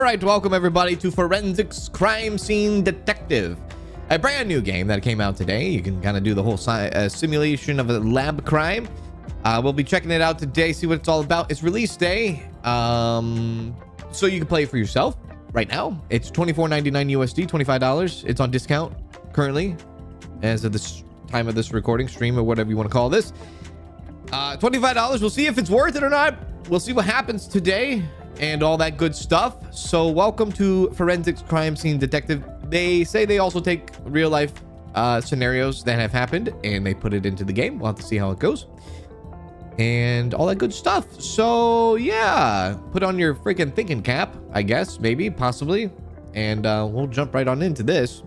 All right, welcome everybody to Forensics Crime Scene Detective, a brand new game that came out today. You can kind of do the whole simulation of a lab crime. We'll be checking it out today, see what it's all about. It's release day, so you can play it for yourself right now. It's $24.99 USD, $25. It's on discount currently as of this time of this recording, stream, or whatever you want to call this. $25. We'll see if it's worth it or not. We'll see what happens today and all that good stuff. So welcome to Forensics Crime Scene Detective. They say they also take real life scenarios that have happened and they put it into the game. We'll have to see how it goes and all that good stuff. So yeah, put on your freaking thinking cap, I guess, maybe, possibly, and we'll jump right on into this.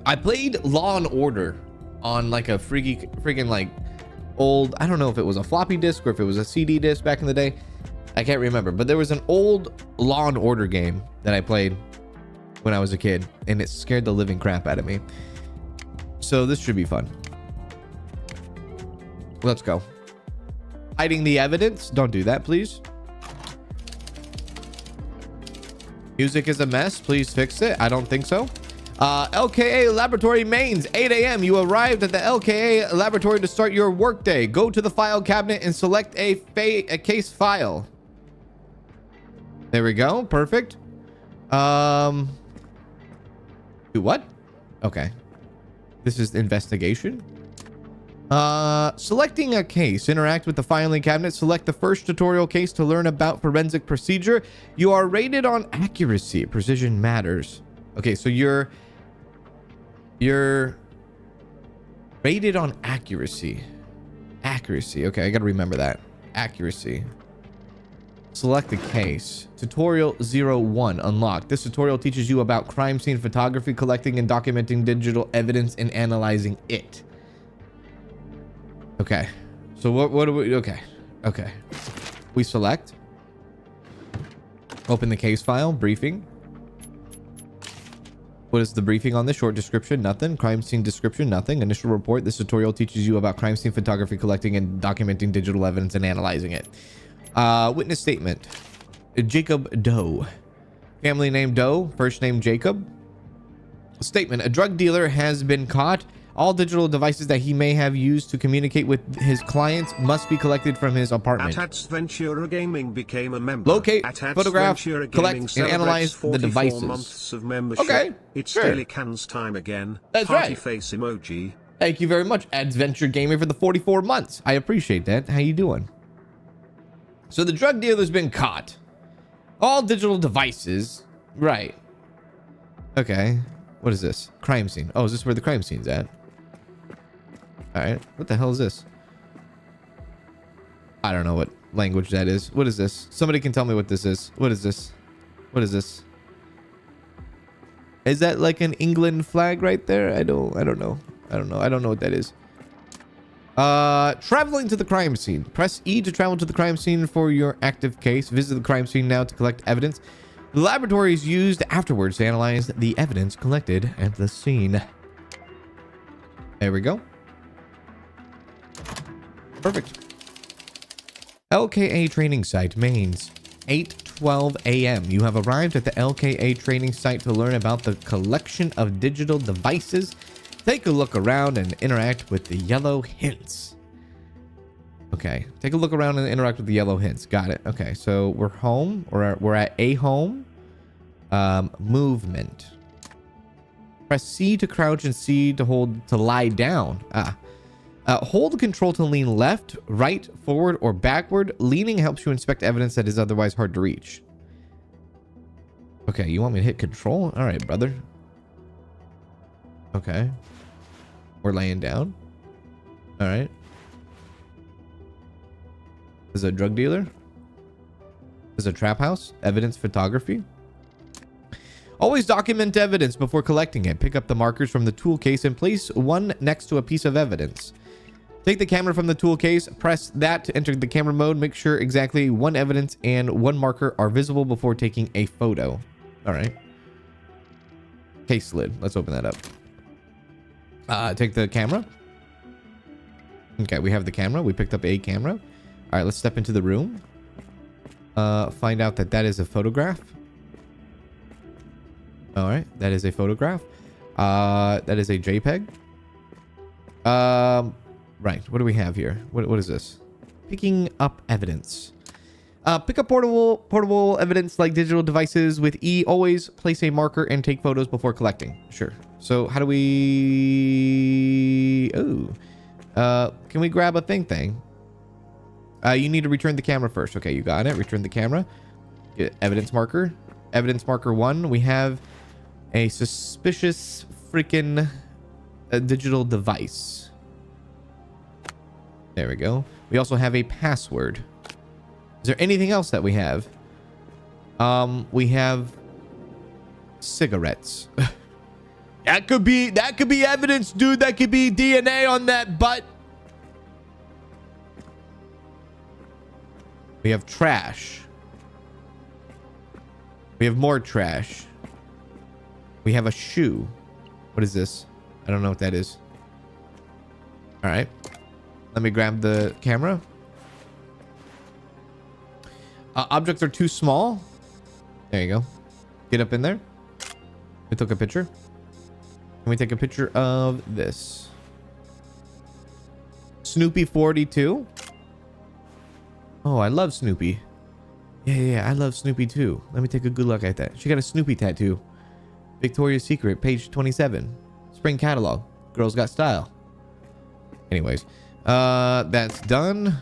I played Law and Order on like a freaking like old, I don't know if it was a floppy disk or if it was a CD disc back in the day. I can't remember, but there was an old Law and Order game that I played when I was a kid and it scared the living crap out of me. So this should be fun. Let's go. Hiding the evidence. Don't do that, please. Music is a mess. Please fix it. I don't think so. LKA Laboratory Mains, 8 a.m. You arrived at the LKA Laboratory to start your workday. Go to the file cabinet and select a case file. There we go. Perfect. Do what? Okay. This is investigation. Selecting a case. Interact with the filing cabinet. Select the first tutorial case to learn about forensic procedure. You are rated on accuracy. Precision matters. Okay, so you're rated on accuracy. Accuracy. Okay, I gotta remember that. Accuracy. Select the case. Tutorial 01 unlocked. This tutorial teaches you about crime scene photography, collecting and documenting digital evidence, and analyzing it. Okay. So what do we... Okay. We select. Open the case file. Briefing. What is the briefing on this? Short description, nothing. Crime scene description, nothing. Initial report. This tutorial teaches you about crime scene photography, collecting and documenting digital evidence, and analyzing it. Witness statement. Jacob Doe. Family name Doe. First name Jacob. Statement. A drug dealer has been caught. All digital devices that he may have used to communicate with his clients must be collected from his apartment. Ventura Gaming became a member. Locate, photograph, collect, and analyze the devices. Months of membership. Okay, it's sure. daily cans time again. That's Party right. face emoji. Thank you very much, Adventure Gaming, for the 44 months. I appreciate that. How you doing? So the drug dealer's been caught. All digital devices. Right. Okay. What is this? Crime scene. Oh, is this where the crime scene's at? All right. What the hell is this? I don't know what language that is. What is this? Somebody can tell me what this is. What is this? What is this? Is that like an England flag right there? I don't know. I don't know what that is. Traveling to the crime scene. Press E to travel to the crime scene for your active case. Visit the crime scene now to collect evidence. The laboratory is used afterwards to analyze the evidence collected at the scene. There we go. Perfect. LKA training site, Mains, 8:12 a.m. You have arrived at the LKA training site to learn about the collection of digital devices. Take a look around and interact with the yellow hints. Okay, take a look around and interact with the yellow hints. Got it. Okay, so we're home, or we're at a home. Movement. Press C to crouch and C to hold to lie down. Hold control to lean left, right, forward, or backward. Leaning helps you inspect evidence that is otherwise hard to reach. Okay, you want me to hit control? All right, brother. Okay. We're laying down. All right. This is a drug dealer. This is a trap house. Evidence photography. Always document evidence before collecting it. Pick up the markers from the tool case and place one next to a piece of evidence. Take the camera from the tool case, press that to enter the camera mode. Make sure exactly one evidence and one marker are visible before taking a photo. All right. Case lid. Let's open that up. Take the camera. Okay, we have the camera. We picked up a camera. All right, let's step into the room. Find out that that is a photograph. All right, that is a photograph. That is a JPEG. Right, what do we have here? What is this? Picking up evidence. Pick up portable evidence like digital devices with E. Always place a marker and take photos before collecting. Sure. So how do we... Oh. Can we grab a thing? You need to return the camera first. Okay, you got it. Return the camera. Get evidence marker. Evidence marker 1. We have a suspicious freaking digital device. There we go. We also have a password. Is there anything else that we have? We have cigarettes. That could be evidence, dude. That could be DNA on that butt. We have trash. We have more trash. We have a shoe. What is this? I don't know what that is. All right. Let me grab the camera. Objects are too small. There you go. Get up in there. We took a picture. Can we take a picture of this? Snoopy 42. Oh, I love Snoopy. Yeah, I love Snoopy too. Let me take a good look at that. She got a Snoopy tattoo. Victoria's Secret, page 27. Spring catalog. Girls got style. Anyways, that's done.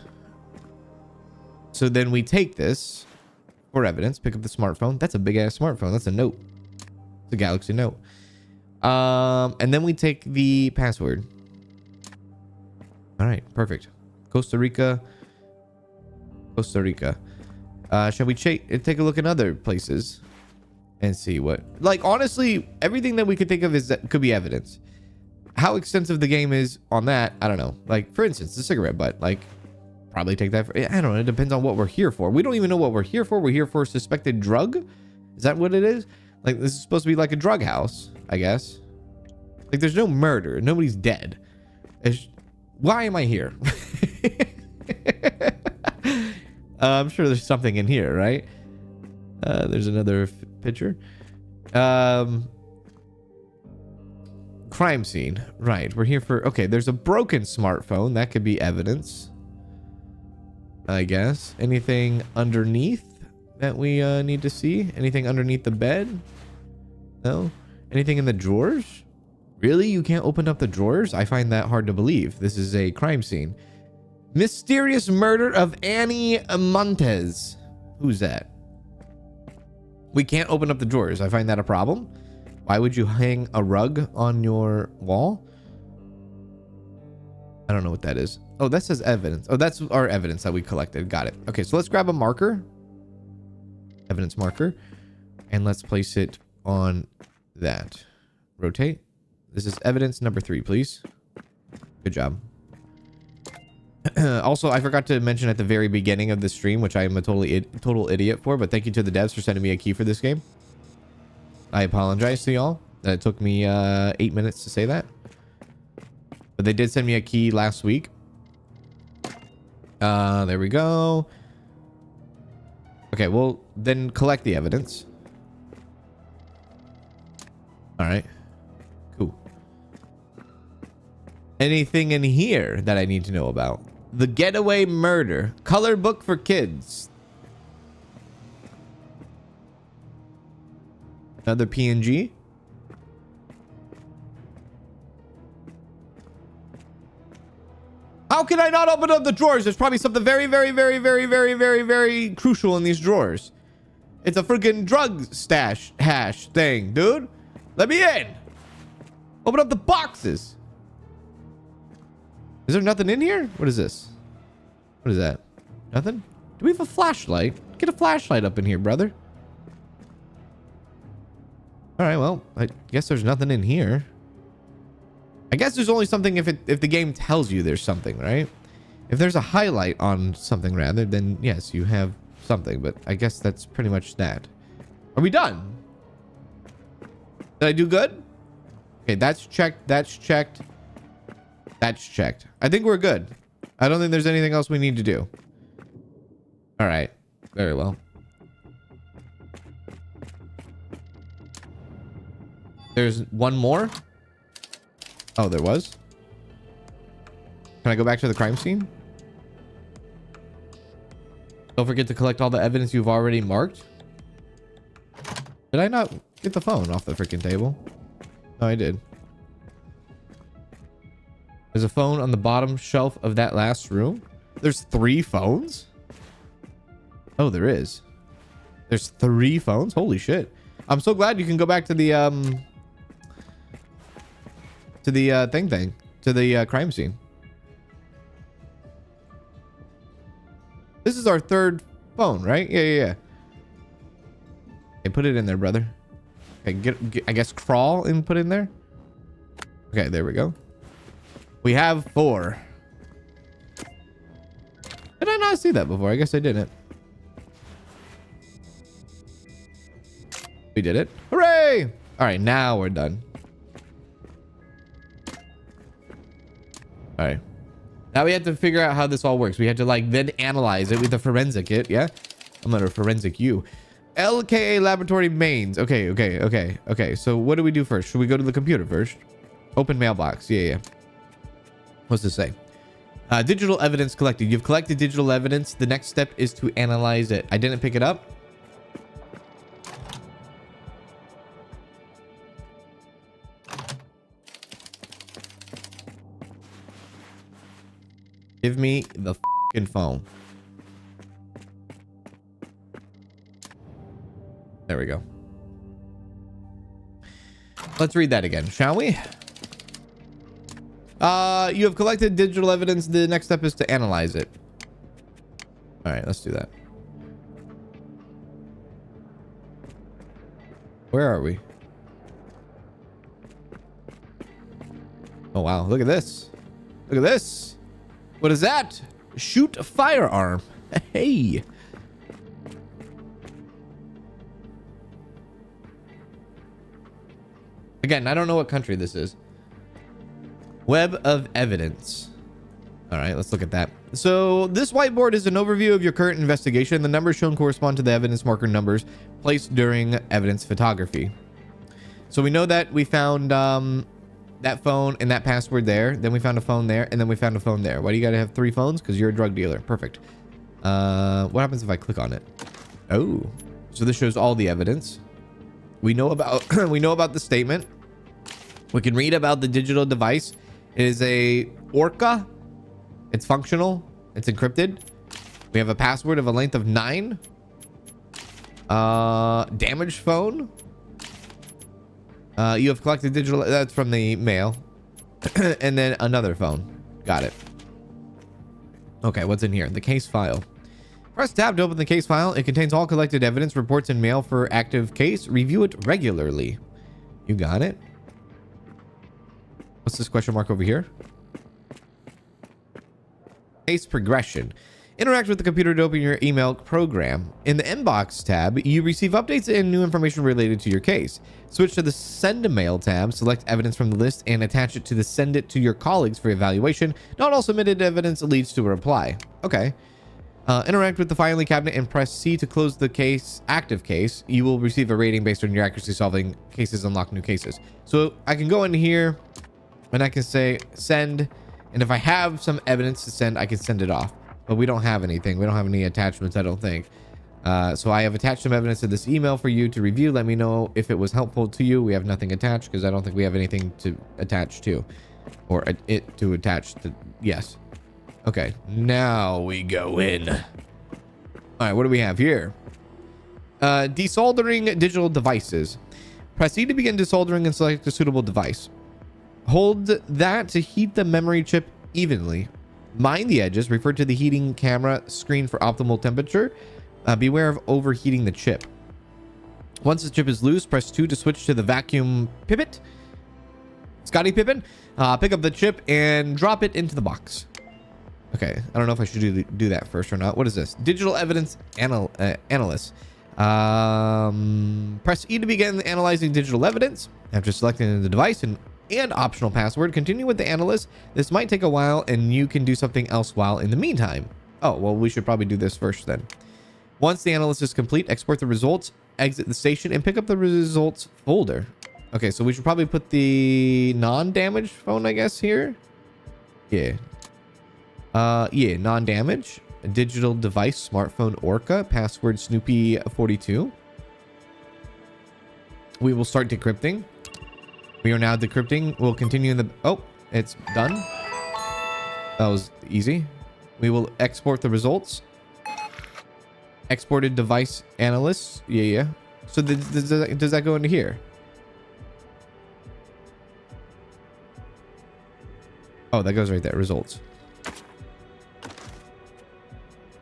So then we take this for evidence. Pick up the smartphone. That's a big ass smartphone. That's a Note. It's a Galaxy Note. And then we take the password. All right, perfect. Costa Rica. Shall we take a look in other places and see what? Like, honestly, everything that we could think of is that could be evidence. How extensive the game is on that, I don't know. Like, for instance, the cigarette butt. Like, probably take that. I don't know. It depends on what we're here for. We don't even know what we're here for. We're here for a suspected drug. Is that what it is? Like, this is supposed to be like a drug house, I guess. Like, there's no murder. Nobody's dead. Why am I here? I'm sure there's something in here, right? There's another picture. Crime scene. Right. We're here for... Okay, there's a broken smartphone. That could be evidence, I guess. Anything underneath that we need to see? Anything underneath the bed? No? Anything in the drawers? Really? You can't open up the drawers? I find that hard to believe. This is a crime scene. Mysterious murder of Annie Montes. Who's that? We can't open up the drawers. I find that a problem. Why would you hang a rug on your wall? I don't know what that is. Oh, that says evidence. Oh, that's our evidence that we collected. Got it. Okay, so let's grab a marker. Evidence marker. And let's place it on that. Rotate. This is evidence number 3, please. Good job. Also, I forgot to mention at the very beginning of the stream, which I am a total idiot for, but thank you to the devs for sending me a key for this game. I apologize to y'all that it took me 8 minutes to say that. But they did send me a key last week. There we go. Okay, well, then collect the evidence. All right. Cool. Anything in here that I need to know about? The Getaway Murder. Color book for kids. Another PNG. How can I not open up the drawers? There's probably something very crucial in these drawers. It's a freaking drug stash hash thing, dude. Let me in. Open up the boxes. Is there nothing in here? What is this? What is that? Nothing? Do we have a flashlight? Get a flashlight up in here, brother. All right, well, I guess there's nothing in here. I guess there's only something if the game tells you there's something, right? If there's a highlight on something rather, then yes, you have something, but I guess that's pretty much that. Are we done? Did I do good? Okay, that's checked. That's checked. That's checked. I think we're good. I don't think there's anything else we need to do. All right. Very well. There's one more. Oh, there was. Can I go back to the crime scene? Don't forget to collect all the evidence you've already marked. Did I not get the phone off the freaking table? No, I did. There's a phone on the bottom shelf of that last room. There's 3 phones? Oh, there is. There's 3 phones? Holy shit. I'm so glad you can go back to the crime scene. This is our 3rd phone, right? Yeah. Okay, put it in there, brother. Okay, get I guess crawl and put in there. Okay, there we go. We have 4. Did I not see that before? I guess I didn't. We did it. Hooray! All right, now we're done. All right. Now we have to figure out how this all works. We had to like then analyze it with the forensic kit. Yeah. I'm gonna forensic you. LKA laboratory mains. Okay. So what do we do first? Should we go to the computer first? Open mailbox. Yeah. What's this say? Digital evidence collected. You've collected digital evidence. The next step is to analyze it. I didn't pick it up. Give me the fucking phone. There we go. Let's read that again, shall we? You have collected digital evidence. The next step is to analyze it. All right, let's do that. Where are we? Oh, wow. Look at this. Look at this. What is that? Shoot a firearm. Hey. Again, I don't know what country this is. Web of evidence. All right, let's look at that. So this whiteboard is an overview of your current investigation. The numbers shown correspond to the evidence marker numbers placed during evidence photography. So we know that we found that phone and that password there. Then we found a phone there, and then we found a phone there. Why do you gotta have 3 phones? Because you're a drug dealer. Perfect. What happens if I click on it? Oh, so this shows all the evidence. We know about we know about the statement. We can read about the digital device. It is a Orca. It's functional. It's encrypted. We have a password of a length of 9. Damaged phone. You have collected digital. That's from the mail. And then another phone. Got it. Okay, what's in here? The case file. Press tab to open the case file. It contains all collected evidence, reports, and mail for active case. Review it regularly. You got it. What's this question mark over here? Case progression. Interact with the computer to open your email program. In the inbox tab, you receive updates and new information related to your case. Switch to the send a mail tab, select evidence from the list, and attach it to the send it to your colleagues for evaluation. Not all submitted evidence leads to a reply. Okay. Interact with the filing cabinet and press C to close the case, active case. You will receive a rating based on your accuracy solving cases, unlock new cases. So I can go in here and I can say send. And if I have some evidence to send, I can send it off. But we don't have anything. We don't have any attachments, I don't think. So I have attached some evidence to this email for you to review. Let me know if it was helpful to you. We have nothing attached because I don't think we have anything to attach to. Or it to attach to. Yes. Okay. Now we go in. All right. What do we have here? Desoldering digital devices. Press E to begin desoldering and select a suitable device. Hold that to heat the memory chip evenly. Mind the edges. Refer to the heating camera screen for optimal temperature. Beware of overheating the chip. Once the chip is loose, press 2 to switch to the vacuum pipet. Scotty Pippen. Pick up the chip and drop it into the box. Okay. I don't know if I should do that first or not. What is this? Digital evidence analyst. Press E to begin analyzing digital evidence. After selecting the device and optional password, continue with the analyst. This might take a while and you can do something else while in the meantime. Oh, well, we should probably do this first then. Once the analysis is complete, export the results, exit the station, and pick up the results folder. Okay, so we should probably put the non-damaged phone, I guess, here. Yeah. Yeah, non-damage. Digital device, smartphone Orca, password Snoopy42. We will start decrypting. We are now decrypting. We'll continue in the... Oh, it's done. That was easy. We will export the results. Exported device analysts. Yeah. So does that go into here? Oh, that goes right there. Results.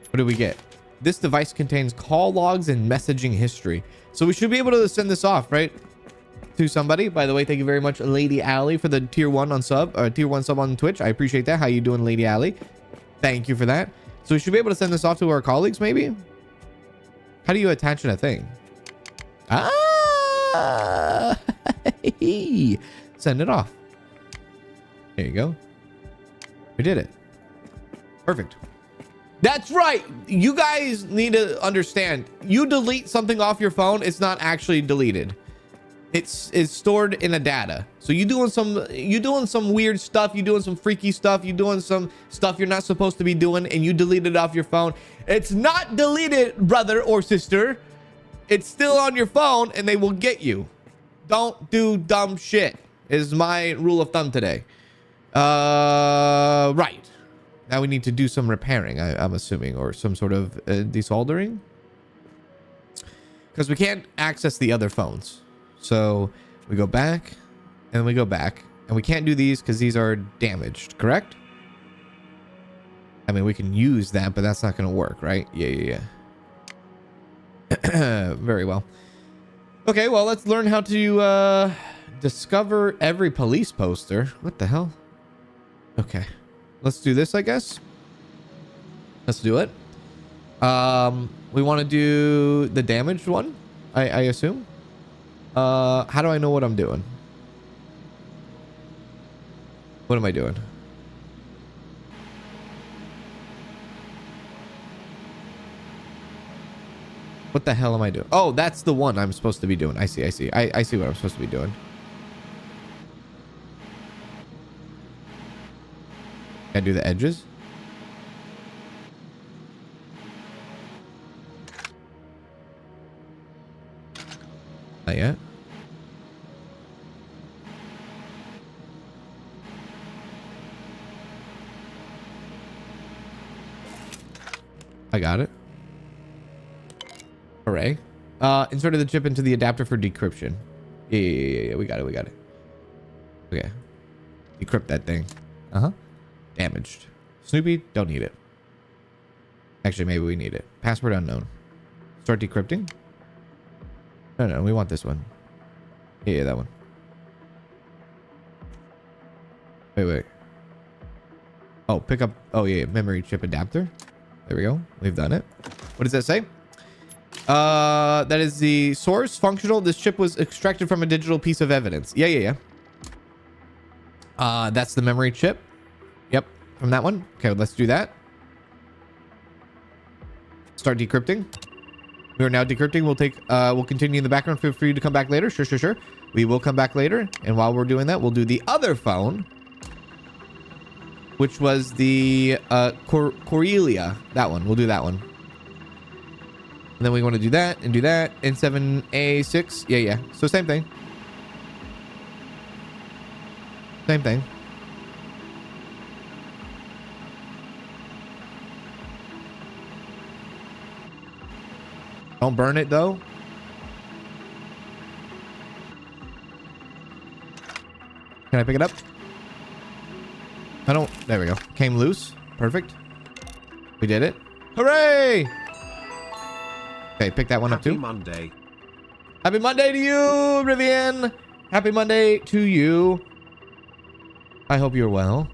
What do we get? This device contains call logs and messaging history. So we should be able to send this off, right? To somebody. By the way, thank you very much, Lady Alley, for the tier 1 on sub, or tier 1 sub on Twitch. I appreciate that. How you doing, Lady Alley? Thank you for that. So we should be able to send this off to our colleagues, maybe? How do you attach a thing? Ah! Send it off. There you go. We did it. Perfect. That's right. You guys need to understand. You delete something off your phone, it's not actually deleted. It's stored in a data. So you doing some weird stuff, you doing some freaky stuff, you doing some stuff you're not supposed to be doing, and you delete it off your phone. It's not deleted, brother or sister. It's still on your phone, and they will get you. Don't do dumb shit, is my rule of thumb today. Right. Now we need to do some repairing, I'm assuming, or some sort of desoldering. Because we can't access the other phones. So we go back, and we go back. And we can't do these because these are damaged, correct? I mean, we can use that, but that's not going to work, right? Yeah. Very well. Okay, well, let's learn how to discover every police poster. What the hell? Okay. Let's do this, I guess. Let's do it. We want to do the damaged one, I assume. How do I know what I'm doing? What am I doing? What the hell am I doing? Oh, that's the one I'm supposed to be doing. I see. I see what I'm supposed to be doing. Can I do the edges? Not yet. I got it. Hooray. Inserted the chip into the adapter for decryption. Yeah. We got it. Okay. Decrypt that thing. Damaged. Snoopy, don't need it. Actually, maybe we need it. Password unknown. Start decrypting. No, we want this one. Yeah, that one. Wait. Oh, pick up. Oh, yeah, memory chip adapter. There we go. We've done it. What does that say? That is the source. Functional. This chip was extracted from a digital piece of evidence. Yeah. That's the memory chip. Yep, from that one. Okay, let's do that. Start decrypting. We are now decrypting. We'll continue in the background. Feel free to come back later. Sure. We will come back later. And while we're doing that, we'll do the other phone, which was the Corellia. That one. We'll do that one. And then we want to do that and do that. N7A6. Yeah. So same thing. Same thing. Don't burn it though. Can I pick it up? I don't. There we go. Came loose. Perfect. We did it. Hooray! Okay, pick that one up too. Happy Monday. Happy Monday to you, Rivian. Happy Monday to you. I hope you're well.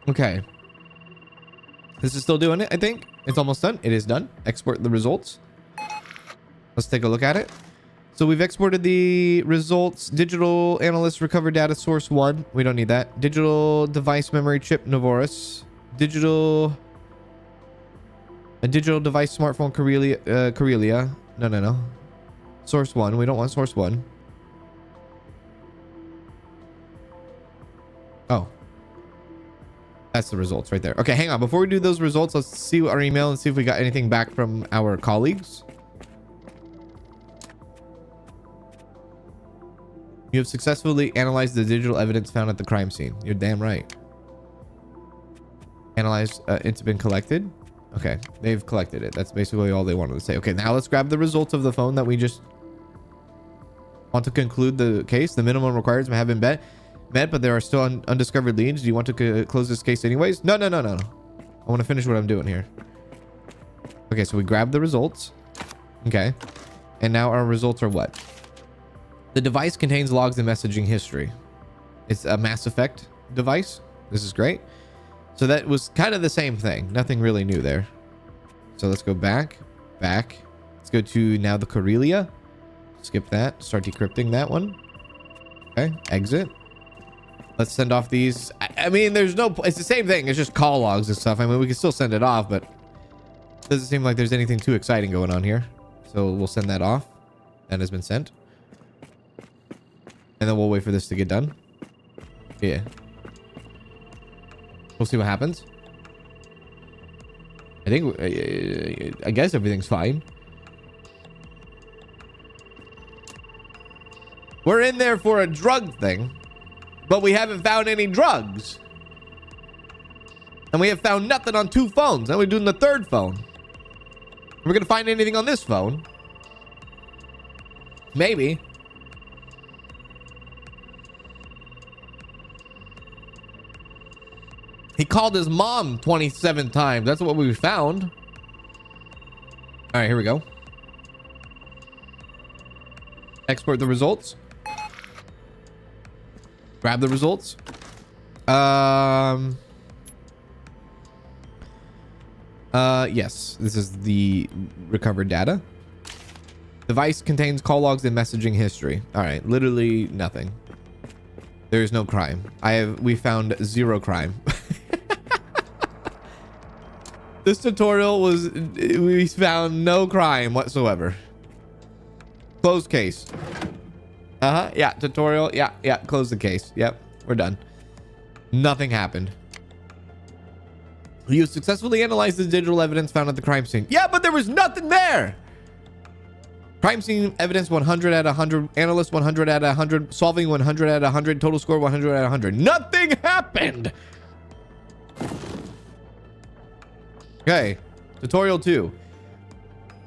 Okay. This is still doing it, I think. It's almost done. It is done. Export the results. Let's take a look at it. So we've exported the results. Digital analyst recover data source 1. We don't need that. Digital device memory chip Novorus. A digital device smartphone Corellia. No. Source 1. We don't want source 1. Oh. That's the results right there. Okay, hang on. Before we do those results, let's see our email and see if we got anything back from our colleagues. You have successfully analyzed the digital evidence found at the crime scene. You're damn right. Analyzed, it's been collected. Okay, they've collected it. That's basically all they wanted to say. Okay, now let's grab the results of the phone that we just want to conclude the case. The minimum requirements have been met, but there are still undiscovered leads. Do you want to close this case anyways? No. I want to finish what I'm doing here. Okay, so we grab the results. Okay, and now our results are what? The device contains logs and messaging history. It's a Mass Effect device. This is great. So that was kind of the same thing. Nothing really new there. So let's go back. Let's go to now the Corellia. Skip that. Start decrypting that one. Okay, exit. Let's send off these. I mean, there's no... It's the same thing. It's just call logs and stuff. I mean, we can still send it off, but it doesn't seem like there's anything too exciting going on here. So we'll send that off. That has been sent. And then we'll wait for this to get done. Yeah. We'll see what happens. I guess everything's fine. We're in there for a drug thing, but we haven't found any drugs. And we have found nothing on 2 phones. Now we're doing the 3rd phone. We're going to find anything on this phone. Maybe. He called his mom 27 times. That's what we found. All right, here we go. Export the results. Grab the results. Yes, this is the recovered data. Device contains call logs and messaging history. All right, literally nothing. There is no crime. We found 0 crime. This tutorial we found no crime whatsoever. Closed case. Yeah, tutorial. Yeah, close the case. Yep, we're done. Nothing happened. You successfully analyzed the digital evidence found at the crime scene. Yeah, but there was nothing there. Crime scene evidence 100 out of 100. Analyst 100 out of 100. Solving 100 out of 100. Total score 100 out of 100. Nothing happened. Okay, tutorial 2.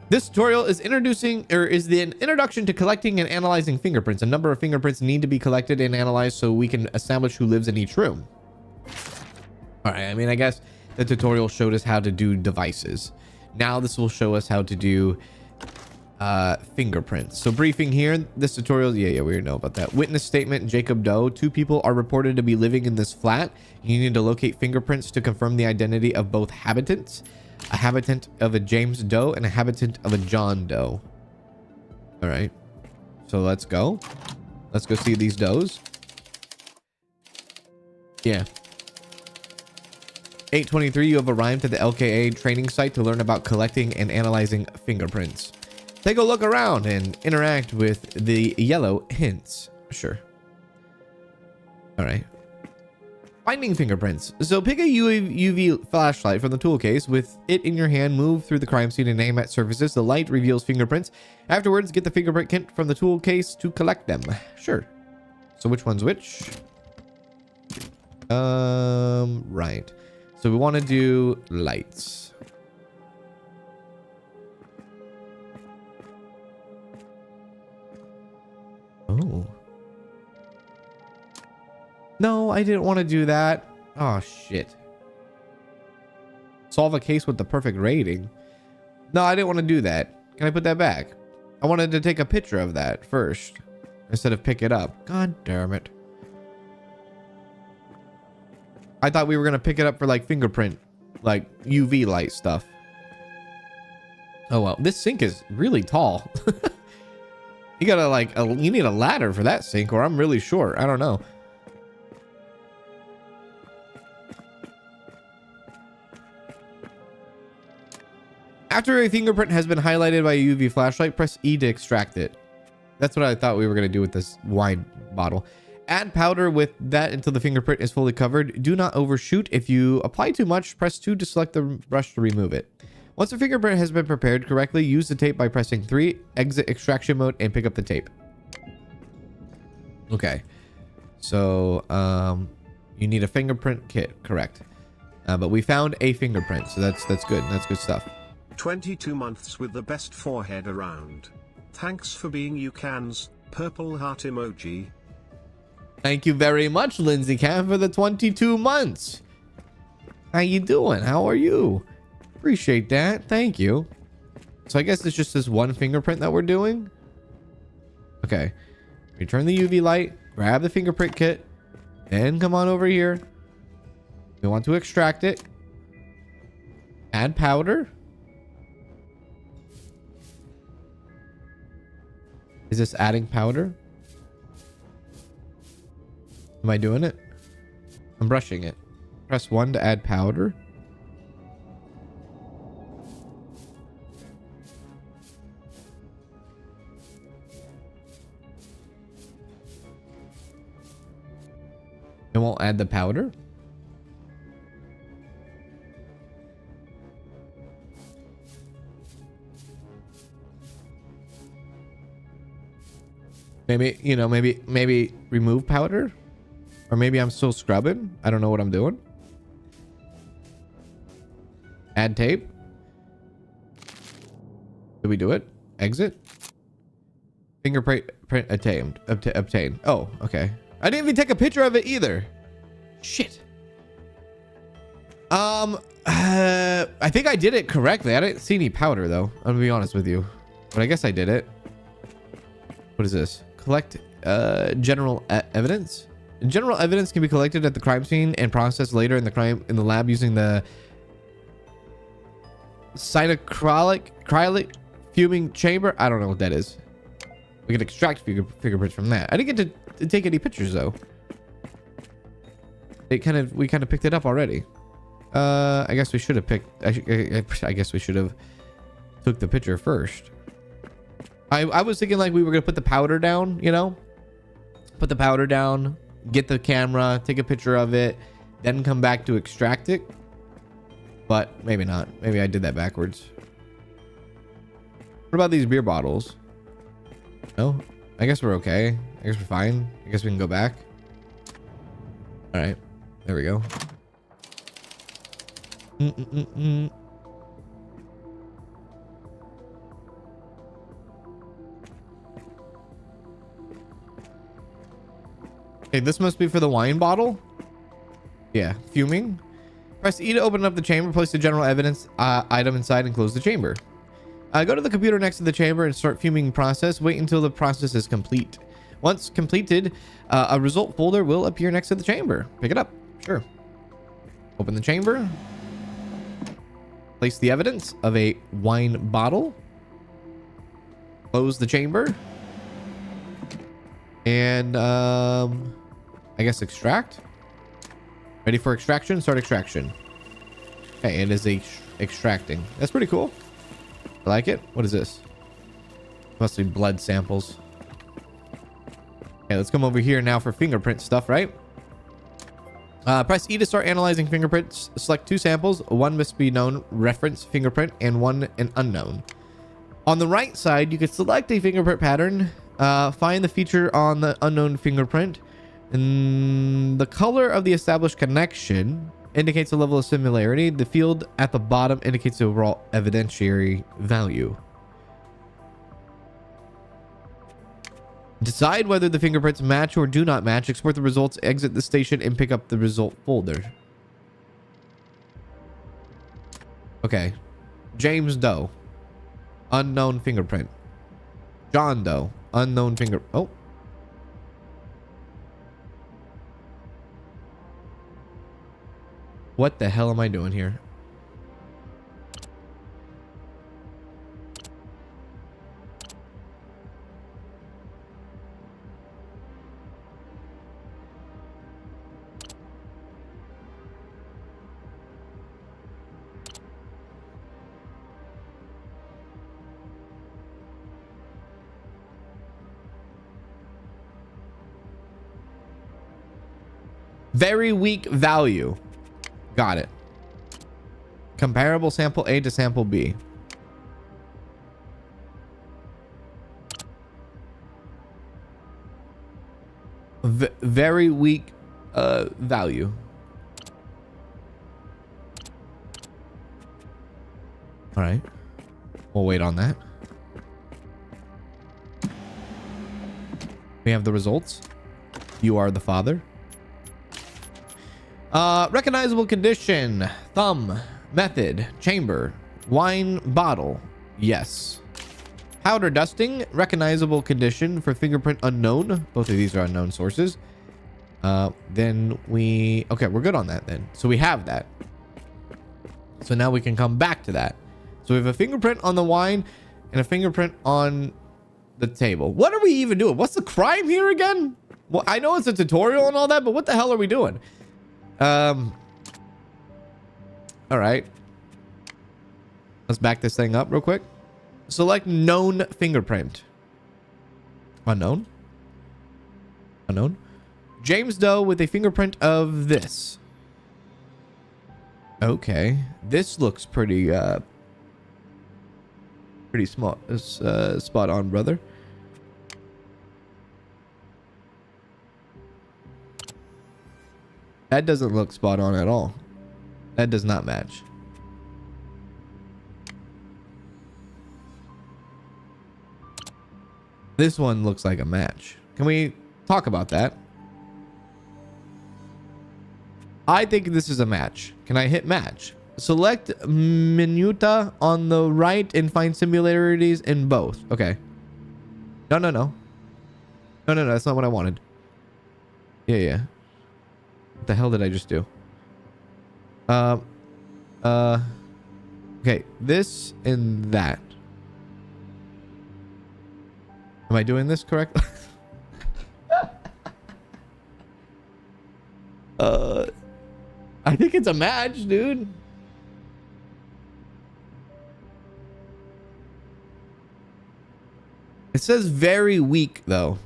This tutorial is the introduction to collecting and analyzing fingerprints. A number of fingerprints need to be collected and analyzed so we can establish who lives in each room. All right, I mean, I guess the tutorial showed us how to do devices. Now this will show us how to do fingerprints. So briefing here, this tutorial, yeah, we know about that. Witness statement, Jacob Doe. 2 people are reported to be living in this flat. You need to locate fingerprints to confirm the identity of both habitants. A habitant of a James Doe and a habitant of a John Doe. All right. So let's go. Let's go see these does. Yeah. 8:23, you have arrived at the LKA training site to learn about collecting and analyzing fingerprints. Take a look around and interact with the yellow hints. Sure. All right. Finding fingerprints. So pick a UV flashlight from the tool case. With it in your hand, move through the crime scene and aim at surfaces. The light reveals fingerprints. Afterwards, get the fingerprint kit from the tool case to collect them. Sure. So which one's which? Right. So we want to do lights. Oh. No, I didn't want to do that. Oh, shit. Solve a case with the perfect rating. No, I didn't want to do that. Can I put that back? I wanted to take a picture of that first instead of pick it up. God damn it. I thought we were going to pick it up for like fingerprint, like UV light stuff. Oh, well, this sink is really tall. You gotta like, you need a ladder for that sink, or I'm really short. I don't know. After a fingerprint has been highlighted by a UV flashlight, press E to extract it. That's what I thought we were going to do with this wine bottle. Add powder with that until the fingerprint is fully covered. Do not overshoot. If you apply too much, press 2 to select the brush to remove it. Once the fingerprint has been prepared correctly, use the tape by pressing 3, exit extraction mode, and pick up the tape. Okay. So, you need a fingerprint kit, correct. But we found a fingerprint, so that's good. That's good stuff. 22 months with the best forehead around. Thanks for being you cans. Purple heart emoji. Thank you very much, Lindsay Cam, for the 22 months. How you doing? How are you? Appreciate that. Thank you. So I guess it's just this one fingerprint that we're doing. Okay. Return the UV light. Grab the fingerprint kit. Then come on over here. We want to extract it. Add powder. Is this adding powder? Am I doing it? I'm brushing it. Press 1 to add powder. It won't add the powder. Maybe, you know, maybe remove powder. Or maybe I'm still scrubbing. I don't know what I'm doing. Add tape. Did we do it? Exit. Fingerprint obtained. Oh, okay. I didn't even take a picture of it either. Shit. I think I did it correctly. I didn't see any powder though. I'm gonna be honest with you. But I guess I did it. What is this? Collect general evidence. General evidence can be collected at the crime scene and processed later in the lab using the cryolic fuming chamber. I don't know what that is. We can extract fingerprints from that. I didn't get to take any pictures though. We kind of picked it up already. I guess we should have picked. I guess we should have took the picture first. I was thinking like we were gonna put the powder down, you know, put the powder down, get the camera, take a picture of it, then come back to extract it. But maybe not. Maybe I did that backwards. What about these beer bottles? No, I guess we're okay. I guess we're fine. I guess we can go back. All right, there we go. Okay, this must be for the wine bottle. Yeah, fuming. Press E to open up the chamber, place the general evidence item inside and close the chamber. Go to the computer next to the chamber and start fuming process. Wait until the process is complete. Once completed, a result folder will appear next to the chamber. Pick it up. Sure. Open the chamber. Place the evidence of a wine bottle. Close the chamber. And I guess extract. Ready for extraction? Start extraction. Okay, it is extracting. That's pretty cool. I like it. What is this? Must be blood samples. Okay, let's come over here now for fingerprint stuff, right? Press E to start analyzing fingerprints. Select 2 samples. One must be known reference fingerprint and one an unknown. On the right side, you can select a fingerprint pattern. Find the feature on the unknown fingerprint. And the color of the established connection indicates a level of similarity. The field at the bottom indicates the overall evidentiary value. Decide whether the fingerprints match or do not match. Export the results, exit the station, and pick up the result folder. Okay. James Doe. Unknown fingerprint. John Doe. Unknown finger. Oh. What the hell am I doing here? Very weak value. Got it. Comparable sample A to sample B. Very weak value. All right. We'll wait on that. We have the results. You are the father. Recognizable condition. Thumb. Method. Chamber. Wine bottle. Yes. Powder dusting. Recognizable condition for fingerprint unknown. Both of these are unknown sources. Then we... Okay, we're good on that then. So we have that. So now we can come back to that. So we have a fingerprint on the wine and a fingerprint on the table. What are we even doing? What's the crime here again? Well, I know it's a tutorial and all that, but what the hell are we doing? All right. Let's back this thing up real quick. Select known fingerprint. Unknown. Unknown. James Doe with a fingerprint of this. Okay. This looks pretty smart. Spot on, brother. That doesn't look spot on at all. That does not match. This one looks like a match. Can we talk about that? I think this is a match. Can I hit match? Select minuta on the right and find similarities in both. Okay. No. No, that's not what I wanted. Yeah. What the hell did I just do? Okay, this and that. Am I doing this correctly? I think it's a match, dude. It says very weak, though.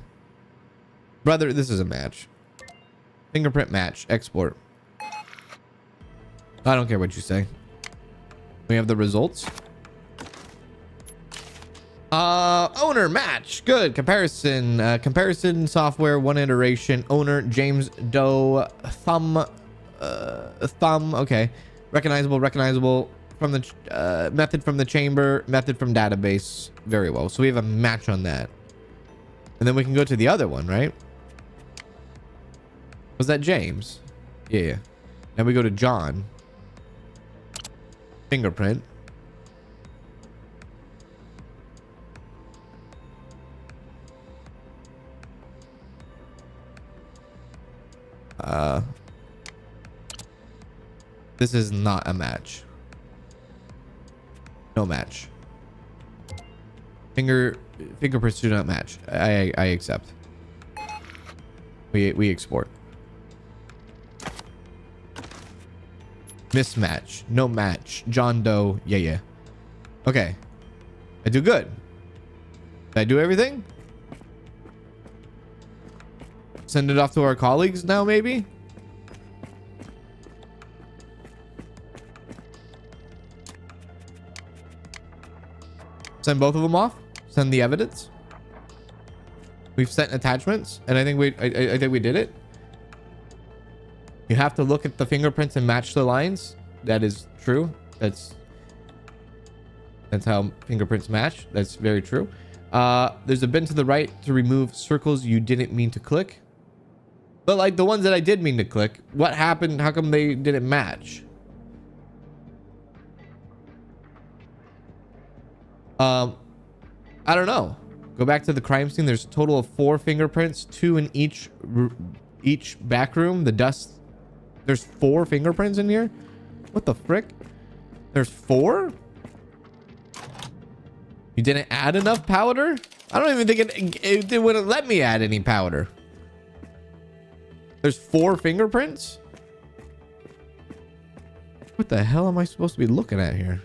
Brother, this is a match. Fingerprint match. Export. I don't care what you say. We have the results. Owner match. Good. Comparison. Comparison software. One iteration. Owner James Doe. Thumb. Okay. Recognizable from the method from the chamber. Method from database. Very well. So we have a match on that. And then we can go to the other one, right? Was that James? Yeah. Now we go to John. Fingerprint. This is not a match. No match. Fingerprints do not match. I accept. We export. Mismatch. No match. John Doe. Yeah. Okay. I do good. Did I do everything? Send it off to our colleagues now, maybe? Send both of them off. Send the evidence. We've sent attachments, and I think I think we did it. You have to look at the fingerprints and match the lines. That is true. That's how fingerprints match. That's very true. There's a bin to the right to remove circles you didn't mean to click. But like the ones that I did mean to click, what happened? How come they didn't match? I don't know. Go back to the crime scene. There's a total of 4 fingerprints, 2 in each back room. The dust. There's 4 fingerprints in here. What the frick? There's 4? You didn't add enough powder? I don't even think it wouldn't let me add any powder. There's 4 fingerprints? What the hell am I supposed to be looking at here?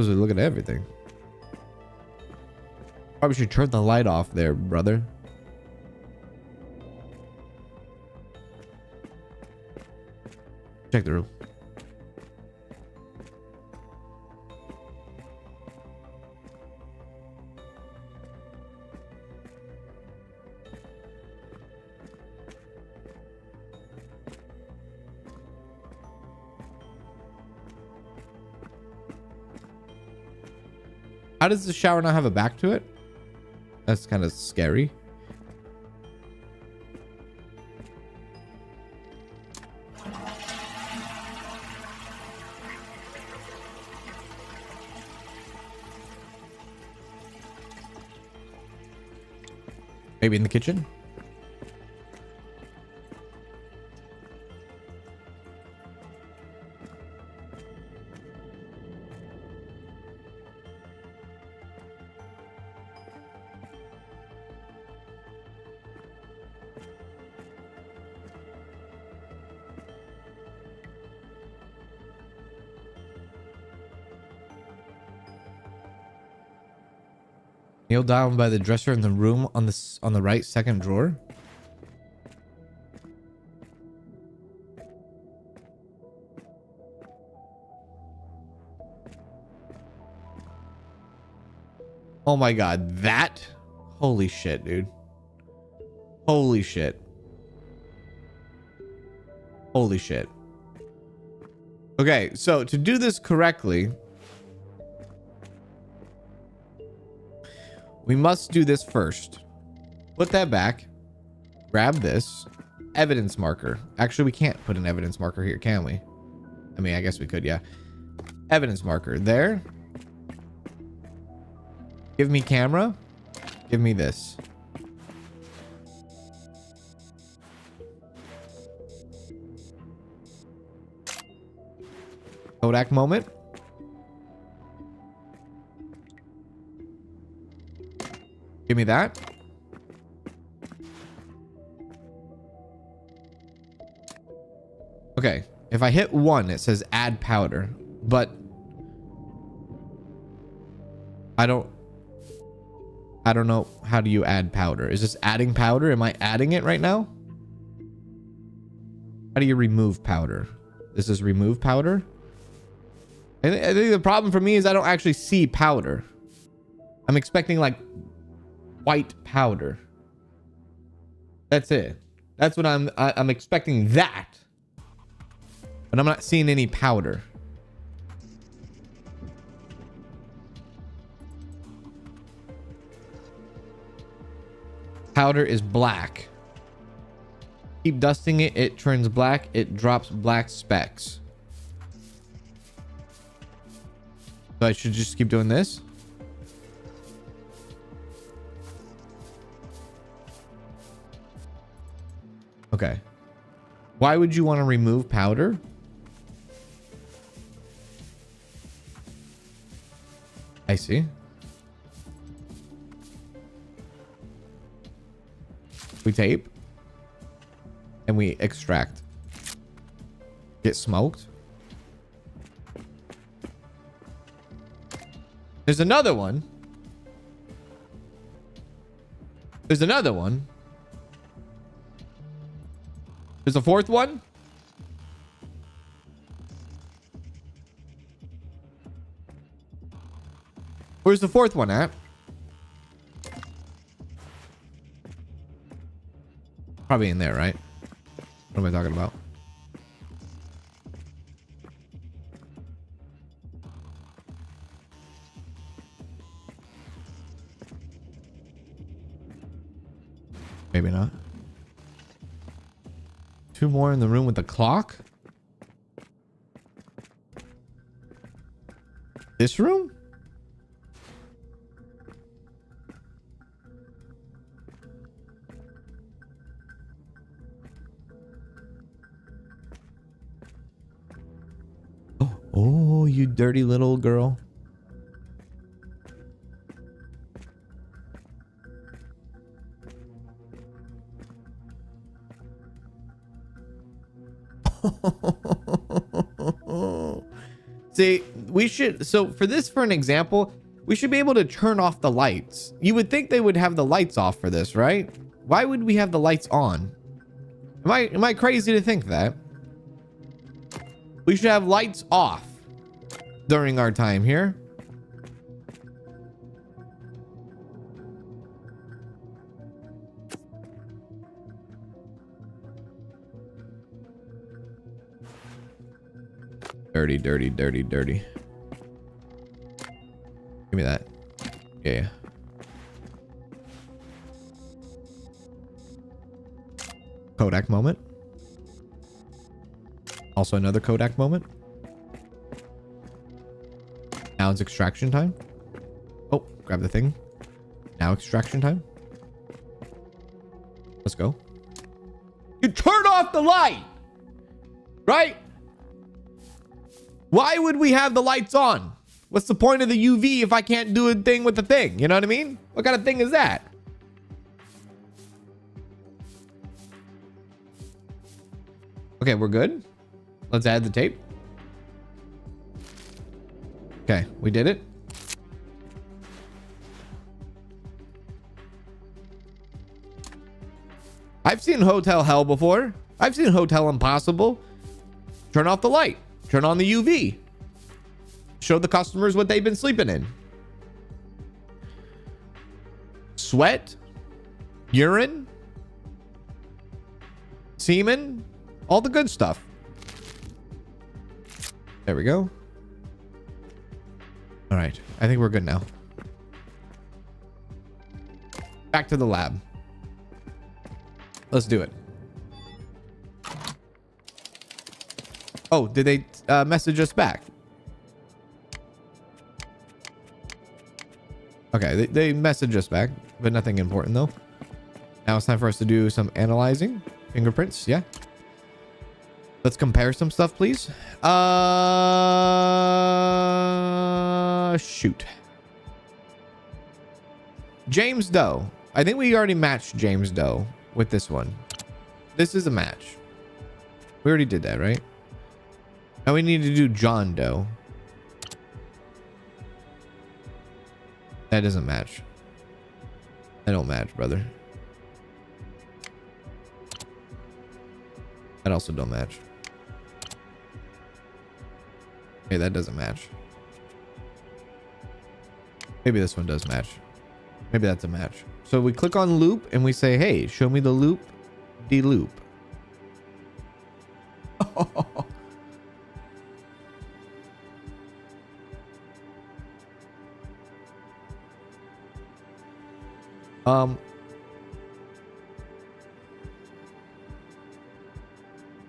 supposed to look at everything. Probably should turn the light off there, brother. Check the room. How does the shower not have a back to it? That's kind of scary. Maybe in the kitchen? Kneel down by the dresser in the room on the right second drawer. Oh my god, that? Holy shit, dude. Holy shit. Holy shit. Okay, so to do this correctly, we must do this first. Put that back. Grab this. Evidence marker. Actually, we can't put an evidence marker here, can we? I mean, I guess we could, yeah. Evidence marker. There. Give me camera. Give me this. Kodak moment. Give me that. Okay. If I hit 1, it says add powder, but I don't know. How do you add powder? Is this adding powder? Am I adding it right now? How do you remove powder? This is remove powder. I think the problem for me is I don't actually see powder. I'm expecting like white powder. That's it. That's what I'm expecting that. But I'm not seeing any powder. Powder is black. Keep dusting it. It turns black. It drops black specks. So I should just keep doing this. Okay. Why would you want to remove powder? I see. We tape. And we extract. Get smoked. There's another one. There's another one. There's a fourth one. Where's the fourth one at? Probably in there, right? What am I talking about? Maybe not. 2 more in the room with the clock. This room? Oh, you dirty little girl. See, we should, so for this, for an example, we should be able to turn off the lights. You would think they would have the lights off for this, right? Why would we have the lights on? Am I crazy to think that? We should have lights off during our time here. Dirty, dirty, dirty, dirty. Give me that. Yeah. Kodak moment. Also another Kodak moment. Now it's extraction time. Oh, grab the thing. Now extraction time. Let's go. You turn off the light, right? Why would we have the lights on? What's the point of the UV if I can't do a thing with the thing? You know what I mean? What kind of thing is that? Okay, we're good. Let's add the tape. Okay, we did it. I've seen Hotel Hell before. I've seen Hotel Impossible. Turn off the light. Turn on the UV. Show the customers what they've been sleeping in. Sweat. Urine. Semen. All the good stuff. There we go. All right. I think we're good now. Back to the lab. Let's do it. Oh, did they message us back? Okay, they messaged us back, but nothing important though. Now it's time for us to do some analyzing. Fingerprints, yeah. Let's compare some stuff, please. Shoot. James Doe. I think we already matched James Doe with this one. This is a match. We already did that, right? Now we need to do John Doe. That doesn't match. That don't match, brother. That also don't match. Okay, that doesn't match. Maybe this one does match. Maybe that's a match. So we click on loop and we say, hey, show me the loop, de-loop.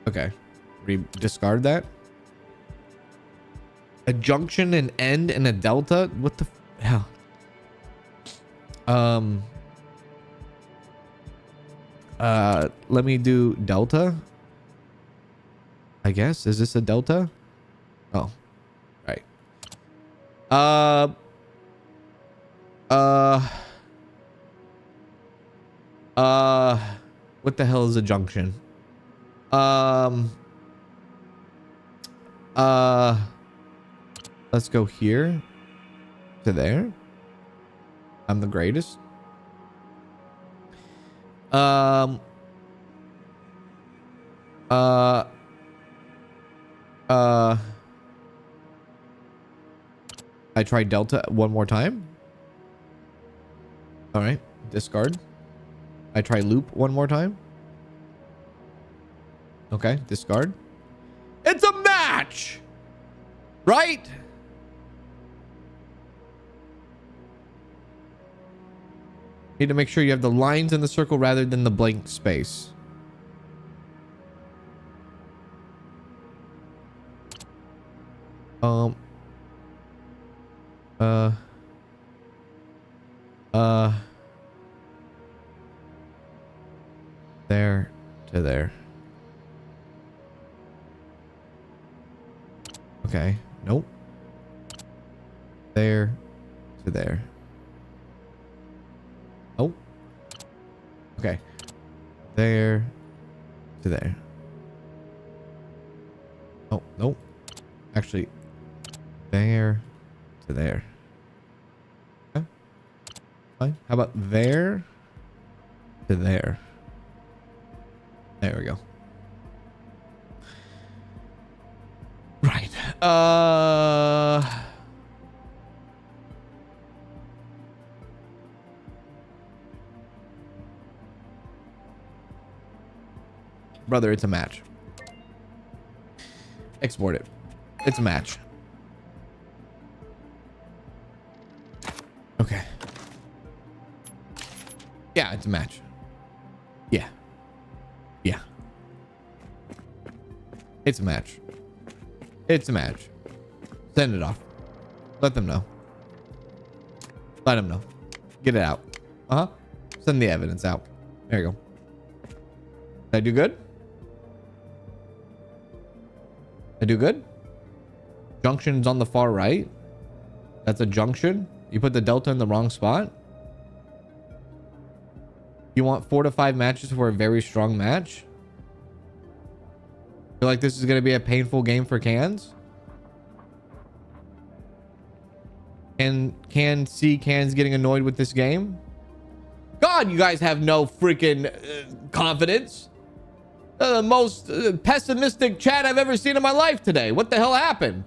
Okay. Discard that. A junction, an end, and a delta? What the hell? Let me do delta. I guess. Is this a delta? Oh. Right. What the hell is a junction? Let's go here to there. I'm the greatest. I try delta one more time. All right, discard. I try loop one more time. Okay, discard. It's a match, right? Need to make sure you have the lines in the circle rather than the blank space. There to there. Okay. Nope. There to there. Oh. Okay. There to there. Oh, nope. Actually, There to there. Okay. Fine. How about there to there? There we go. Right. Brother, it's a match. Export it. It's a match. Okay. Yeah, it's a match. Yeah. Yeah. It's a match. It's a match. Send it off. Let them know. Let them know. Get it out. Uh-huh. Send the evidence out. There you go. Did I do good? I do good? Junction's on the far right. That's a junction. You put the delta in the wrong spot. You want 4 to 5 matches for a very strong match? Feel like this is going to be a painful game for Cans? And Cans getting annoyed with this game? God, you guys have no freaking confidence. The most pessimistic chat I've ever seen in my life today. What the hell happened?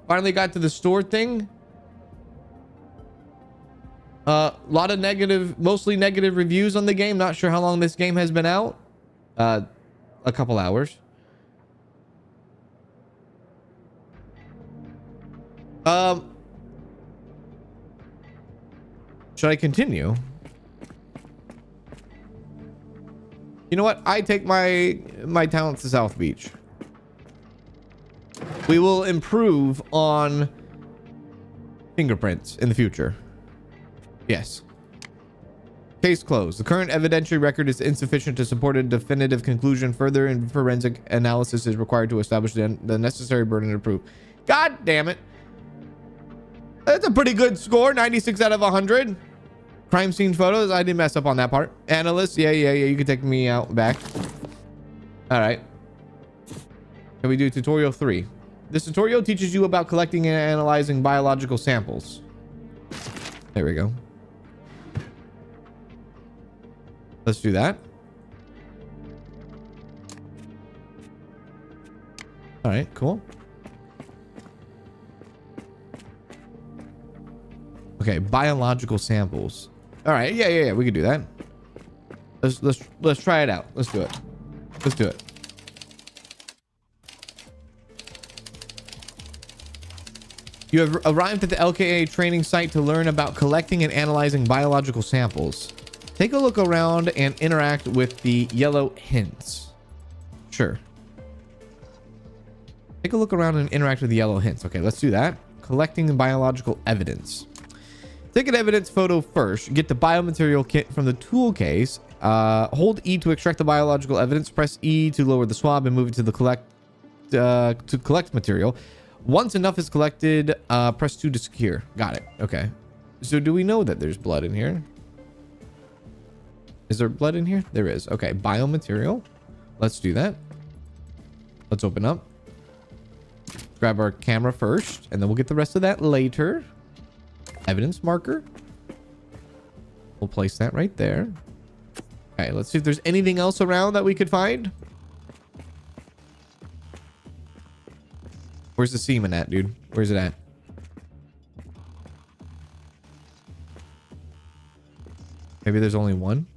Finally got to the store thing. A lot of negative, mostly negative reviews on the game. Not sure how long this game has been out. A couple hours. Should I continue? You know what? I take my talents to South Beach. We will improve on fingerprints in the future. Yes. Case closed. The current evidentiary record is insufficient to support a definitive conclusion. Further forensic analysis is required to establish the necessary burden of proof. God damn it. That's a pretty good score. 96 out of 100. Crime scene photos. I didn't mess up on that part. Analyst. Yeah. You can take me out back. All right. Can we do tutorial 3? This tutorial teaches you about collecting and analyzing biological samples. There we go. Let's do that. All right, cool. Okay, biological samples. All right, yeah, we can do that. Let's try it out. Let's do it. Let's do it. You have arrived at the LKA training site to learn about collecting and analyzing biological samples. Take a look around and interact with the yellow hints. Sure. Take a look around and interact with the yellow hints. Okay, let's do that. Collecting biological evidence. Take an evidence photo first. Get the biomaterial kit from the tool case. Hold E to extract the biological evidence. Press E to lower the swab and move it to the collect material. Once enough is collected, press 2 to secure. Got it. Okay. So do we know that there's blood in here? Is there blood in here? There is. Okay. Biomaterial. Let's do that. Let's open up. Grab our camera first, and then we'll get the rest of that later. Evidence marker. We'll place that right there. Okay. Let's see if there's anything else around that we could find. Where's the semen at, dude? Where's it at? Maybe there's only one.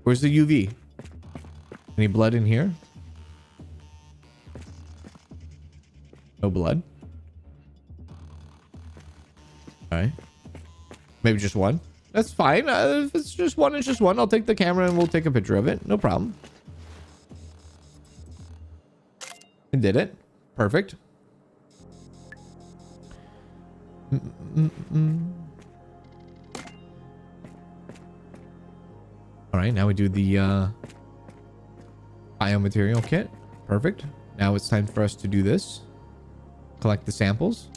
Where's the UV? Any blood in here? No blood. All right. Maybe just one. That's fine. If it's just one, it's just one. I'll take the camera and we'll take a picture of it. No problem. I did it. Perfect. All right, now we do the biomaterial kit. Perfect. Now it's time for us to do this. Collect the samples.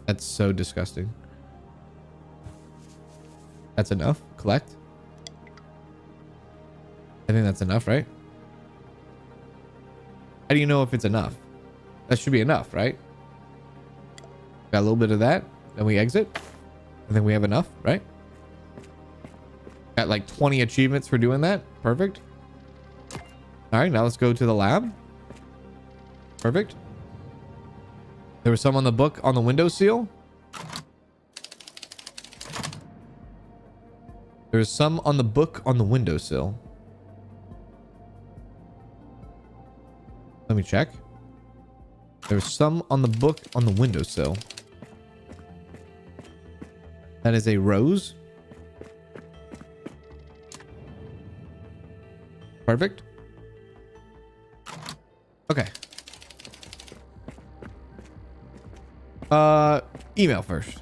That's so disgusting. That's enough. Collect. I think that's enough, right? How do you know if it's enough? That should be enough, right? Got a little bit of that. Then we exit. And then we have enough, right? Got like 20 achievements for doing that. Perfect. All right, now let's go to the lab. Perfect. There was some on the book on the windowsill. There's some on the book on the windowsill. Let me check. There's some on the book on the windowsill. That is a rose. Perfect. Okay. Email first.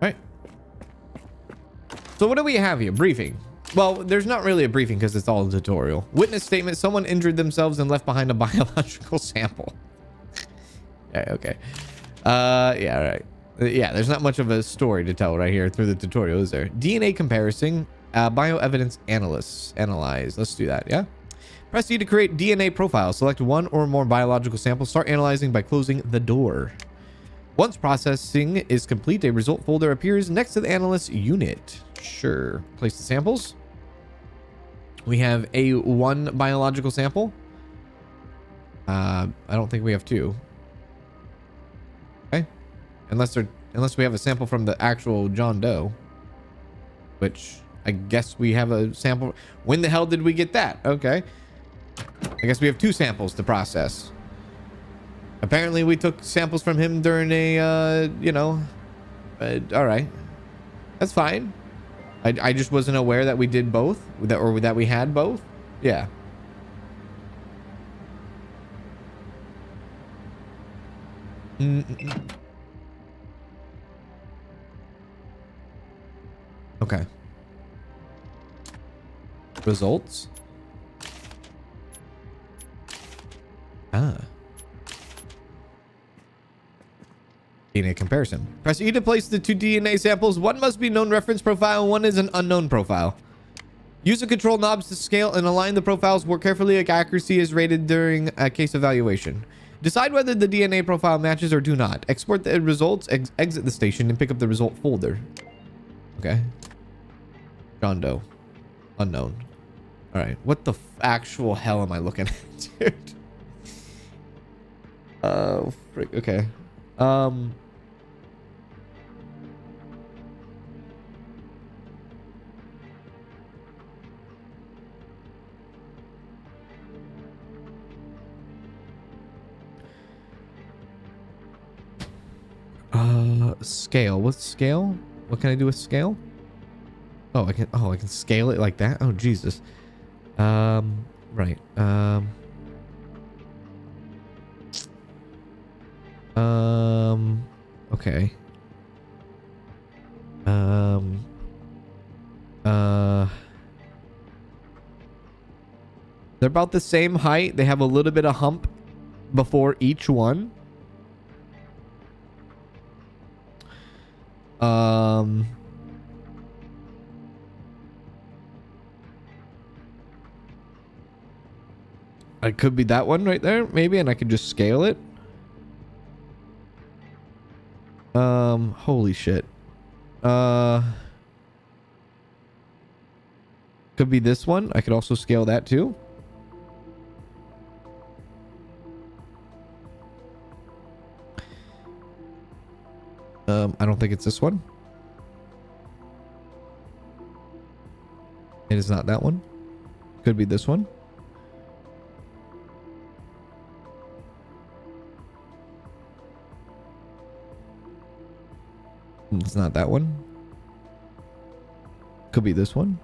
Right. So what do we have here? Briefing. Well, there's not really a briefing because it's all a tutorial. Witness statement. Someone injured themselves and left behind a biological sample. Okay. Yeah, right. Yeah, there's not much of a story to tell right here through the tutorial, is there? DNA comparison. Bioevidence analysts. Analyze. Let's do that, yeah? Press E to create DNA profile. Select one or more biological samples. Start analyzing by closing the door. Once processing is complete, a result folder appears next to the analyst unit. Sure. Place the samples. We have one biological sample. I don't think we have two. Okay. Unless we have a sample from the actual John Doe. Which I guess we have a sample. When the hell did we get that? Okay. I guess we have two samples to process. Apparently we took samples from him during a, all right. That's fine. I just wasn't aware that we did both, or that we had both. Yeah. Okay. Results. DNA comparison. Press E to place the two DNA samples. One must be known reference profile, and one is an unknown profile. Use the control knobs to scale and align the profiles more carefully, like accuracy is rated during a case evaluation. Decide whether the DNA profile matches or do not. Export the results, exit the station, and pick up the result folder. Okay. John Doe. Unknown. All right. What the actual hell am I looking at, dude? Frick. Okay. Scale. What's scale? What can I do with scale? Oh, I can scale it like that. Oh, Jesus. Right. Okay. They're about the same height. They have a little bit of hump before each one. It could be that one right there, maybe, and I could just scale it. Holy shit. Could be this one. I could also scale that too. I don't think it's this one. It is not that one. Could be this one. It's not that one. Could be this one.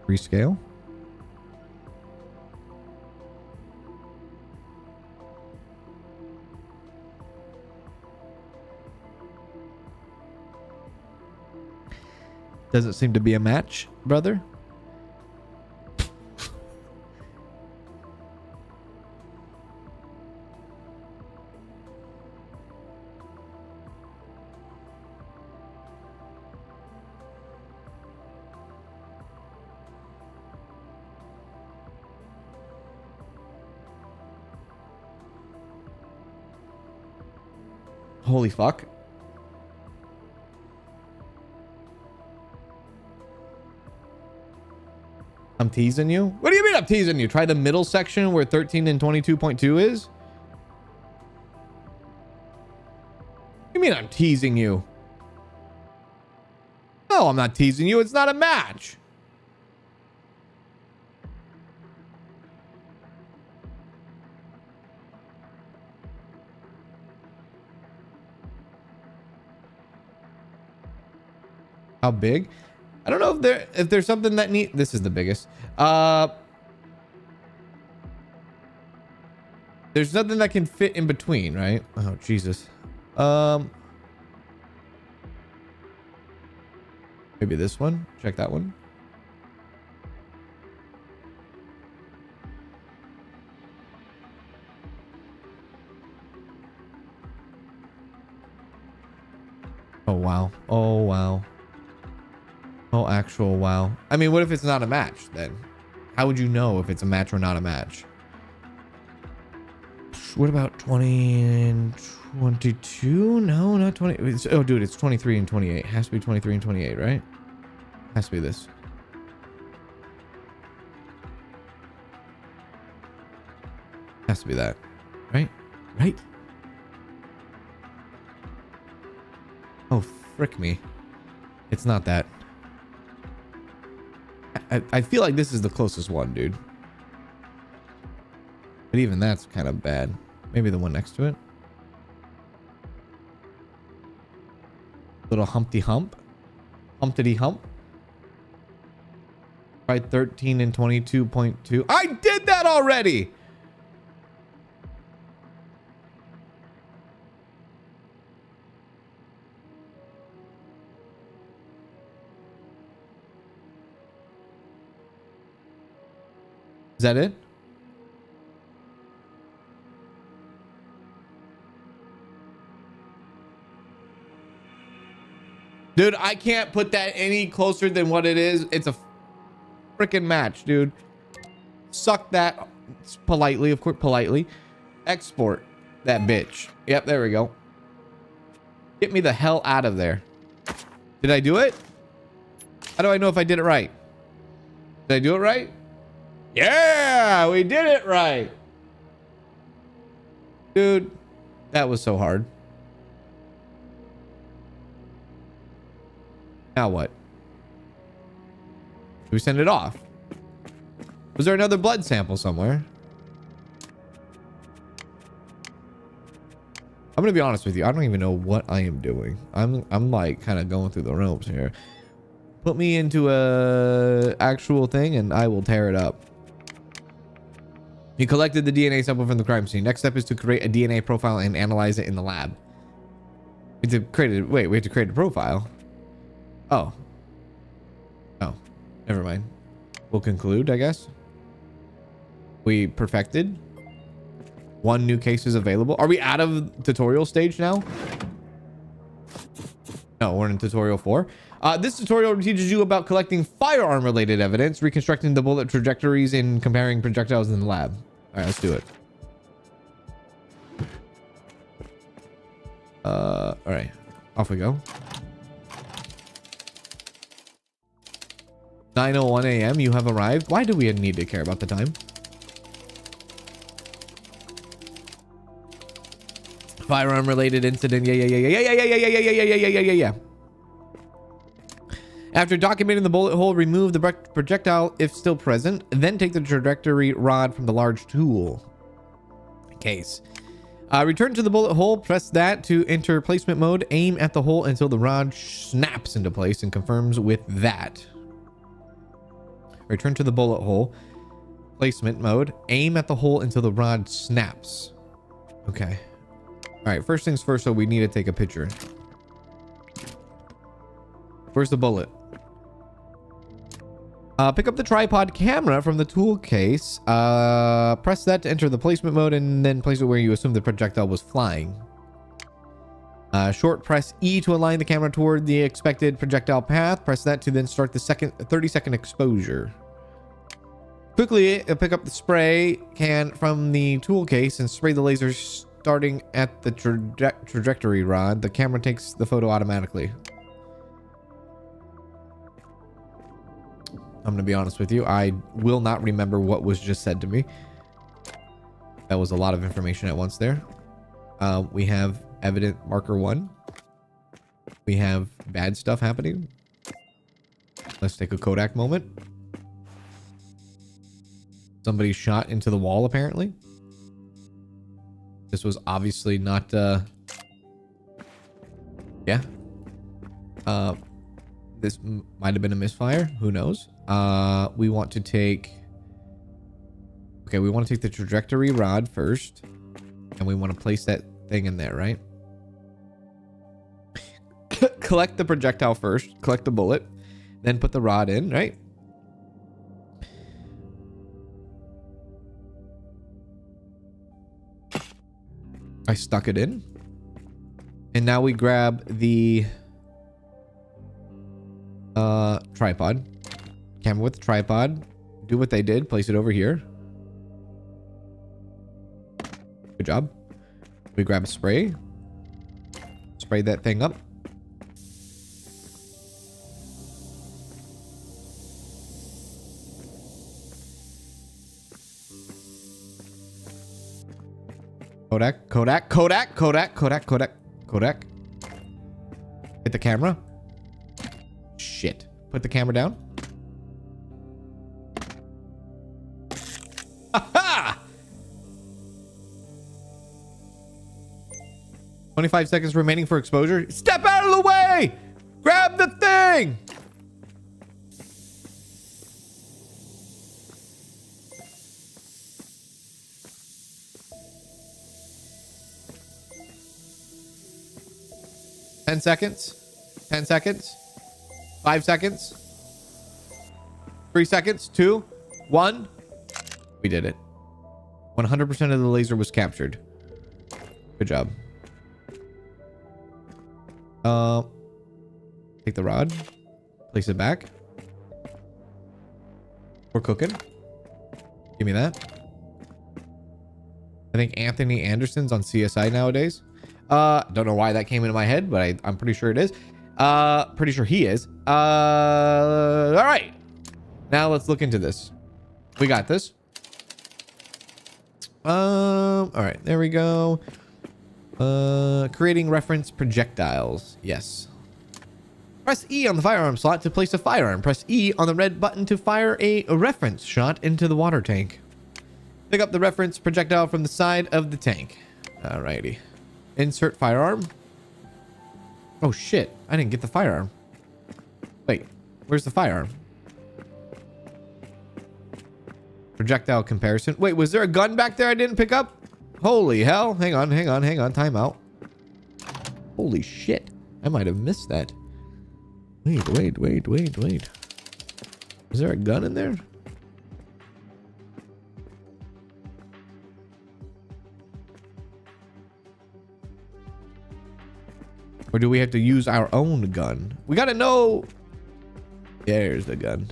Rescale. Doesn't seem to be a match, brother. Holy fuck. I'm teasing you? What do you mean I'm teasing you? Try the middle section where 13 and 22.2 is? What do you mean I'm teasing you? No, I'm not teasing you. It's not a match. How big? I don't know if there's something that need. This is the biggest. There's nothing that can fit in between, right? Oh Jesus. Maybe this one. Check that one. Oh wow. Oh wow. Oh, actual wow. I mean, what if it's not a match then? How would you know if it's a match or not a match? What about 20 and 22? No, not 20. Oh, dude, it's 23 and 28. Has to be 23 and 28, right? Has to be this. Has to be that. Right? Right? Oh, frick me. It's not that. I feel like this is the closest one, dude. But even that's kind of bad. Maybe the one next to it. Little Humpty Hump. Humpty Hump. Try 13 and 22.2. I did that already! Is that it? Dude, I can't put that any closer than what it is. It's a freaking match, dude. Suck that politely, of course, politely. Export that bitch. Yep, there we go. Get me the hell out of there. Did I do it? How do I know if I did it right? Did I do it right? Yeah, we did it right. Dude, that was so hard. Now what? Should we send it off? Was there another blood sample somewhere? I'm gonna be honest with you. I don't even know what I am doing. I'm like kind of going through the ropes here. Put me into a actual thing and I will tear it up. You collected the DNA sample from the crime scene. Next step is to create a DNA profile and analyze it in the lab. We have to create a, wait, we have to create a profile. Oh. Oh, never mind. We'll conclude, I guess. We perfected. 1 new case is available. Are we out of tutorial stage now? No, we're in tutorial 4. This tutorial teaches you about collecting firearm related evidence, reconstructing the bullet trajectories, and comparing projectiles in the lab. All right, let's do it. All right, off we go. 9:01 a.m. You have arrived. Why do we need to care about the time? Firearm related incident. Yeah. After documenting the bullet hole, remove the projectile if still present, then take the trajectory rod from the large tool case. Return to the bullet hole, press that to enter placement mode, aim at the hole until the rod snaps into place and confirms with that. Return to the bullet hole, placement mode, aim at the hole until the rod snaps. Okay. All right, first things first, so we need to take a picture. Where's the bullet? Pick up the tripod camera from the tool case. Press that to enter the placement mode and then place it where you assume the projectile was flying. Short press E to align the camera toward the expected projectile path. Press that to then start the 30-second exposure. Quickly pick up the spray can from the tool case and spray the laser starting at the trajectory rod, the camera takes the photo automatically. I'm gonna be honest with you. I will not remember what was just said to me. That was a lot of information at once there. We have evident marker 1. We have bad stuff happening. Let's take a Kodak moment. Somebody shot into the wall, apparently. This was obviously not, yeah. This might have been a misfire. Who knows? We want to take... Okay, we want to take the trajectory rod first. And we want to place that thing in there, right? Collect the projectile first. Collect the bullet. Then put the rod in, right? I stuck it in. And now we grab the tripod. Camera with the tripod. Do what they did. Place it over here. Good job. We grab a spray. Spray that thing up. Kodak, Kodak, Kodak, Kodak, Kodak, Kodak, Kodak. Hit the camera. Shit. Put the camera down. Aha! 25 seconds remaining for exposure. Step out of the way! Grab the thing! Ten seconds. 10 seconds. 5 seconds. 3 seconds. 2, 1. We did it. 100% of the laser was captured. Good job. Take the rod. Place it back. We're cooking. Give me that. I think Anthony Anderson's on CSI nowadays. Don't know why that came into my head, but I'm pretty sure it is. Pretty sure he is. All right. Now let's look into this. We got this. All right, there we go. Creating reference projectiles. Yes. Press E on the firearm slot to place a firearm. Press E on the red button to fire a reference shot into the water tank. Pick up the reference projectile from the side of the tank. Alrighty. Insert firearm. Oh shit, I didn't get the firearm. Wait, where's the firearm? Projectile comparison. Wait, was there a gun back there I didn't pick up? Holy hell. Hang on, hang on, hang on. Time out. Holy shit. I might have missed that. Wait. Is there a gun in there? Or do we have to use our own gun? We gotta know. There's the gun.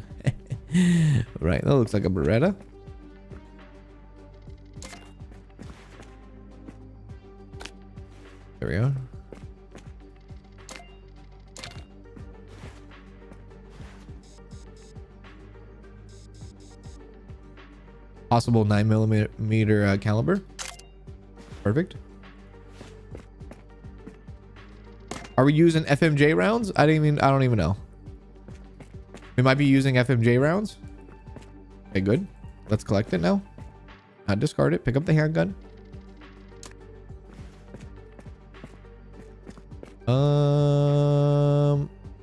Right, that looks like a Beretta. There we go. Possible 9mm caliber. Perfect. Are we using FMJ rounds? I don't even know. We might be using FMJ rounds. Okay, good. Let's collect it now. Not discard it. Pick up the handgun.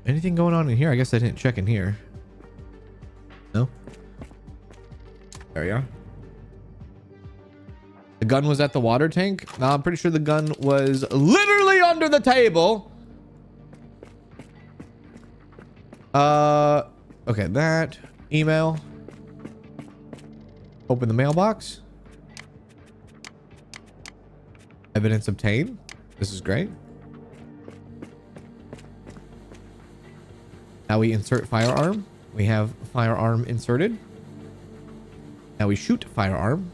Anything going on in here? I guess I didn't check in here. No. There we are. The gun was at the water tank. No, I'm pretty sure the gun was literally under the table. Okay, that email. Open the mailbox. Evidence obtained. This is great. Now we insert firearm. We have firearm inserted. Now we shoot firearm.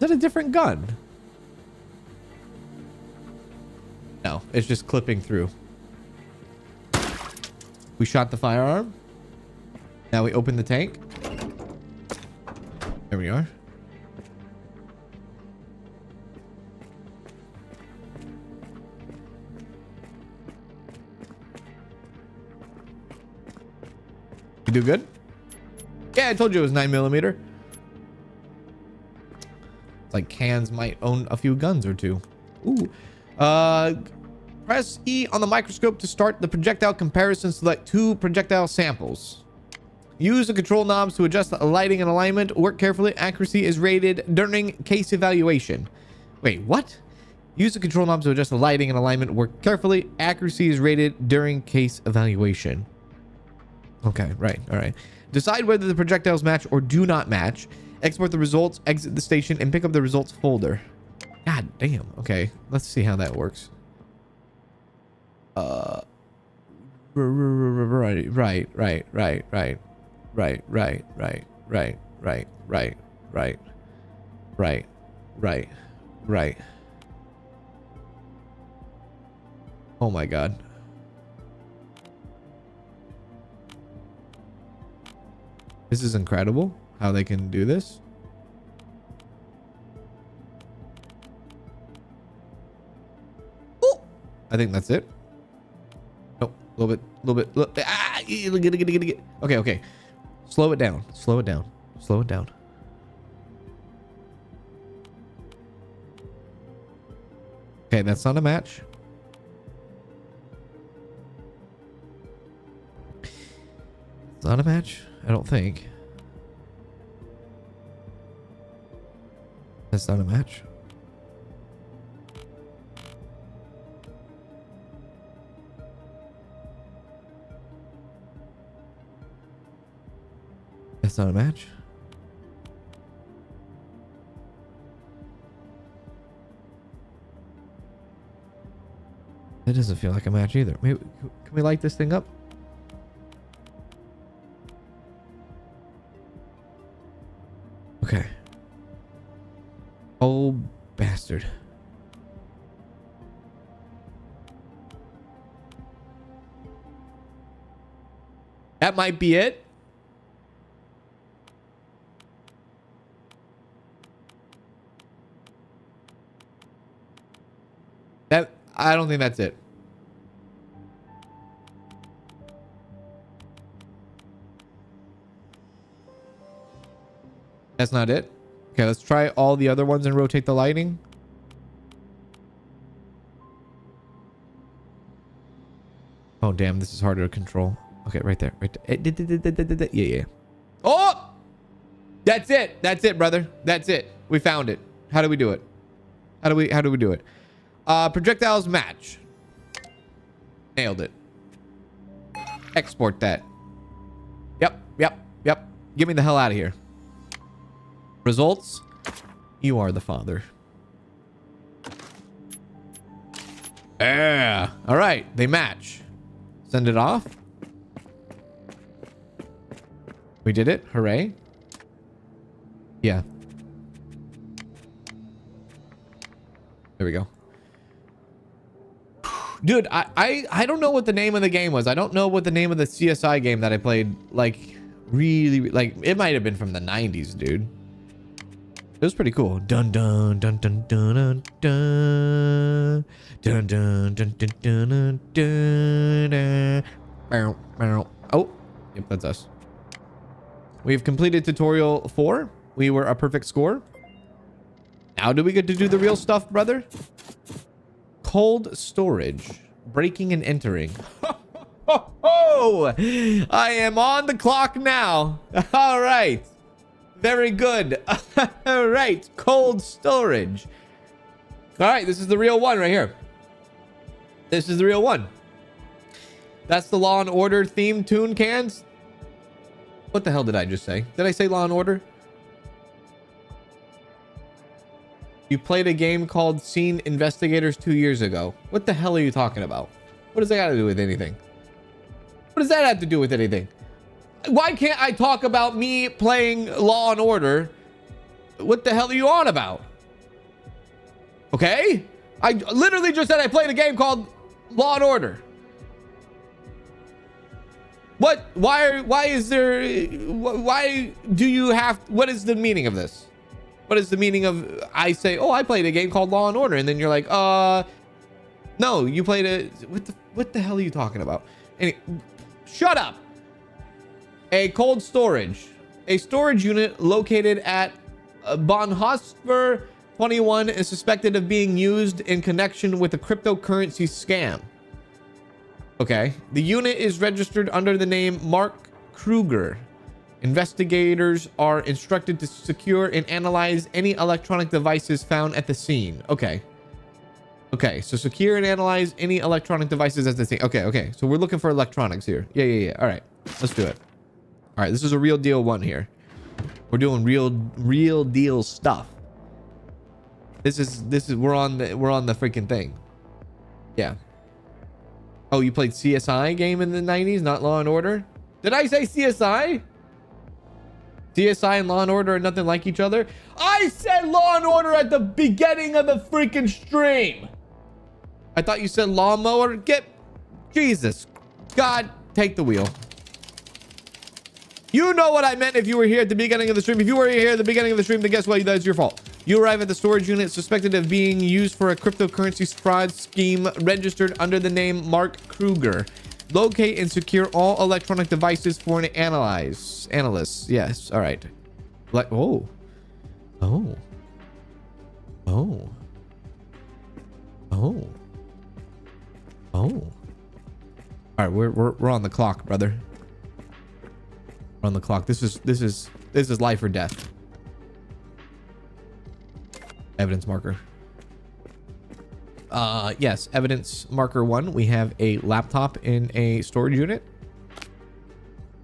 that a different gun? No, it's just clipping through. We shot the firearm. Now we open the tank. There we are. You do good? Yeah, I told you it was 9mm. It's like Cans might own a few guns or two. Ooh. Press E on the microscope to start the projectile comparison. Select 2 projectile samples. Use the control knobs to adjust the lighting and alignment. Work carefully. Accuracy is rated during case evaluation. Wait, what? Use the control knobs to adjust the lighting and alignment. Work carefully. Accuracy is rated during case evaluation. Okay, right. All right. Decide whether the projectiles match or do not match. Export the results, exit the station, and pick up the results folder. God damn. Okay, let's see how that works. Right. Oh my God. This is incredible how they can do this. Ooh, I think that's it. Oh, a little bit. Ah, okay. Slow it down. Okay, that's not a match. It's not a match. I don't think. That's not a match. That's not a match. It doesn't feel like a match either. Maybe, can we light this thing up? Okay. Oh, bastard. That might be it. I don't think that's it. That's not it. Okay, let's try all the other ones and rotate the lighting. Oh, damn. This is harder to control. Okay, right there. Yeah. Oh! That's it, brother. That's it. We found it. How do we do it? How do we do it? Projectiles match. Nailed it. Export that. Yep. Get me the hell out of here. Results. You are the father. Yeah. All right. They match. Send it off. We did it. Hooray. Yeah. There we go. Dude, I don't know what the name of the game was. I don't know what the name of the CSI game that I played, like, really, like, it might have been from the 90s, dude. It was pretty cool. Dun dun dun dun dun dun dun dun dun dun dun dun dun. Oh, yep, that's us. We've completed tutorial 4. We were a perfect score. Now do we get to do the real stuff, brother? Cold storage. Breaking and entering. I am on the clock now. All right. Very good. All right. Cold storage. All right. This is the real one right here. This is the real one. That's the Law and Order theme tune, Cans. What the hell did I just say? Did I say Law and Order? You played a game called Scene Investigators 2 years ago. What the hell are you talking about? What does that got to do with anything? What does that have to do with anything? Why can't I talk about me playing Law and Order? What the hell are you on about? Okay? I literally just said I played a game called Law and Order. What? Why is there... Why do you have... What is the meaning of this? What is the meaning of... I say, oh, I played a game called Law and Order. And then you're like, no, you played a... What the hell are you talking about? Shut up. A cold storage. A storage unit located at Bonhoeffer 21 is suspected of being used in connection with a cryptocurrency scam. Okay. The unit is registered under the name Mark Kruger. Investigators are instructed to secure and analyze any electronic devices found at the scene. Okay. Okay. So secure and analyze any electronic devices at the scene. Okay. Okay. So we're looking for electronics here. Yeah. All right. Let's do it. All right. This is a real deal one here. We're doing real deal stuff. This is we're on the freaking thing. Yeah. Oh, you played CSI game in the 90s, not Law and Order? Did I say CSI? CSI and Law and Order are nothing like each other? I said Law and Order at the beginning of the freaking stream. I thought you said lawnmower. Jesus. God, take the wheel. You know what I meant if you were here at the beginning of the stream. If you were here at the beginning of the stream, then guess what? That's your fault. You arrive at the storage unit suspected of being used for a cryptocurrency fraud scheme registered under the name Mark Kruger. Locate and secure all electronic devices for an analyst. Yes. All right. Like, oh. All right, we're on the clock, brother. We're on the clock. This is life or death. Evidence marker. Yes, evidence marker 1. We have a laptop in a storage unit.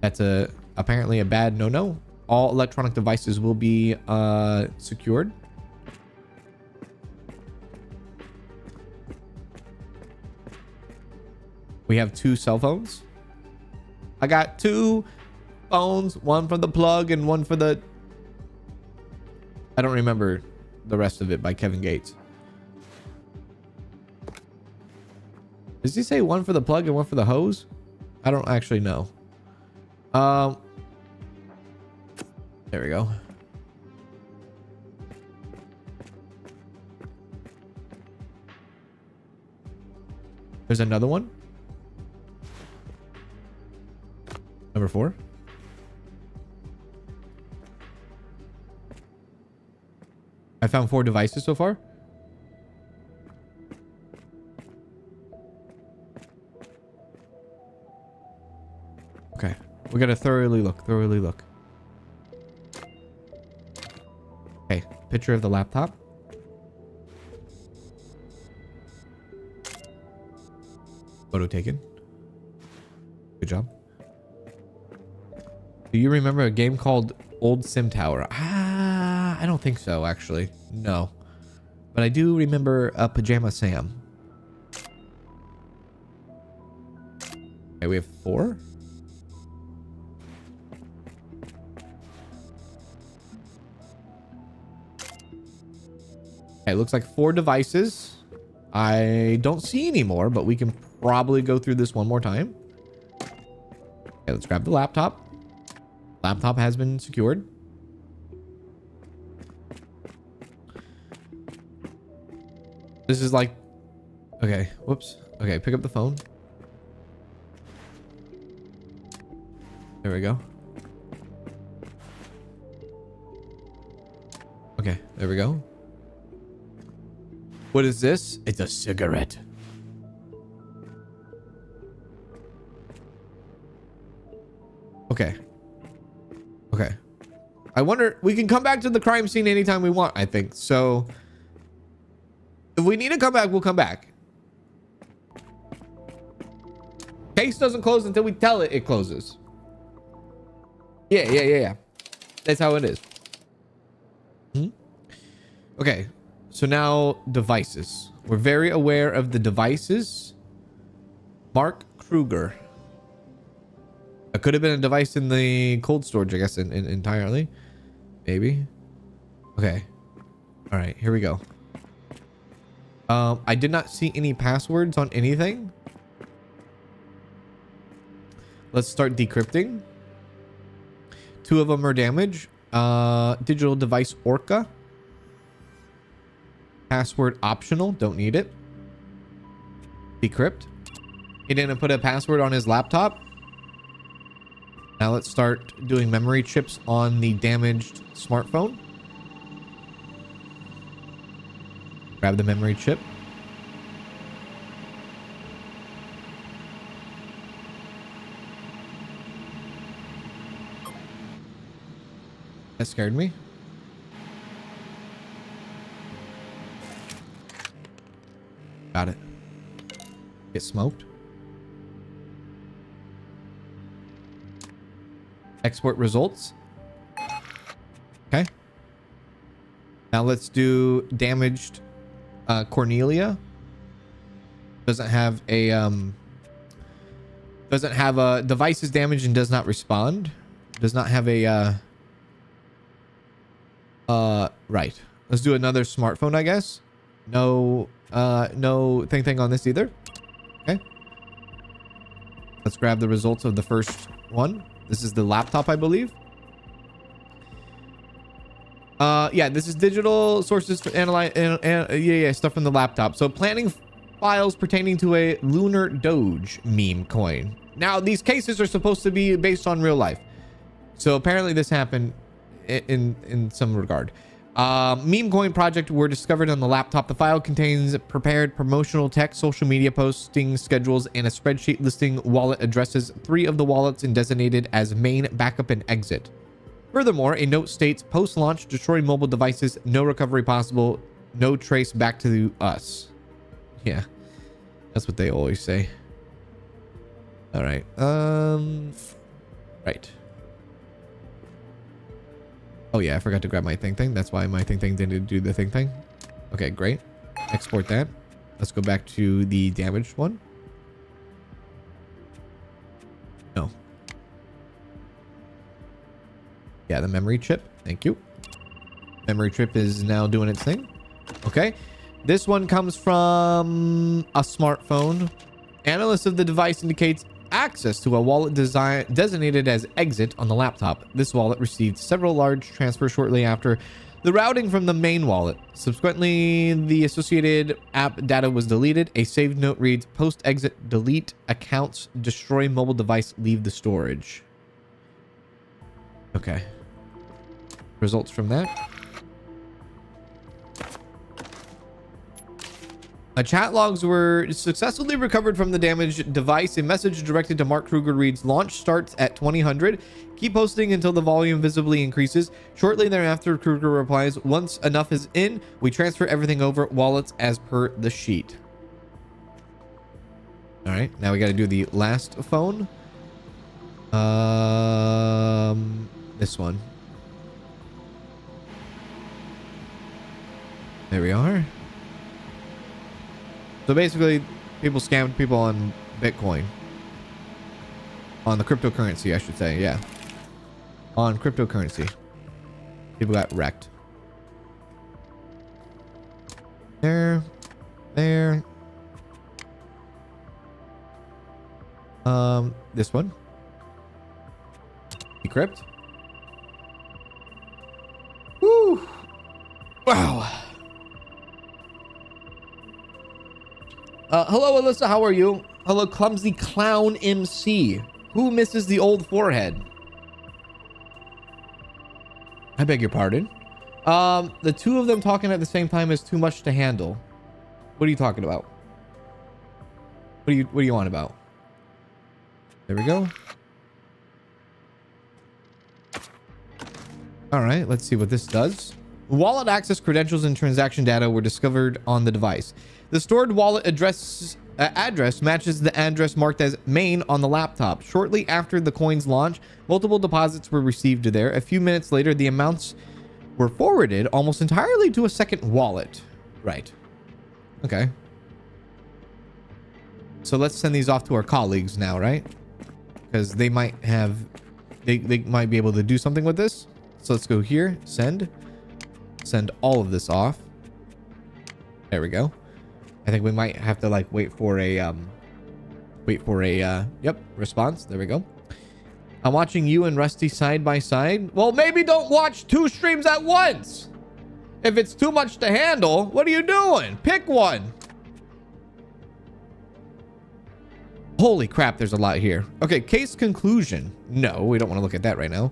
That's apparently a bad no-no. All electronic devices will be secured. We have 2 cell phones. I got 2 phones, one for the plug and one for the... I don't remember the rest of it by Kevin Gates. Does he say one for the plug and one for the hose? I don't actually know. There we go. There's another one. Number 4. I found 4 devices so far. Okay. We gotta thoroughly look. Okay. Picture of the laptop. Photo taken. Good job. Do you remember a game called Old Sim Tower? I don't think so, actually. No. But I do remember Pajama Sam. Okay, we have 4. Okay, it looks like 4 devices. I don't see any more, but we can probably go through this one more time. Okay, let's grab the laptop. Laptop has been secured. This is like... Okay, whoops. Okay, pick up the phone. There we go. Okay, there we go. What is this? It's a cigarette. Okay. Okay. I wonder... We can come back to the crime scene anytime we want, I think. So... If we need to come back, we'll come back. Case doesn't close until we tell it closes. Yeah. That's how it is. Okay. So now devices. We're very aware of the devices. Mark Kruger. It could have been a device in the cold storage, I guess, entirely. Maybe. Okay. All right, here we go. I did not see any passwords on anything. Let's start decrypting. 2 of them are damaged. Digital device Orca. Password optional. Don't need it. Decrypt. He didn't put a password on his laptop. Now let's start doing memory chips on the damaged smartphone. Grab the memory chip. That scared me. Got it. Get smoked. Export results. Okay. Now let's do damaged Cornelia. Doesn't have a device is damaged and does not respond. Does not have a right. Let's do another smartphone, I guess. No thing on this either. Okay. Let's grab the results of the first one. This is the laptop, I believe. Yeah, this is digital sources for analyze stuff from the laptop. So planning files pertaining to a lunar doge meme coin. Now these cases are supposed to be based on real life. So apparently this happened in some regard. Meme coin project were discovered on the laptop. The file contains prepared promotional text, social media posting schedules, and a spreadsheet listing wallet addresses. 3 of the wallets and designated as main, backup, and exit. Furthermore, a note states post-launch destroy mobile devices, no recovery possible, no trace back to us. Yeah, that's what they always say. All right. Right. Oh yeah, I forgot to grab my thing. That's why my thing didn't do the thing. Okay, great. Export that. Let's go back to the damaged one. No. Yeah, the memory chip. Thank you. Memory chip is now doing its thing. Okay. This one comes from a smartphone. Analyst of the device indicates access to a wallet designated as exit on the laptop. This wallet received several large transfers shortly after the routing from the main wallet. Subsequently, the associated app data was deleted. A saved note reads, post exit, delete accounts, destroy mobile device, leave the storage. Okay. Results from that. Chat logs were successfully recovered from the damaged device. A message directed to Mark Kruger reads, launch starts at 2000. Keep posting until the volume visibly increases. Shortly thereafter, Kruger replies, once enough is in, we transfer everything over wallets as per the sheet. All right, now we got to do the last phone. This one. There we are. So basically, people scammed people on Bitcoin. On the cryptocurrency, I should say. Yeah. On cryptocurrency. People got wrecked. There. There. This one. Decrypt. Woo! Wow. Hello, Alyssa. How are you? Hello, Clumsy Clown MC. Who misses the old forehead? I beg your pardon. The 2 of them talking at the same time is too much to handle. What are you talking about? What do you want about? There we go. All right, let's see what this does. Wallet access credentials and transaction data were discovered on the device. The stored wallet address matches the address marked as main on the laptop. Shortly after the coin's launch, multiple deposits were received there. A few minutes later, the amounts were forwarded almost entirely to a second wallet. Right. Okay. So let's send these off to our colleagues now, right? Because they might have... They might be able to do something with this. So let's go here. Send all of this off. There we go. I think we might have to like wait for a yep, response. There we go. I'm watching you and Rusty side by side. Well, maybe don't watch 2 streams at once. If it's too much to handle, what are you doing? Pick one. Holy crap, there's a lot here. Okay, case conclusion. No, we don't want to look at that right now.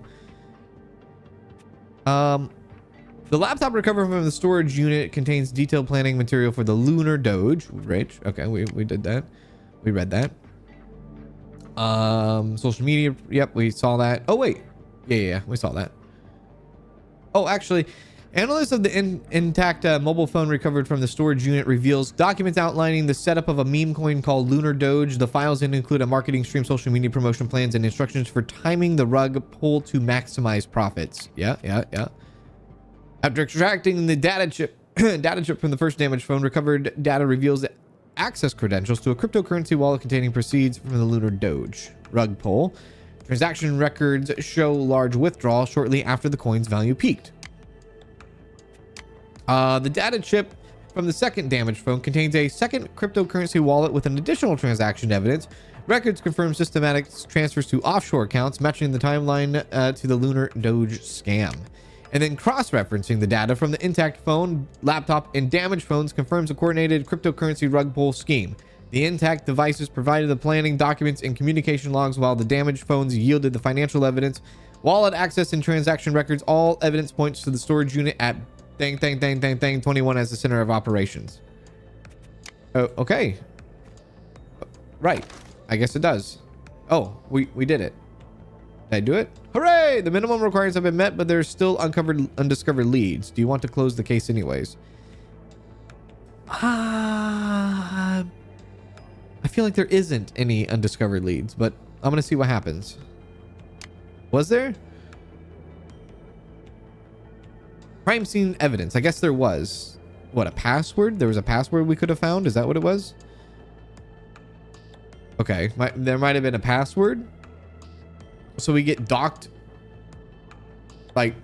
The laptop recovered from the storage unit contains detailed planning material for the lunar doge. Rich. Okay, we did that. We read that. Social media. Yep, we saw that. Oh, wait. Yeah, we saw that. Oh, actually, analyst of the intact mobile phone recovered from the storage unit reveals documents outlining the setup of a meme coin called Lunar Doge. The files include a marketing stream, social media promotion plans, and instructions for timing the rug pull to maximize profits. Yeah. After extracting the data chip from the first damaged phone, recovered data reveals the access credentials to a cryptocurrency wallet containing proceeds from the Lunar Doge rug pull. Transaction records show large withdrawal shortly after the coin's value peaked. The data chip from the second damaged phone contains a second cryptocurrency wallet with an additional transaction evidence. Records confirm systematic transfers to offshore accounts, matching the timeline to the Lunar Doge scam. And then cross-referencing the data from the intact phone, laptop, and damaged phones confirms a coordinated cryptocurrency rug pull scheme. The intact devices provided the planning documents and communication logs, while the damaged phones yielded the financial evidence. Wallet access and transaction records, all evidence points to the storage unit at 21 as the center of operations. Oh, okay. Right. I guess it does. Oh, we did it. Did I do it? Hooray! The minimum requirements have been met, but there's still undiscovered leads. Do you want to close the case anyways? I feel like there isn't any undiscovered leads, but I'm going to see what happens. Was there? Crime scene evidence. I guess there was. What, a password? There was a password we could have found? Is that what it was? Okay. There might have been a password. So we get docked. Like,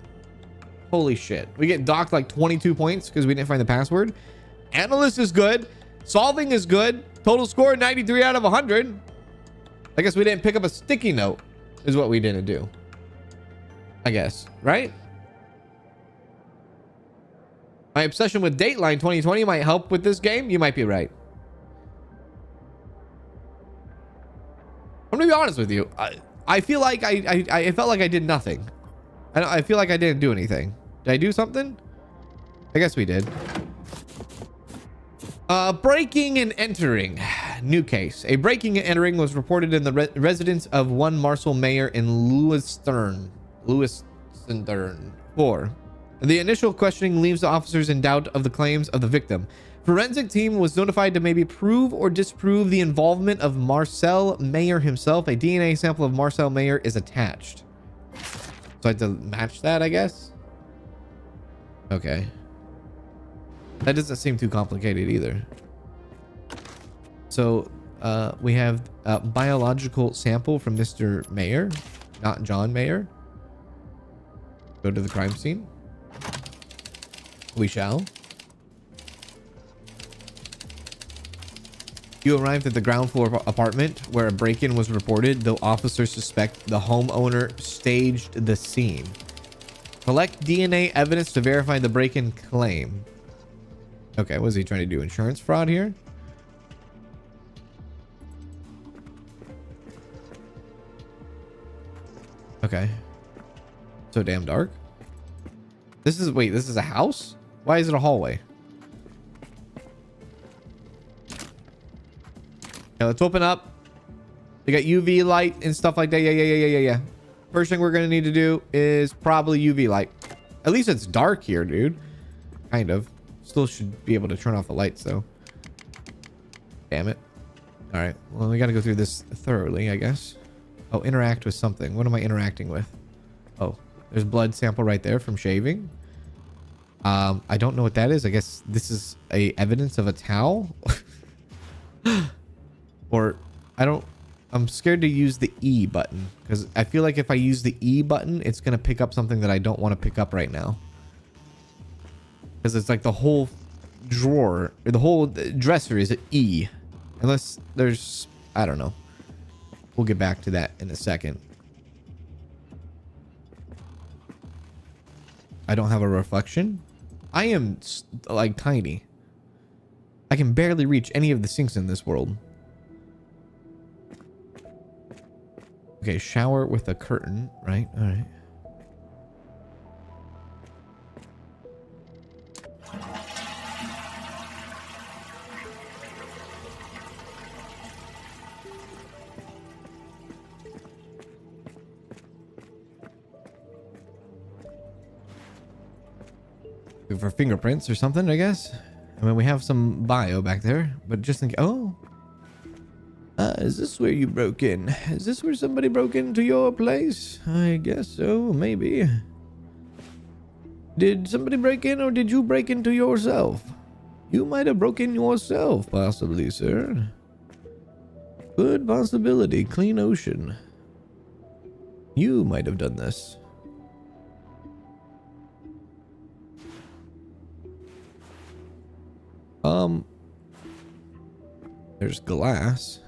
holy shit. We get docked like 22 points because we didn't find the password. Analyst is good. Solving is good. Total score 93 out of 100. I guess we didn't pick up a sticky note is what we didn't do. I guess, right? My obsession with Dateline 2020 might help with this game. You might be right. I'm gonna be honest with you. I feel like I felt like I did nothing. I feel like I didn't do anything. Did I do something? I guess we did. Breaking and entering. New case. A breaking and entering was reported in the residence of one Marcel Mayer in Lewiston 4. The initial questioning leaves the officers in doubt of the claims of the victim. Forensic team was notified to maybe prove or disprove the involvement of Marcel Mayer himself. A DNA sample of Marcel Mayer is attached. So I have to match that, I guess. Okay. That doesn't seem too complicated either. So we have a biological sample from Mr. Mayer, not John Mayer. Go to the crime scene. We shall. You arrived at the ground floor apartment where a break-in was reported, though officers suspect the homeowner staged the scene. Collect DNA evidence to verify the break-in claim. Okay, what is he trying to do? Insurance fraud here? Okay. So damn dark. This is, wait, this is a house? Why is it a hallway? Okay, let's open up. We got UV light and stuff like that. Yeah. First thing we're gonna need to do is probably UV light. At least it's dark here, dude. Kind of. Still should be able to turn off the lights though. Damn it. All right. Well, we got to go through this thoroughly, I guess. Oh, interact with something. What am I interacting with? Oh, there's blood sample right there from shaving. I don't know what that is. I guess this is a evidence of a towel. Or I'm scared to use the E button because I feel like if I use the E button, it's going to pick up something that I don't want to pick up right now. Because it's like the whole drawer, or the whole dresser is an E. Unless there's, I don't know. We'll get back to that in a second. I don't have a reflection. I am like tiny. I can barely reach any of the sinks in this world. Okay, shower with a curtain, right? All right. For fingerprints or something, I guess. I mean, we have some bio back there, but just think. Oh, is this where you broke in? Is this where somebody broke into your place? I guess so, maybe. Did somebody break in, or did you break into yourself? You might have broken yourself, possibly, sir. Good possibility. Clean ocean. You might have done this. There's glass.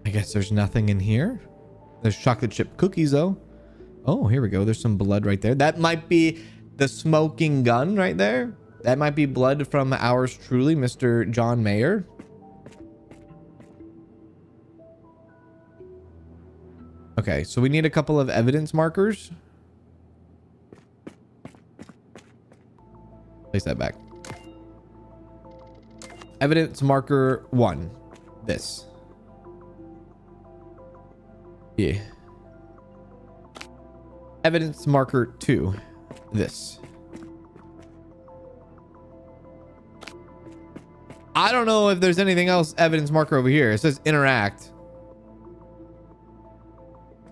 I guess there's nothing in here. There's chocolate chip cookies though. Oh, here we go. There's some blood right there. That might be the smoking gun right there. That might be blood from ours truly, Mr. John Mayer. Okay, so we need a couple of evidence markers. Place that back. Evidence marker 1. This. Yeah. Evidence marker 2. This. I don't know if there's anything else evidence marker over here. It says interact.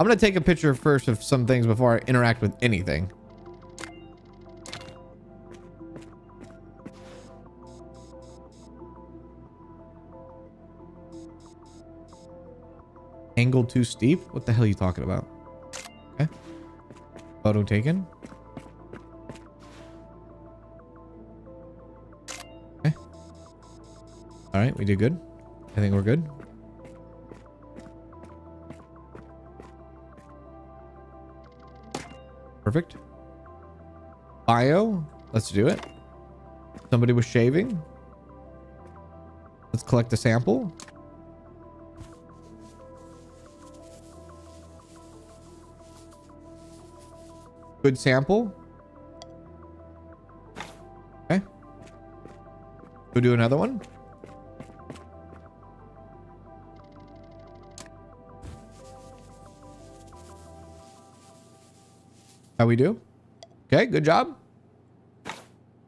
I'm going to take a picture first of some things before I interact with anything. Angle too steep? What the hell are you talking about? Okay. Photo taken. Okay. All right, we did good. I think we're good. Perfect. Bio. Let's do it. Somebody was shaving. Let's collect a sample. Good sample. Okay. Go do another one. How we do? Okay, good job.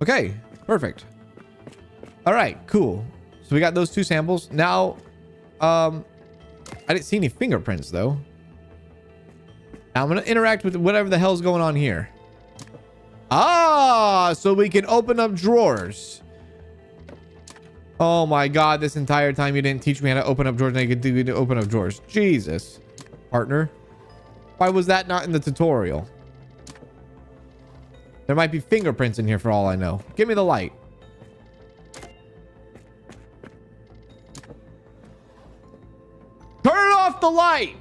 Okay, perfect. All right, cool. So we got those 2 samples. Now, I didn't see any fingerprints though. Now I'm gonna interact with whatever the hell's going on here. Ah, so we can open up drawers. Oh my God, this entire time you didn't teach me how to open up drawers. Now you can open up drawers. Jesus, partner. Why was that not in the tutorial? There might be fingerprints in here for all I know. Give me the light. Turn off the light.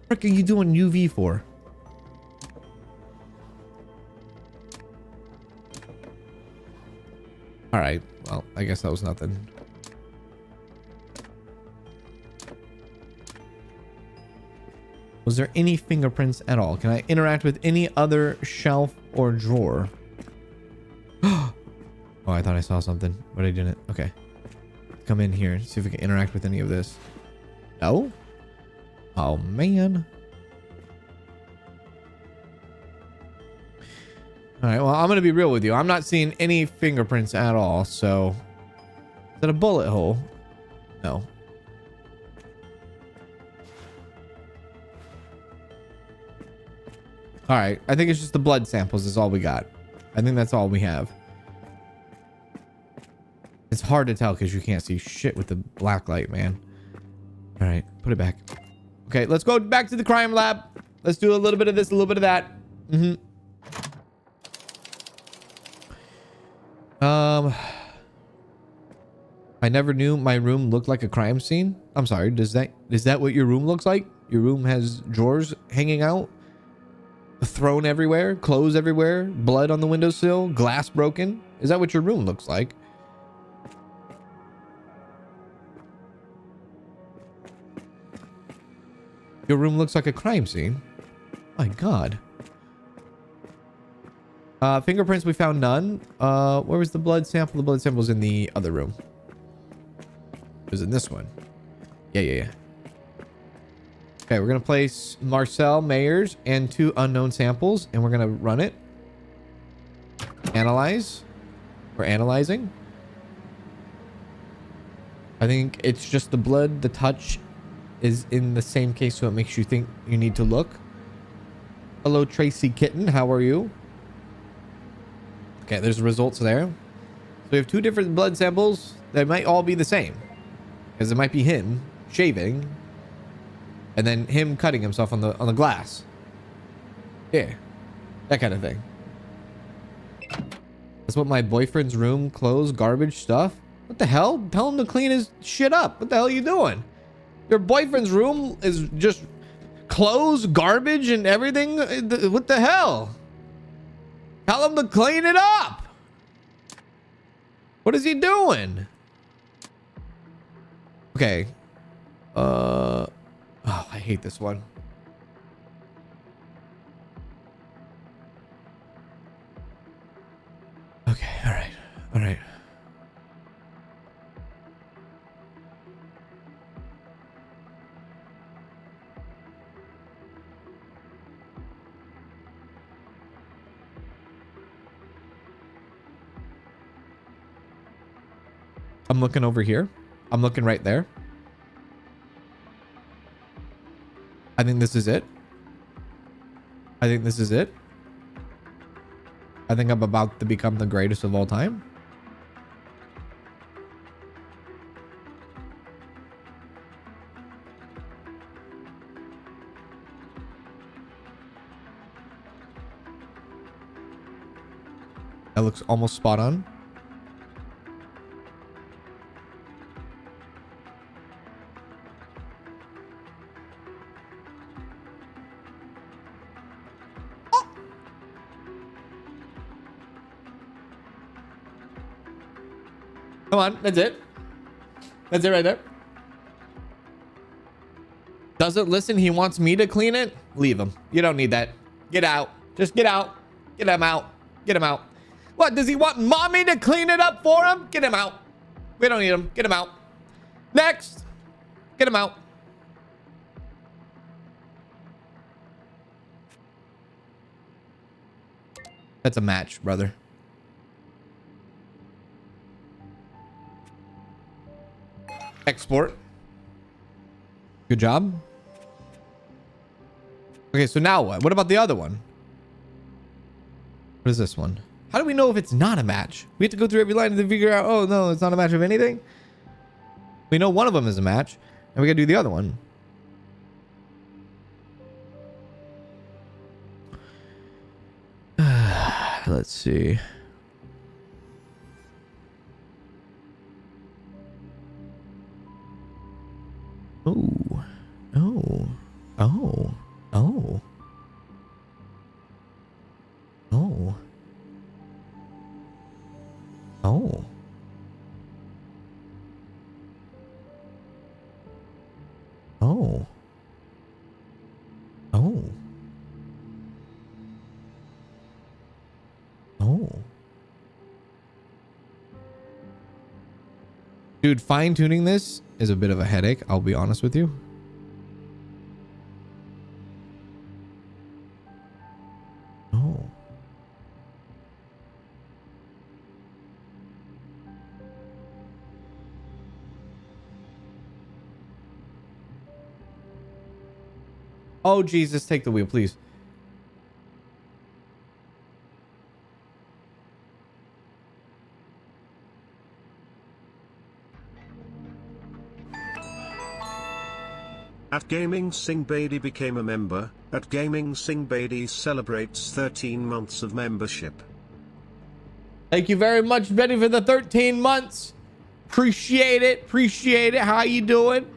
What are you doing UV for? All right. Well, I guess that was nothing. Was there any fingerprints at all? Can I interact with any other shelf or drawer? Oh, I thought I saw something, but I didn't. Okay. Come in here. See if we can interact with any of this. No? Oh, man. All right. Well, I'm going to be real with you. I'm not seeing any fingerprints at all. So, is that a bullet hole? No. All right. I think it's just the blood samples is all we got. I think that's all we have. hard to tell because you can't see shit with the black light, man. All right, put it back. Okay, let's go back to the crime lab. Let's do a little bit of this, a little bit of that. I never knew my room looked like a crime scene. I'm sorry. Is that what your room looks like? Your room has drawers hanging out, thrown everywhere, clothes everywhere, blood on the windowsill, glass broken. Is that what your room looks like? Your room looks like a crime scene. My God. Fingerprints, we found none. Where was the blood sample? The blood sample was in the other room. It was in this one. Yeah. Okay, we're going to place Marcel Mayers and 2 unknown samples, and we're going to run it. Analyze. We're analyzing. I think it's just the blood, the touch is in the same case, so it makes you think you need to look. Hello, Tracy Kitten. How are you? Okay, there's the results there. So we have 2 different blood samples that might all be the same. Because it might be him shaving and then him cutting himself on the glass. Yeah. That kind of thing. That's what my boyfriend's room, clothes, garbage, stuff. What the hell? Tell him to clean his shit up. What the hell are you doing? Your boyfriend's room is just clothes, garbage, and everything. What the hell? Tell him to clean it up. What is he doing? Okay. Oh, I hate this one. Okay, all right. I'm looking over here. I'm looking right there. I think this is it. I think I'm about to become the greatest of all time. That looks almost spot on. Come on, that's it. That's it right there. Doesn't listen. He wants me to clean it. Leave him. You don't need that. Get out. Just get out. Get him out. Get him out. What, does he want mommy to clean it up for him? Get him out. We don't need him. Get him out. Next. Get him out. That's a match, brother. Export. Good job. Okay, so now what? What about the other one? What is this one? How do we know if it's not a match? We have to go through every line to figure out, oh, no, it's not a match of anything. We know one of them is a match, and we got to do the other one. Let's see. Oh, oh, oh, oh, oh, oh, oh, oh, oh. Dude, fine-tuning this is a bit of a headache, I'll be honest with you. Oh. Oh, Jesus, take the wheel, please. At Gaming Singbady became a member. At Gaming Singbady celebrates 13 months of membership. Thank you very much, Betty, for the 13 months. Appreciate it. Appreciate it. How you doing?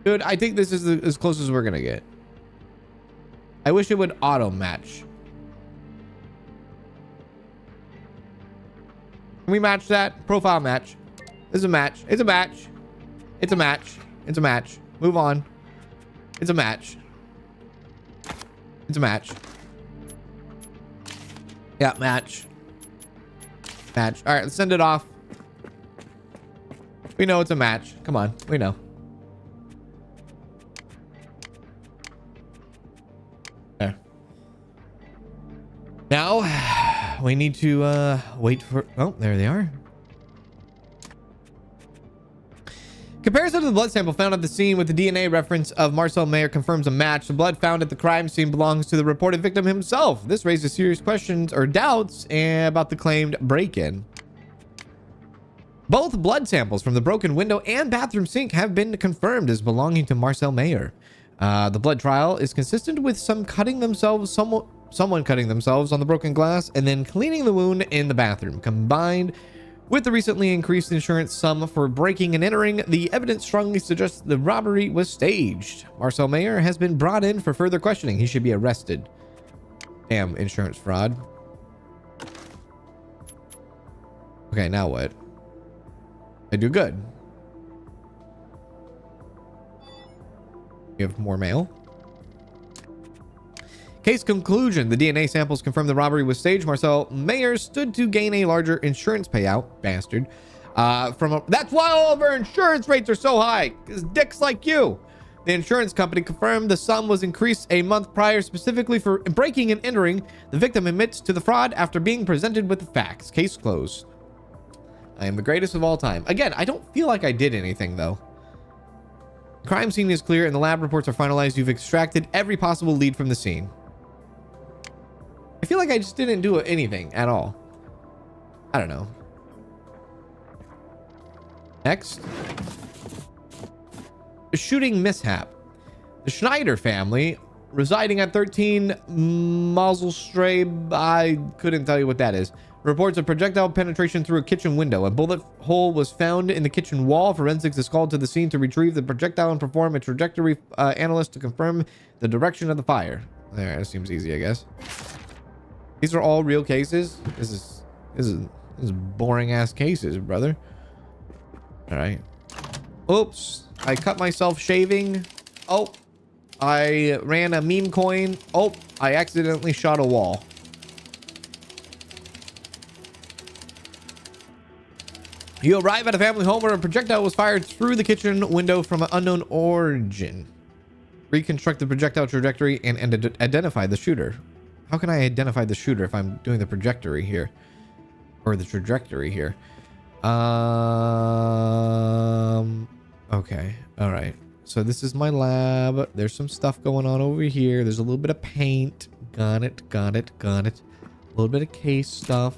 Dude, I think this is as close as we're gonna get. I wish it would auto match. Can we match that? Profile match. This is a match. It's a match. It's a match. It's a match. Move on. It's a match. It's a match. Yeah, match. Match. All right, let's send it off. We know it's a match. Come on. We know. There. Now, we need to wait for... Oh, there they are. Comparison of the blood sample found at the scene with the DNA reference of Marcel Mayer confirms a match. The blood found at the crime scene belongs to the reported victim himself. This raises serious questions or doubts about the claimed break-in. Both blood samples from the broken window and bathroom sink have been confirmed as belonging to Marcel Mayer. The blood trial is consistent with someone cutting themselves on the broken glass and then cleaning the wound in the bathroom. Combined with the recently increased insurance sum for breaking and entering, the evidence strongly suggests the robbery was staged. Marcel Mayer has been brought in for further questioning. He should be arrested. Damn, insurance fraud. Okay, now what? I do good. You have more mail. Case conclusion. The DNA samples confirm the robbery was staged. Marcel Mayer stood to gain a larger insurance payout. Bastard. That's why all of our insurance rates are so high. Because dicks like you. The insurance company confirmed the sum was increased a month prior specifically for breaking and entering. The victim admits to the fraud after being presented with the facts. Case closed. I am the greatest of all time. Again, I don't feel like I did anything though. The crime scene is clear and the lab reports are finalized. You've extracted every possible lead from the scene. I feel like I just didn't do anything at all. I don't know. Next. A shooting mishap. The Schneider family, residing at 13 Maselstrabe, I couldn't tell you what that is, reports a projectile penetration through a kitchen window. A bullet hole was found in the kitchen wall. Forensics is called to the scene to retrieve the projectile and perform a trajectory analysis to confirm the direction of the fire. There, that seems easy, I guess. These are all real cases. This is boring ass cases, brother. All right. Oops. I cut myself shaving. Oh. I ran a meme coin. Oh. I accidentally shot a wall. You arrive at a family home where a projectile was fired through the kitchen window from an unknown origin. Reconstruct the projectile trajectory and identify the shooter. How can I identify the shooter if I'm doing the trajectory here? Or the trajectory here? Okay. All right. So this is my lab. There's some stuff going on over here. There's a little bit of paint. Got it. Got it. Got it. A little bit of case stuff.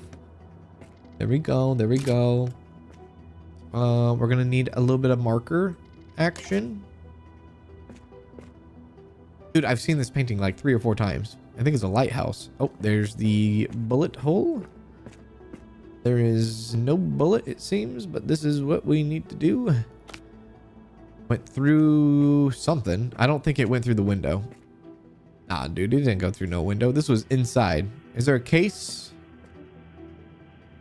There we go. There we go. We're going to need a little bit of marker action. Dude, I've seen this painting like 3 or 4 times. I think it's a lighthouse. Oh, there's the bullet hole. There is no bullet, it seems, but this is what we need to do. Went through something. I don't think it went through the window. Nah, dude, it didn't go through no window. This was inside. Is there a case?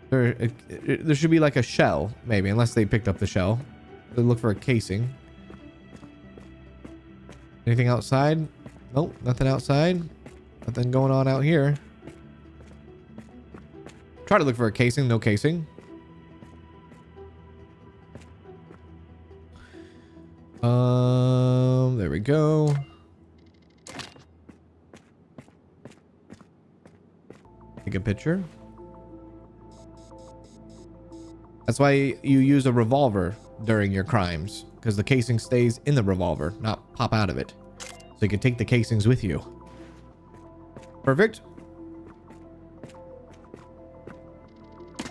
There should be like a shell, maybe, unless they picked up the shell. They look for a casing. Anything outside? Nope, nothing outside. Nothing going on out here. Try to look for a casing. No casing. There we go. Take a picture. That's why you use a revolver. during your crimes because the casing stays in the revolver, not pop out of it. So you can take the casings with you. Perfect.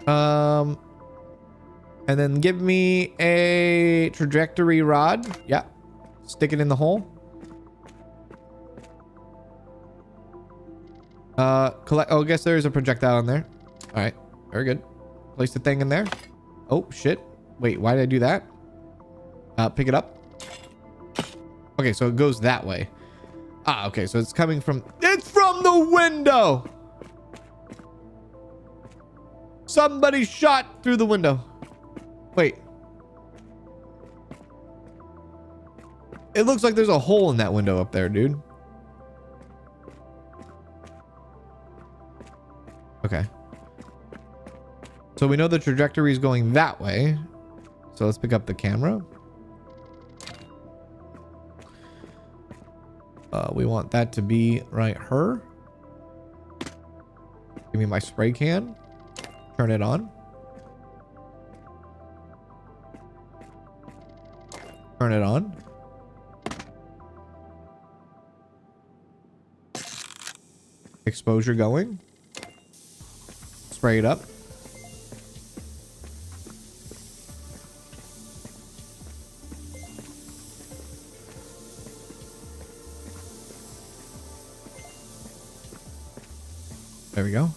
And then give me a trajectory rod. Yeah. Stick it in the hole. Collect. Oh, I guess there's a projectile in there. All right. Very good. Place the thing in there. Oh, shit. Wait, why did I do that? Pick it up. Okay, so it goes that way. Ah, okay. So it's coming from... It's from the window! Somebody shot through the window. Wait. It looks like there's a hole in that window up there, dude. Okay. So we know the trajectory is going that way. So let's pick up the camera. We want that to be right here. Give me my spray can. Turn it on. Turn it on. Exposure going. Spray it up. There we go.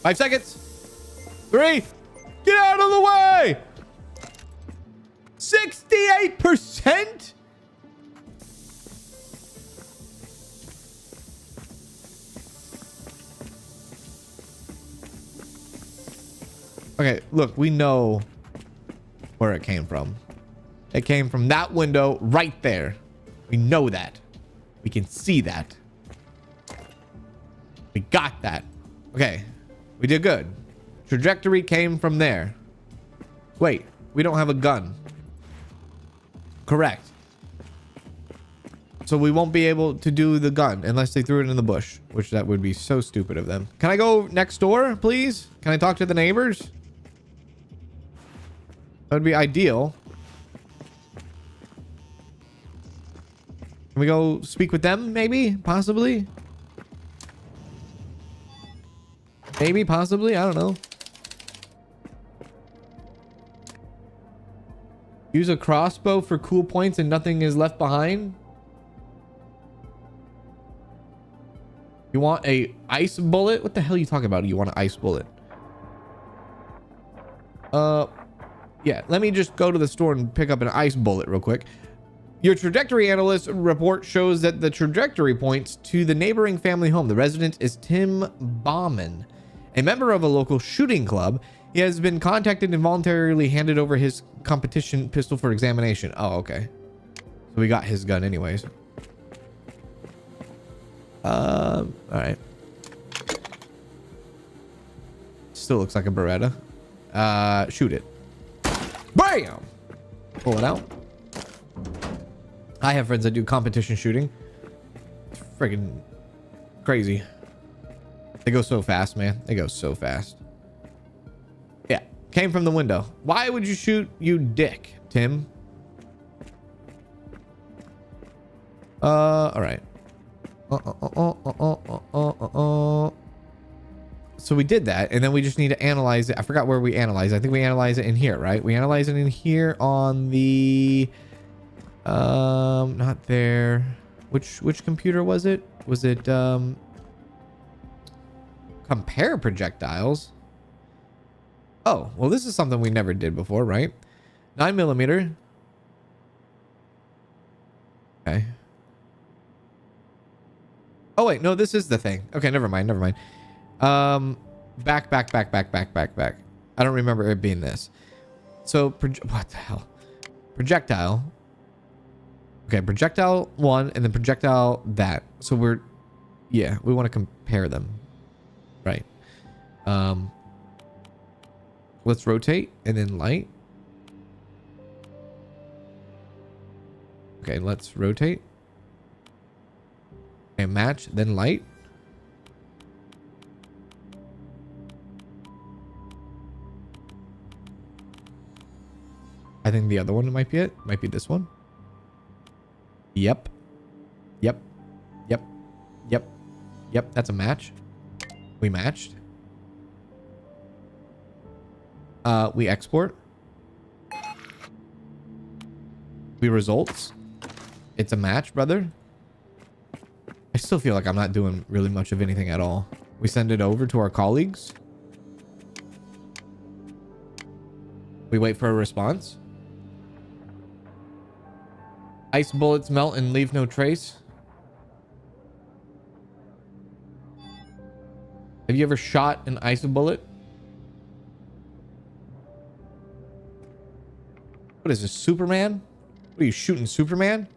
Five seconds. 3. Get out of the way. 68%. Okay, look, we know where it came from. It came from that window right there. We know that. We can see that. We got that. Okay. We did good. Trajectory came from there. Wait, we don't have a gun. Correct. So we won't be able to do the gun unless they threw it in the bush, which that would be so stupid of them. Can I go next door, please? Can I talk to the neighbors? That would be ideal. Can we go speak with them? Maybe? Possibly? Maybe? Possibly? I don't know. Use a crossbow for cool points and nothing is left behind. You want a ice bullet? What the hell are you talking about? You want an ice bullet? Yeah, let me just go to the store and pick up an ice bullet real quick. Your trajectory analyst report shows that the trajectory points to the neighboring family home. The resident is Tim Bauman, a member of a local shooting club. He has been contacted and voluntarily handed over his competition pistol for examination. Oh, okay. So we got his gun anyways. All right. Still looks like a Beretta. Shoot it. Bam! Pull it out. I have friends that do competition shooting. It's freaking crazy. They go so fast, man. They go so fast. Yeah. Came from the window. Why would you shoot, you dick, Tim? All right. So we did that, and then we just need to analyze it. I forgot where we analyze. I think we analyze it in here, right? We analyze it in here on the not there. Which computer was it? Was it compare projectiles? Oh, well, this is something we never did before, right? 9mm. Okay. Oh wait, no, this is the thing. Okay, never mind. Back. I don't remember it being this. So, what the hell? Projectile. Okay, projectile 1 and then projectile that. So we want to compare them. Right. Let's rotate and then light. Okay, let's rotate. And match, then light. I think the other one might be it. Might be this one. Yep. Yep. Yep. Yep. Yep. That's a match. We matched. We export. We results. It's a match, brother. I still feel like I'm not doing really much of anything at all. We send it over to our colleagues. We wait for a response. Ice bullets melt and leave no trace. Have you ever shot an ice bullet? What is this, Superman? What are you shooting, Superman?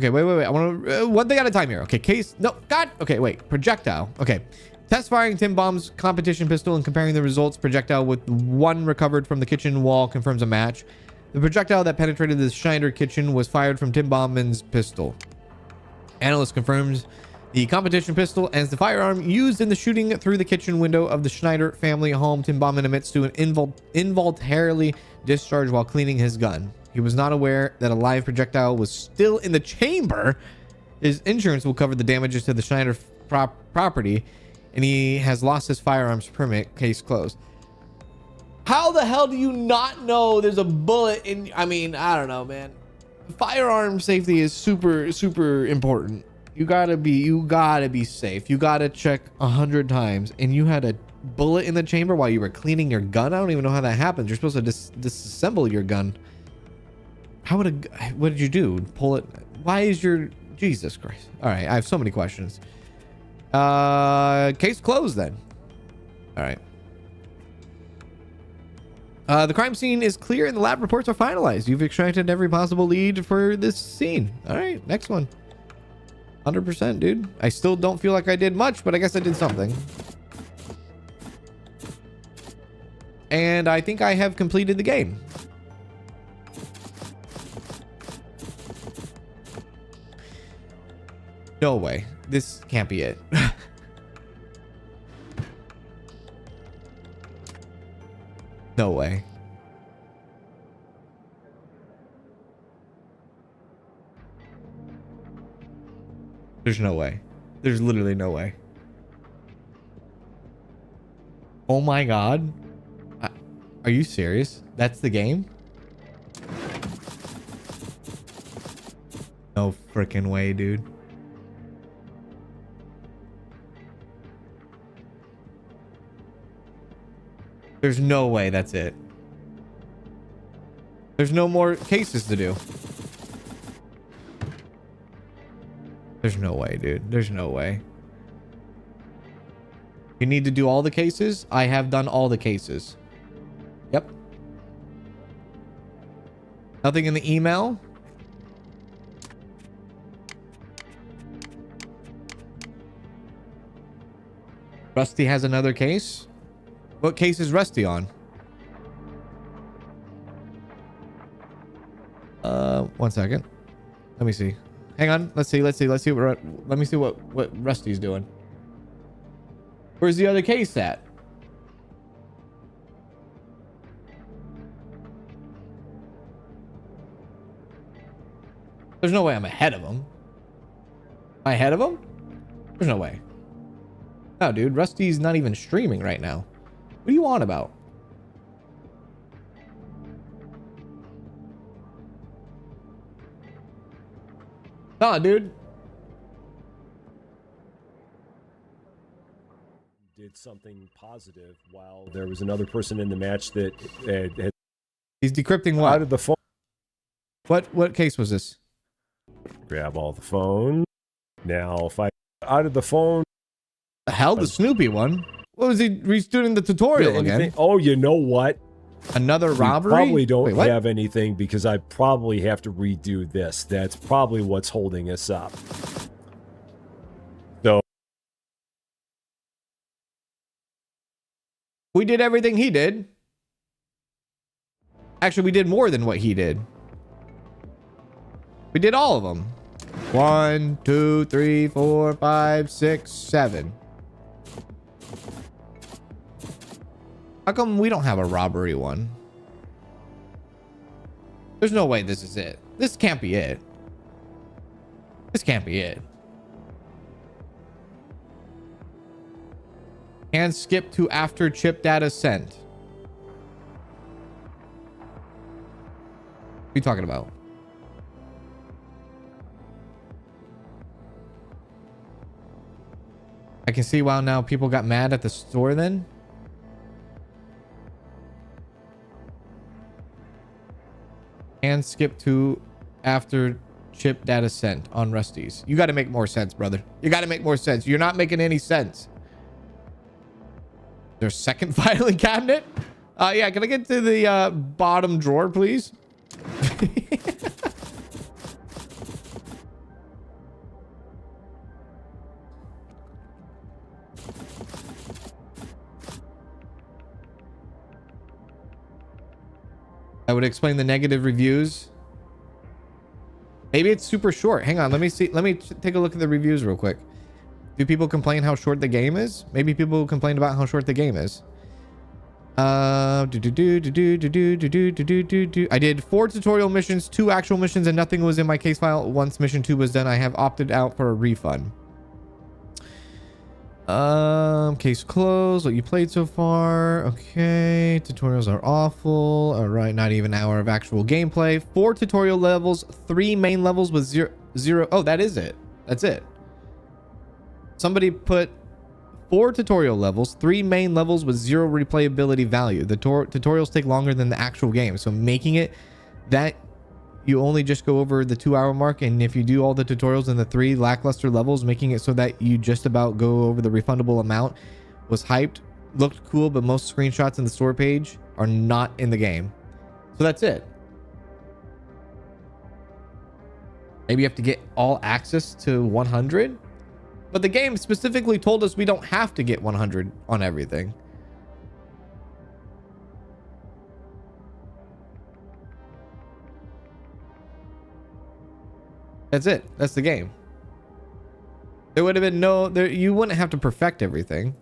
Okay, wait. I want to one thing at a time here. Okay, case. No, God. Okay, wait. Projectile. Okay. Test firing Tim Bomb's competition pistol and comparing the results. Projectile with one recovered from the kitchen wall confirms a match. The projectile that penetrated the Schneider kitchen was fired from Tim Bombman's pistol. Analyst confirms the competition pistol as the firearm used in the shooting through the kitchen window of the Schneider family home. Tim Bombman admits to an involuntarily discharge while cleaning his gun. He was not aware that a live projectile was still in the chamber. His insurance will cover the damages to the Schneider property, and he has lost his firearms permit. Case closed. How the hell do you not know there's a bullet in? I mean, I don't know, man. Firearm safety is super, super important. You gotta be safe. You gotta check 100 times, and you had a bullet in the chamber while you were cleaning your gun. I don't even know how that happens. You're supposed to disassemble your gun. What did you do? Pull it? Why is your... Jesus Christ. All right, I have so many questions. Case closed then. All right. The crime scene is clear and the lab reports are finalized. You've extracted every possible lead for this scene. All right, next one. 100%, dude. I still don't feel like I did much, but I guess I did something. And I think I have completed the game. No way. This can't be it. No way. There's no way. There's literally no way. Oh my God. Are you serious? That's the game? No freaking way, dude. There's no way that's it. There's no more cases to do. There's no way, dude. There's no way. You need to do all the cases? I have done all the cases. Yep. Nothing in the email? Rusty has another case? What case is Rusty on? 1 second. Let me see. Hang on. Let's see. Let me see what Rusty's doing. Where's the other case at? There's no way I'm ahead of him. Am I ahead of him? There's no way. No, dude. Rusty's not even streaming right now. What do you want about? Nah, dude. Did something positive while there was another person in the match that had... He's decrypting what? Out of the phone. What case was this? Grab all the phone. Now, if I... Out of the phone... The hell? The Snoopy one? What was he redoing the tutorial again? Oh, you know what? Another robbery? Probably don't have anything because I probably have to redo this. That's probably what's holding us up. So we did everything he did. Actually, we did more than what he did. We did all of them. 1, 2, 3, 4, 5, 6, 7. How come we don't have a robbery one? There's no way this is it. This can't be it. This can't be it. And skip to after chip data sent. What are you talking about? I can see why now people got mad at the store then. And skip to after chip data sent on Rusty's. You got to make more sense, brother. You got to make more sense. You're not making any sense. There's second filing cabinet. Yeah, can I get to the bottom drawer, please? I would explain the negative reviews. Maybe it's super short. Hang on, let me see. Let me take a look at the reviews real quick. Do people complain how short the game is? Maybe people complained about how short the game is. I did 4 tutorial missions, 2 actual missions, and nothing was in my case file. Once mission 2 was done, I have opted out for a refund. Case closed. What you played so far? Okay, tutorials are awful. All right, not even an hour of actual gameplay. 4 tutorial levels, 3 main levels with zero. Oh, that is it. That's it. Somebody put 4 tutorial levels, 3 main levels with 0 replayability value. The tutorials take longer than the actual game, so making it that you only just go over the 2-hour mark, and if you do all the tutorials in the 3 lackluster levels, making it so that you just about go over the refundable amount was hyped, looked cool, but most screenshots in the store page are not in the game. So that's it. Maybe you have to get all access to 100, but the game specifically told us we don't have to get 100 on everything. That's it. That's the game. There would have been you wouldn't have to perfect everything.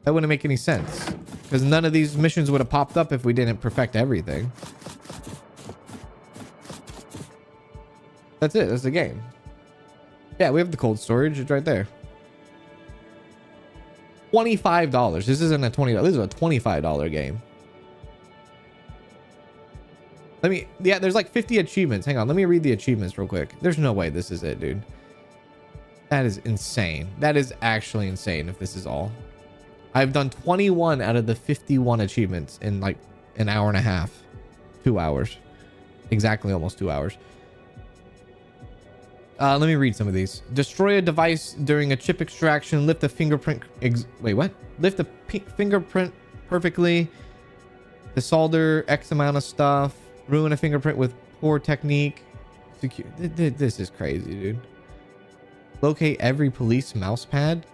That wouldn't make any sense, because none of these missions would have popped up if we didn't perfect everything. That's it. That's the game. Yeah, we have the cold storage. It's right there. $25. This isn't a $20. This is a $25 game. Yeah, there's like 50 achievements. Hang on, let me read the achievements real quick. There's no way this is it, dude. That is insane. That is actually insane if this is all. I've done 21 out of the 51 achievements in like an hour and a half. 2 hours. Exactly, almost 2 hours. Let me read some of these. Destroy a device during a chip extraction. Lift a fingerprint. Wait, what? Lift a fingerprint perfectly. Desolder X amount of stuff. Ruin a fingerprint with poor technique. This is crazy, dude. Locate every police mouse pad.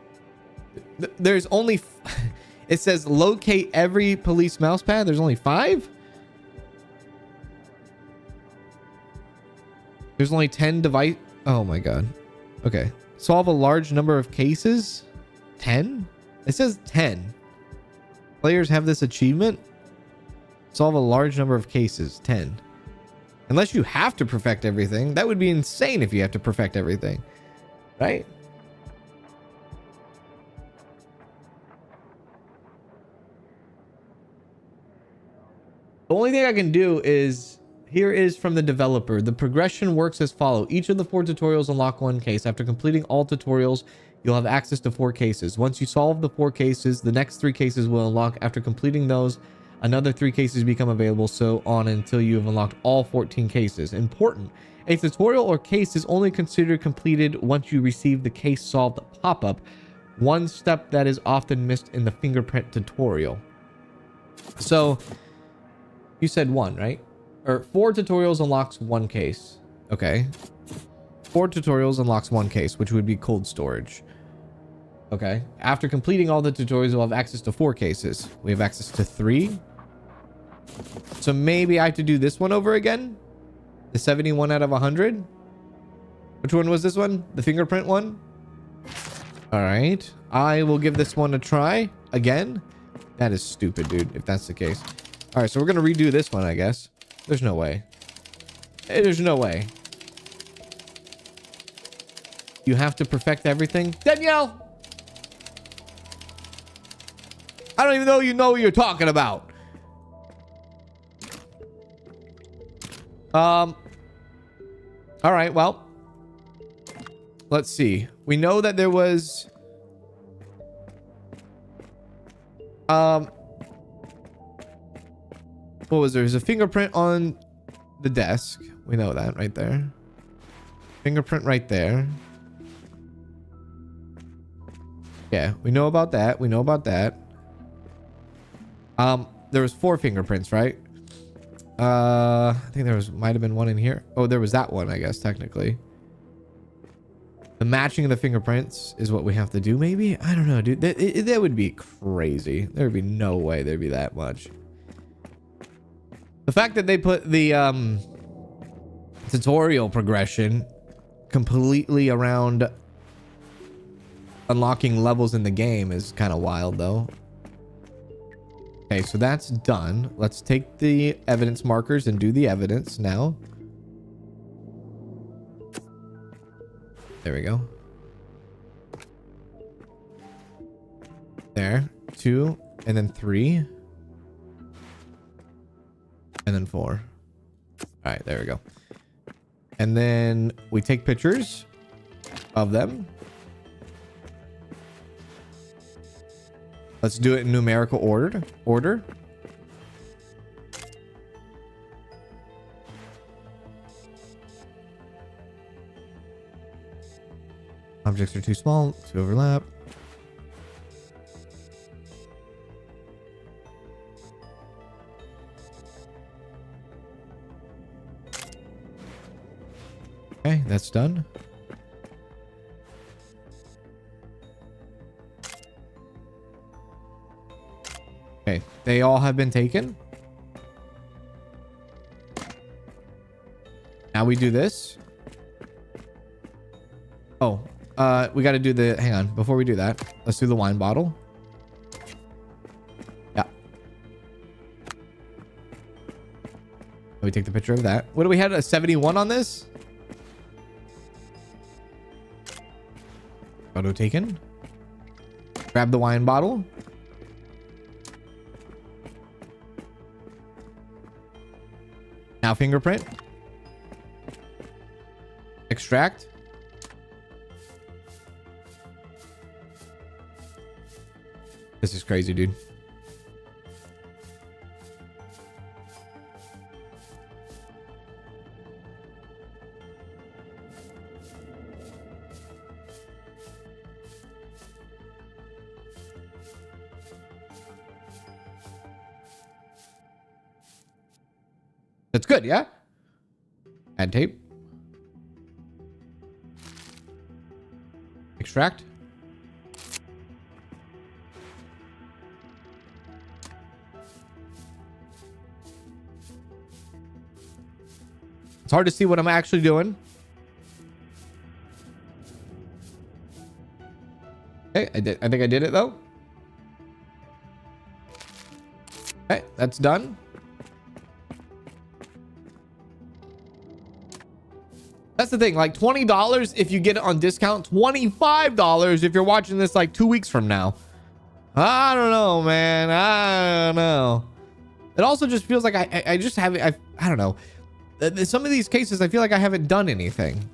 There's only... It says locate every police mouse pad. There's only 5? There's only 10 device... Oh my god. Okay. Solve a large number of cases. 10? It says 10. Players have this achievement. Solve a large number of cases. 10. Unless you have to perfect everything. That would be insane if you have to perfect everything. Right? The only thing I can do is... Here is from the developer. The progression works as follows. Each of the 4 tutorials unlock 1 case. After completing all tutorials, you'll have access to 4 cases. Once you solve the 4 cases, the next 3 cases will unlock. After completing those, another 3 cases become available, so on until you have unlocked all 14 cases. Important. A tutorial or case is only considered completed once you receive the case solved pop-up. One step that is often missed in the fingerprint tutorial. So, you said 1, right? Or 4 tutorials unlocks 1 case. Okay. 4 tutorials unlocks 1 case, which would be cold storage. Okay. After completing all the tutorials, we'll have access to 4 cases. We have access to 3. So maybe I have to do this one over again? The 71 out of 100? Which one was this one? The fingerprint one? All right. I will give this one a try again. That is stupid, dude, if that's the case. All right, so we're going to redo this one, I guess. There's no way. There's no way. You have to perfect everything. Danielle! I don't even know you know what you're talking about. All right, well. Let's see. We know that there was... what was there? There's a fingerprint on the desk. We know that right there. Fingerprint right there. Yeah, we know about that. We know about that. There was 4 fingerprints, right? I think there might have been one in here. Oh, there was that one, I guess, technically. The matching of the fingerprints is what we have to do, maybe? I don't know, dude. That would be crazy. There would be no way there'd be that much. The fact that they put the tutorial progression completely around unlocking levels in the game is kind of wild, though. Okay, so that's done. Let's take the evidence markers and do the evidence now. There we go. There. 2, and then 3. And then 4. All right, there we go. And then we take pictures of them. Let's do it in numerical order. Objects are too small to overlap. Okay, that's done. Okay, they all have been taken. Now we do this. Oh, we got to do the... Hang on. Before we do that, let's do the wine bottle. Yeah. Let me take the picture of that. What do we have? A 71 on this? Photo taken. Grab the wine bottle. Now fingerprint. Extract. This is crazy, dude. That's good, yeah? Add tape. Extract. It's hard to see what I'm actually doing. Okay, I think I did it though. Okay, that's done. That's the thing, like $20 if you get it on discount, $25 if you're watching this like 2 weeks from now. I don't know, man. I don't know. It also just feels like I just haven't, I don't know. Some of these cases, I feel like I haven't done anything.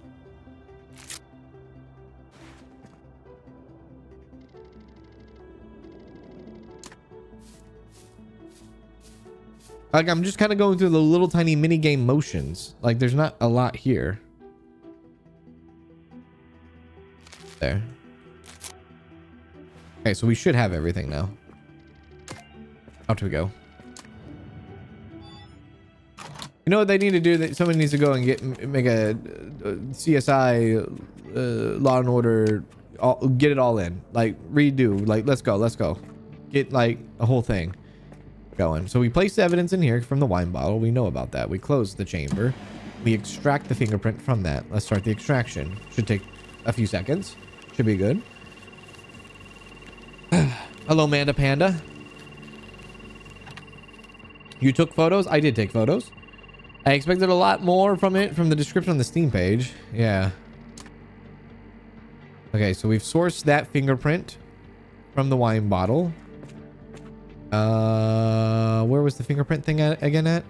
Like, I'm just kind of going through the little tiny mini game motions. Like, there's not a lot here. There. Okay, so we should have everything now. Out we go. You know what they need to do? That someone needs to go and make a CSI Law and Order, get it all in, like redo, like let's go, get like a whole thing going. So we place the evidence in here from the wine bottle. We know about that. We close the chamber. We extract the fingerprint from that. Let's start the extraction. Should take a few seconds. Should be good. Hello, Manda Panda. You took photos? I did take photos. I expected a lot more from it from the description on the Steam page. Yeah. Okay, so we've sourced that fingerprint from the wine bottle. Where was the fingerprint thing again at?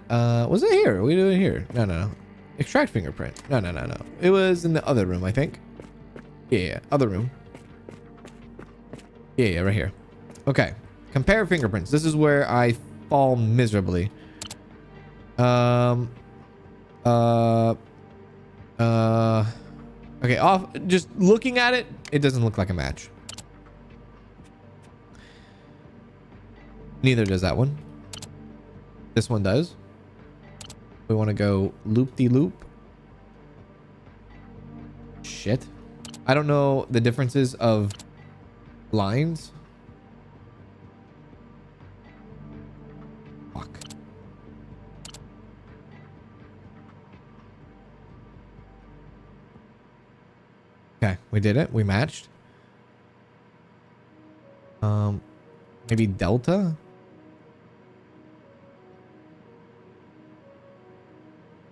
Was it here? We do it here. No. Extract fingerprint. No. It was in the other room, I think. Yeah. Other room. Yeah, right here. Okay. Compare fingerprints. This is where I fall miserably. Okay, just looking at it, it doesn't look like a match. Neither does that one. This one does. We want to go loop-de-loop. Shit. I don't know the differences of lines. Fuck. Okay, we did it. We matched. Maybe delta?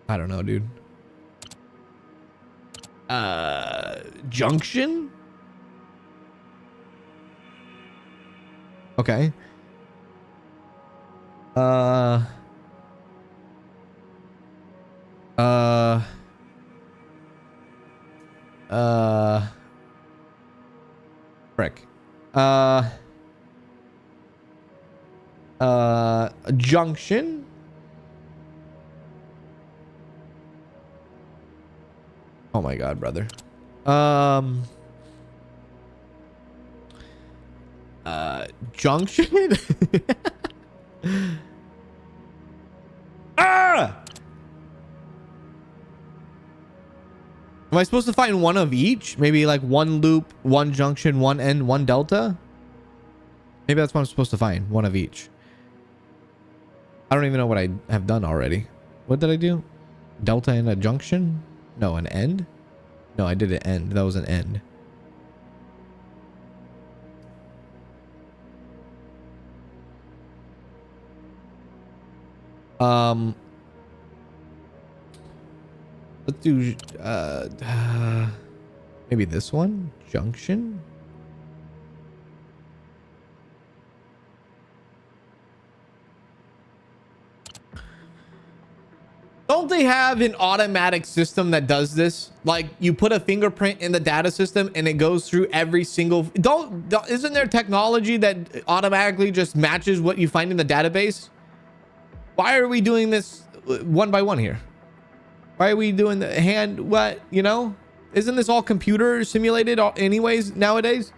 I don't know, dude. Junction? Okay. Frick. Junction? Oh my god, brother. Junction? Ah! Am I supposed to find one of each? Maybe like one loop, one junction, one end, one delta? Maybe that's what I'm supposed to find. One of each. I don't even know what I have done already. What did I do? Delta and a junction? No, an end? No, I did an end. That was an end. Let's do maybe this one? Junction? Don't they have an automatic system that does this? Like you put a fingerprint in the data system and it goes through every single... Isn't there technology that automatically just matches what you find in the database? Why are we doing this one by one here? Why are we doing the hand? What? You know? Isn't this all computer simulated anyways nowadays?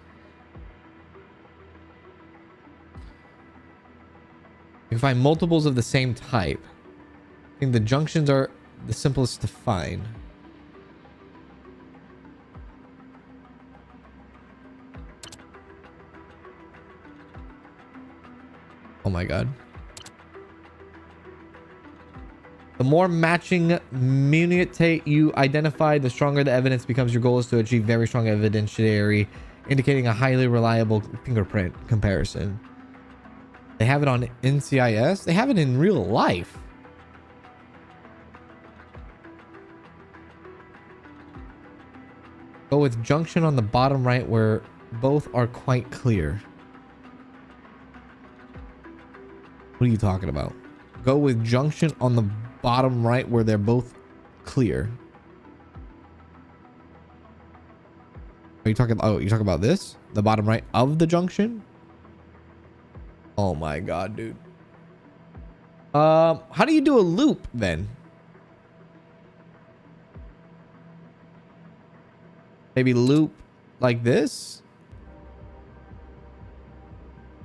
You can find multiples of the same type. I think the junctions are the simplest to find. Oh my god. The more matching mutate you identify, the stronger the evidence becomes. Your goal is to achieve very strong evidentiary, indicating a highly reliable fingerprint comparison. They have it on NCIS. They have it in real life. Go with junction on the bottom right where both are quite clear. What are you talking about? Go with junction on the bottom right where they're both clear. Are you talking? Oh, you talking about this? The bottom right of the junction? Oh my god, dude. How do you do a loop then? Maybe loop like this?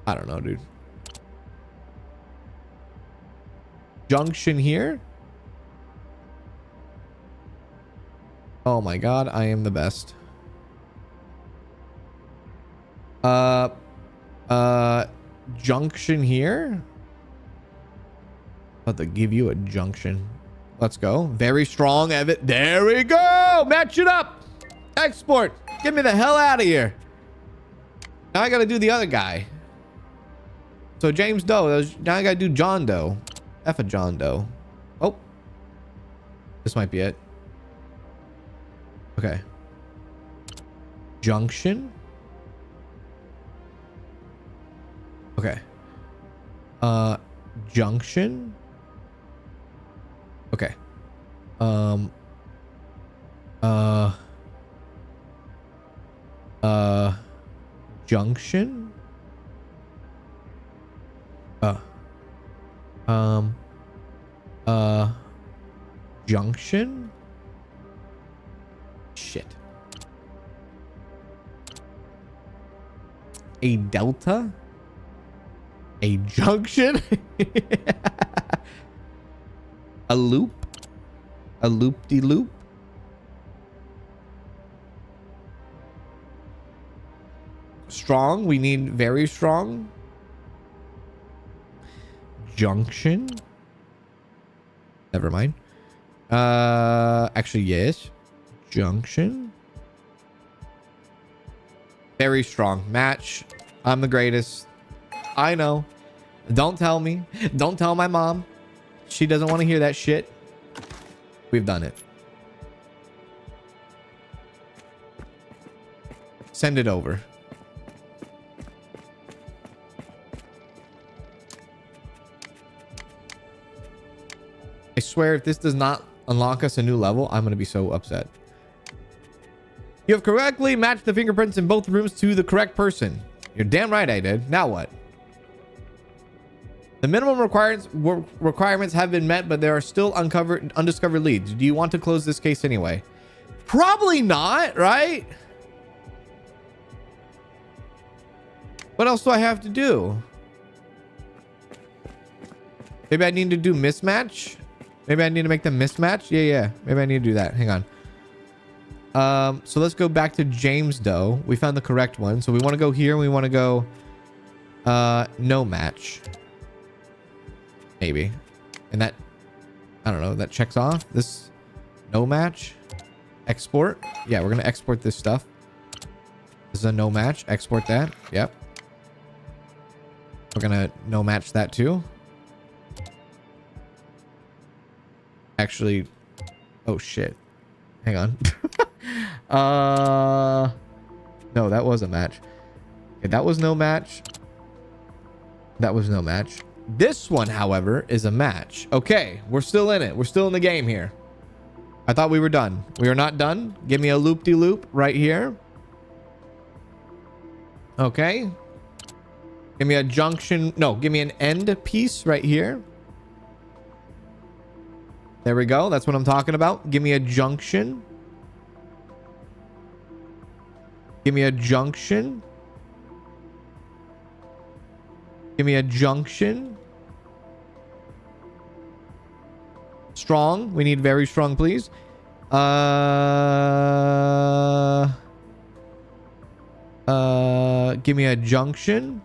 I don't know, dude. Junction here. Oh my god, I am the best. Junction here. About to give you a junction. Let's go. Very strong evidence. There we go. Match it up. Export. Get me the hell out of here. Now I gotta do the other guy. So James Doe. Now I gotta do John Doe. F a John Doe. Oh, this might be it. Okay. Junction. Okay. Junction. Okay. Junction. Junction. Shit. A delta. A junction. A loop. A loop-de-loop. Strong. We need very strong. Junction. Never mind. Actually, yes. Junction. Very strong. Match. I'm the greatest. I know. Don't tell me. Don't tell my mom. She doesn't want to hear that shit. We've done it. Send it over. I swear, if this does not unlock us a new level, I'm going to be so upset. You have correctly matched the fingerprints in both rooms to the correct person. You're damn right I did. Now what? The minimum requirements have been met, but there are still undiscovered leads. Do you want to close this case anyway? Probably not, right? What else do I have to do? Maybe I need to do mismatch. Maybe I need to make them mismatch. Yeah. Maybe I need to do that. Hang on. So let's go back to James Doe. We found the correct one. So we want to go here. And we want to go no match. Maybe. And that, I don't know, that checks off. This no match. Export. Yeah, we're going to export this stuff. This is a no match. Export that. Yep. We're going to no match that too. Actually, oh shit. Hang on. No, that was a match. Okay, that was no match. That was no match. This one, however, is a match. Okay, we're still in it. We're still in the game here. I thought we were done. We are not done. Give me a loop-de-loop right here. Okay. Give me a junction. No, give me an end piece right here. There we go. That's what I'm talking about. Give me a junction. Give me a junction. Give me a junction. Strong. We need very strong, please. Give me a junction.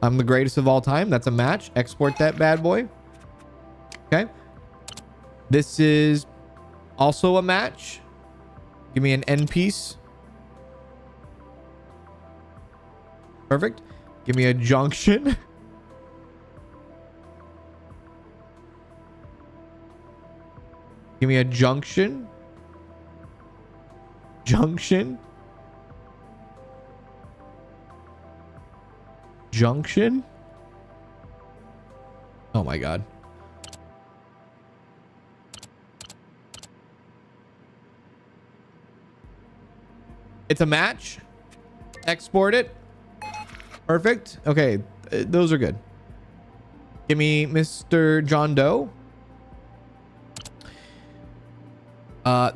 I'm the greatest of all time. That's a match. Export that bad boy. Okay. This is also a match. Give me an end piece. Perfect. Give me a junction. Give me a junction. Junction. Junction. Oh my God. It's a match. Export it. Perfect. Okay. Those are good. Give me Mr. John Doe.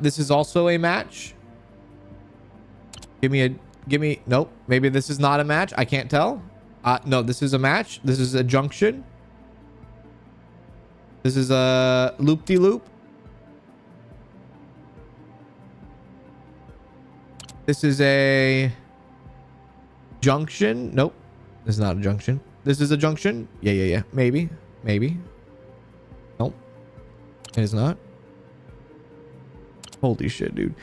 This is also a match. Give me, nope. Maybe this is not a match. I can't tell. No, this is a match. This is a junction. This is a loop-de-loop. This is a junction. Nope. This is not a junction. This is a junction. Yeah. Maybe. Nope. It is not. Holy shit, dude.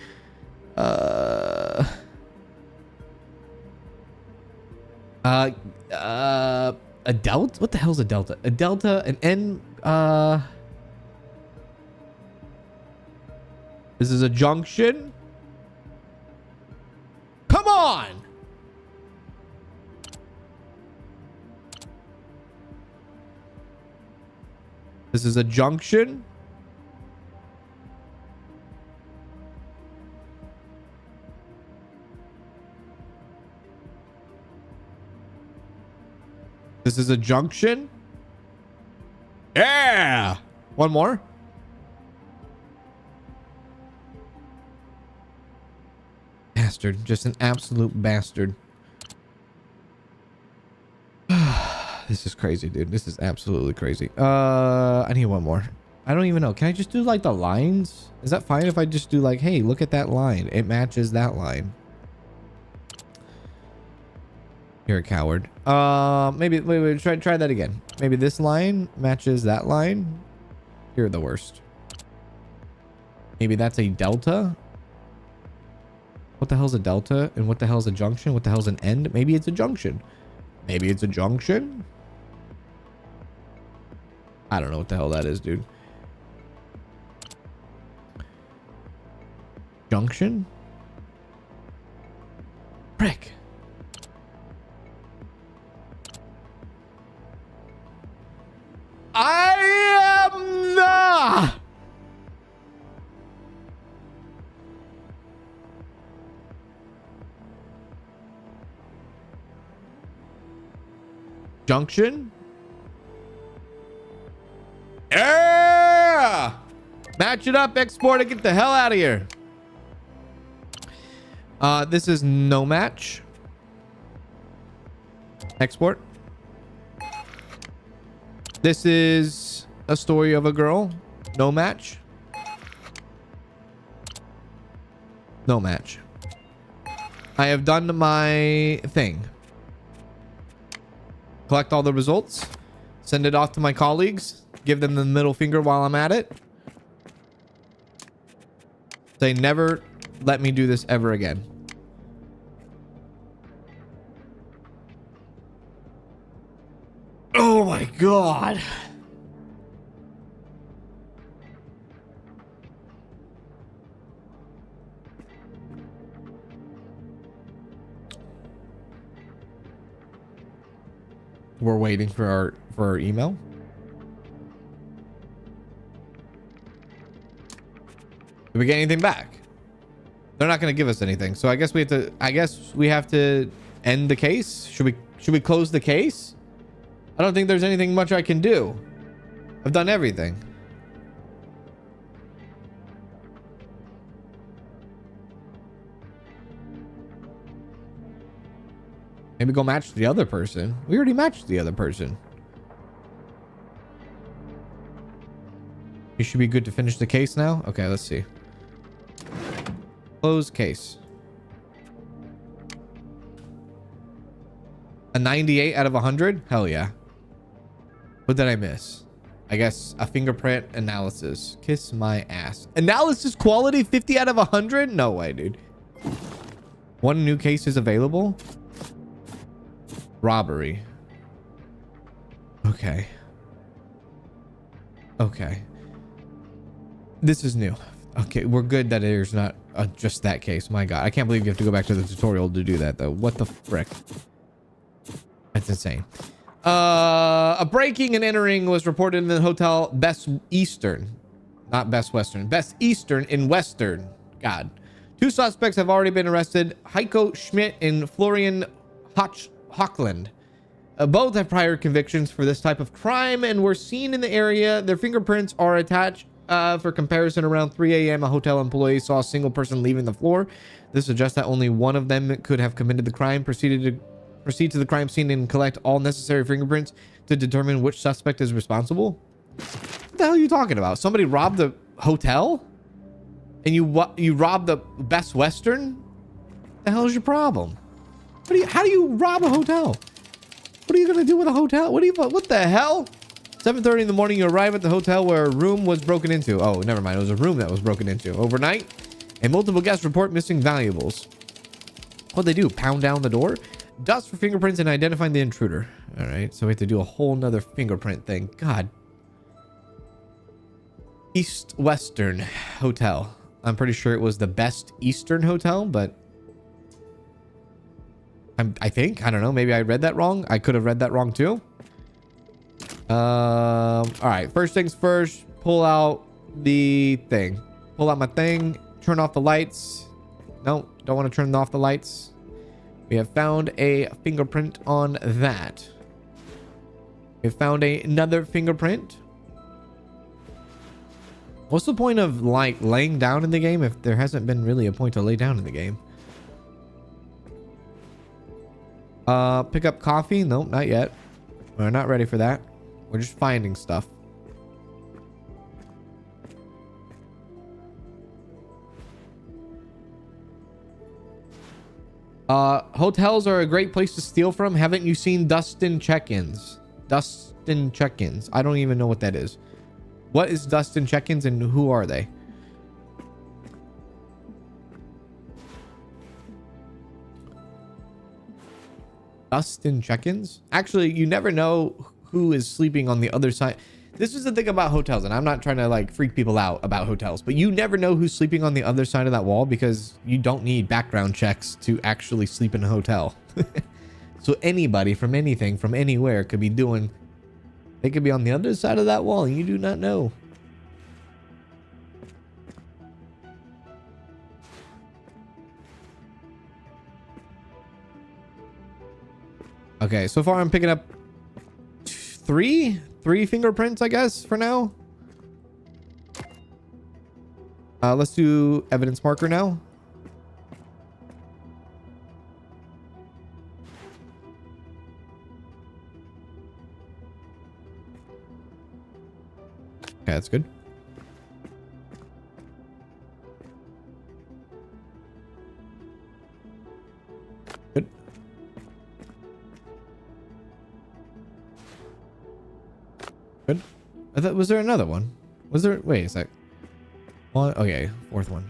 A delta? What the hell's a delta? A delta, an N, this is a junction. Come on. This is a junction. This is a junction. Yeah. One more. Bastard. Just an absolute bastard. This is crazy, dude. This is absolutely crazy. I need one more. I don't even know. Can I just do like the lines? Is that fine if I just do like, hey, look at that line. It matches that line. You're a coward. Maybe wait, try that again. Maybe this line matches that line. You're the worst. Maybe that's a delta. What the hell's a delta? And what the hell's a junction? What the hell's an end? Maybe it's a junction. Maybe it's a junction. I don't know what the hell that is, dude. Junction? Frick. I am the junction. Yeah! Match it up, export it, get the hell out of here. This is no match. Export. This is a story of a girl. No match. No match. I have done my thing. Collect all the results. Send it off to my colleagues. Give them the middle finger while I'm at it. Say never let me do this ever again. Oh my God. We're waiting for our email. Did we get anything back? They're not going to give us anything. So I guess we have to end the case. Should we close the case? I don't think there's anything much I can do. I've done everything. Maybe go match the other person. We already matched the other person. You should be good to finish the case now. Okay, let's see. Close case. A 98 out of 100? Hell yeah. What did I miss? I guess a fingerprint analysis. Kiss my ass. Analysis quality 50 out of 100? No way, dude. One new case is available. Robbery. Okay. Okay. This is new. Okay, we're good that there's not just that case. My God, I can't believe you have to go back to the tutorial to do that, though. What the frick? That's insane. A breaking and entering was reported in the hotel Best Eastern. Not Best Western. Best Eastern in Western. God. 2 suspects have already been arrested. Heiko Schmidt and Florian Hochland. Both have prior convictions for this type of crime and were seen in the area. Their fingerprints are attached for comparison. Around 3 a.m. a hotel employee saw a single person leaving the floor. This suggests that only one of them could have committed the crime. Proceed to the crime scene and collect all necessary fingerprints to determine which suspect is responsible. What the hell are you talking about? Somebody robbed the hotel and you robbed the Best Western? What the hell is your problem? How do you rob a hotel? What are you gonna do with a hotel? What the hell? 7:30 in the morning, you arrive at the hotel where a room was broken into. Oh, never mind. It was a room that was broken into. Overnight, and multiple guests report missing valuables. What'd they do? Pound down the door? Dust for fingerprints and identifying the intruder. All right, so we have to do a whole nother fingerprint thing. God. East Western Hotel. I'm pretty sure it was the best Eastern hotel, but I think, I don't know, maybe I read that wrong. I could have read that wrong too. All right, first things first, pull out the thing. Pull out my thing, turn off the lights. No, don't want to turn off the lights. We have found a fingerprint on that. We have found another fingerprint. What's the point of like laying down in the game if there hasn't been really a point to lay down in the game? Pick up coffee? Nope, not yet. We're not ready for that. We're just finding stuff. Hotels are a great place to steal from. Haven't you seen Dustin check-ins? Dustin check-ins. I don't even know what that is. What is Dustin check-ins and who are they? Dustin check-ins? Actually, you never know who is sleeping on the other side. This is the thing about hotels, and I'm not trying to like freak people out about hotels, but you never know who's sleeping on the other side of that wall because you don't need background checks to actually sleep in a hotel. So anybody from anything, from anywhere could be doing, they could be on the other side of that wall and you do not know. Okay, so far I'm picking up three fingerprints, I guess, for now. Let's do evidence marker now. Okay, that's good. Good. Good. I thought, was there another one? Was there? Wait a sec. One. Okay, fourth one.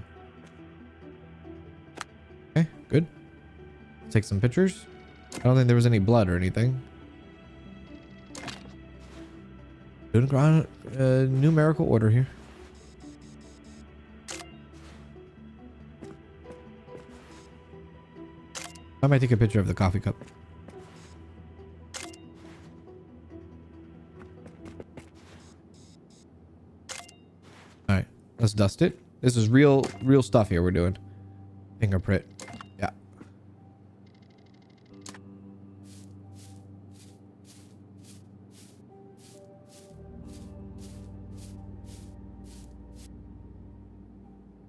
Okay, good. Take some pictures. I don't think there was any blood or anything. Doing ground numerical order here. I might take a picture of the coffee cup. All right, let's dust it. This is real stuff here we're doing. Fingerprint. Yeah.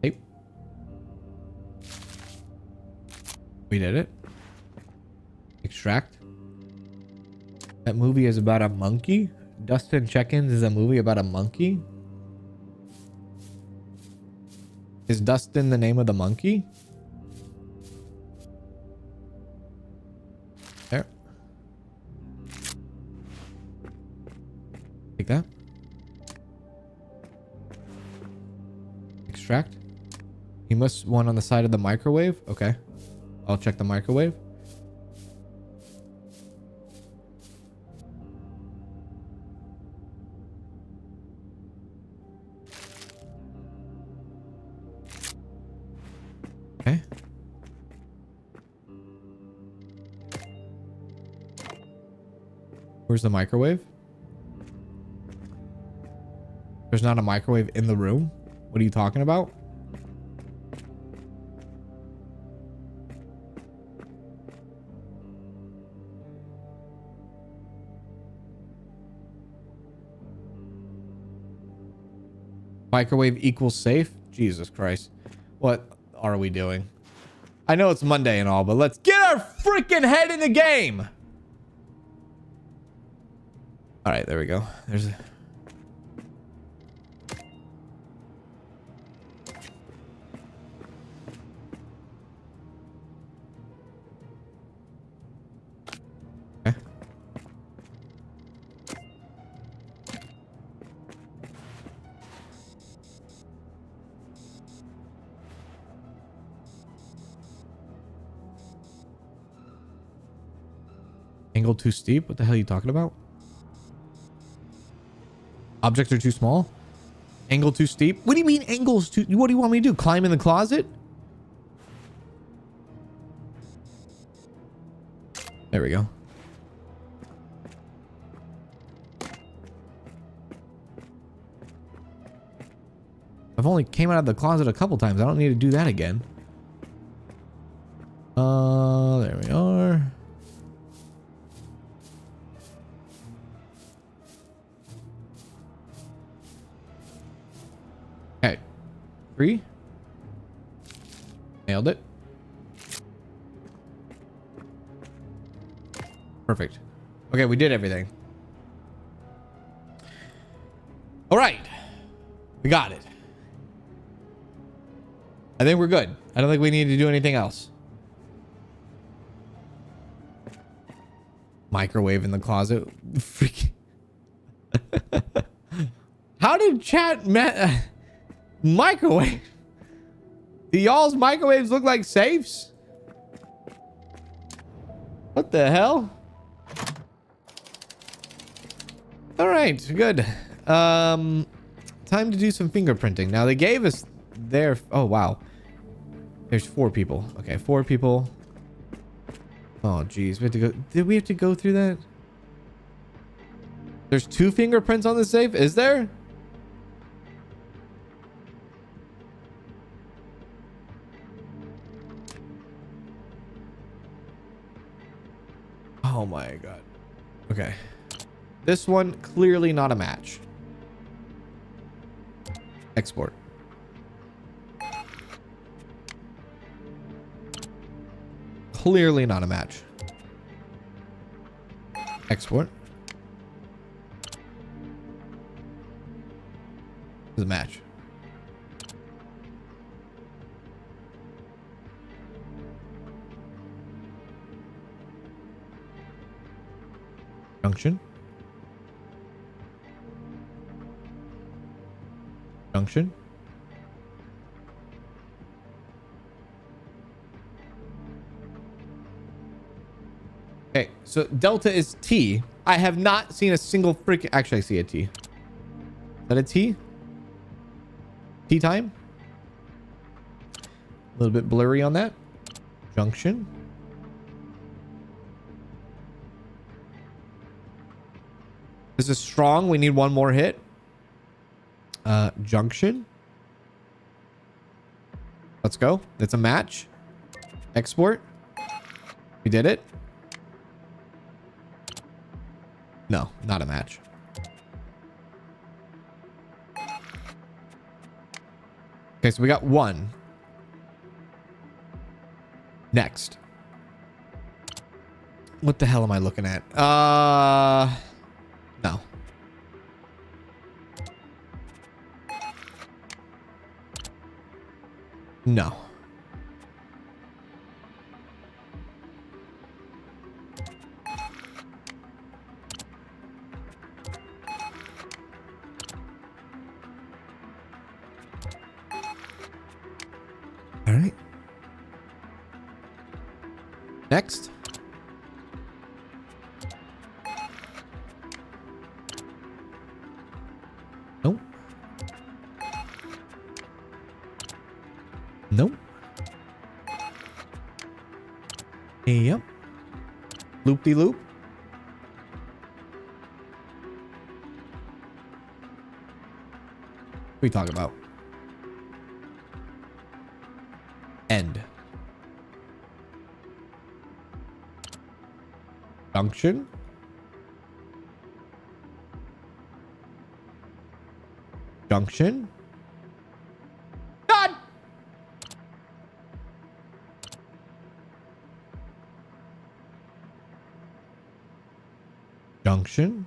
Hey. We did it. Extract. That movie is about a monkey. Dustin Check-ins is a movie about a monkey. Is Dustin the name of the monkey? There. Take that. Extract. He must one on the side of the microwave. Okay. I'll check the microwave. Okay. Where's the microwave? There's not a microwave in the room. What are you talking about? Microwave equals safe? Jesus Christ. What are we doing? I know it's Monday and all, but let's get our freaking head in the game. All right, there we go. There's a... Okay. Angle too steep? What the hell are you talking about? Objects are too small? Angle too steep? What do you mean angles too... What do you want me to do? Climb in the closet? There we go. I've only came out of the closet a couple times. I don't need to do that again. There we are. Okay. 3. Nailed it. Perfect. Okay, we did everything. All right. We got it. I think we're good. I don't think we need to do anything else. Microwave in the closet. Freaking. How did chat microwave? Do y'all's microwaves look like safes? What the hell? All right, good. Time to do some fingerprinting. Now they gave us their... Oh, wow. There's 4 people. Okay, 4 people. Oh, geez. We have to go... Did we have to go through that? There's 2 fingerprints on the safe? Is there? Oh my god. Okay. This one, clearly not a match. Export. Clearly not a match. Export. Is a match. Junction. Junction. Okay, so delta is T. I have not seen a single freaking... Actually, I see a T. Is that a T? T time? A little bit blurry on that. Junction. This is strong. We need one more hit. Junction. Let's go. That's a match. Export. We did it. No, not a match. Okay, so we got 1. Next. What the hell am I looking at? No. No. All right. Next. Nope. Nope. Yep. Loop-de-loop. What are we talking about? End. Junction. Junction. God! Junction.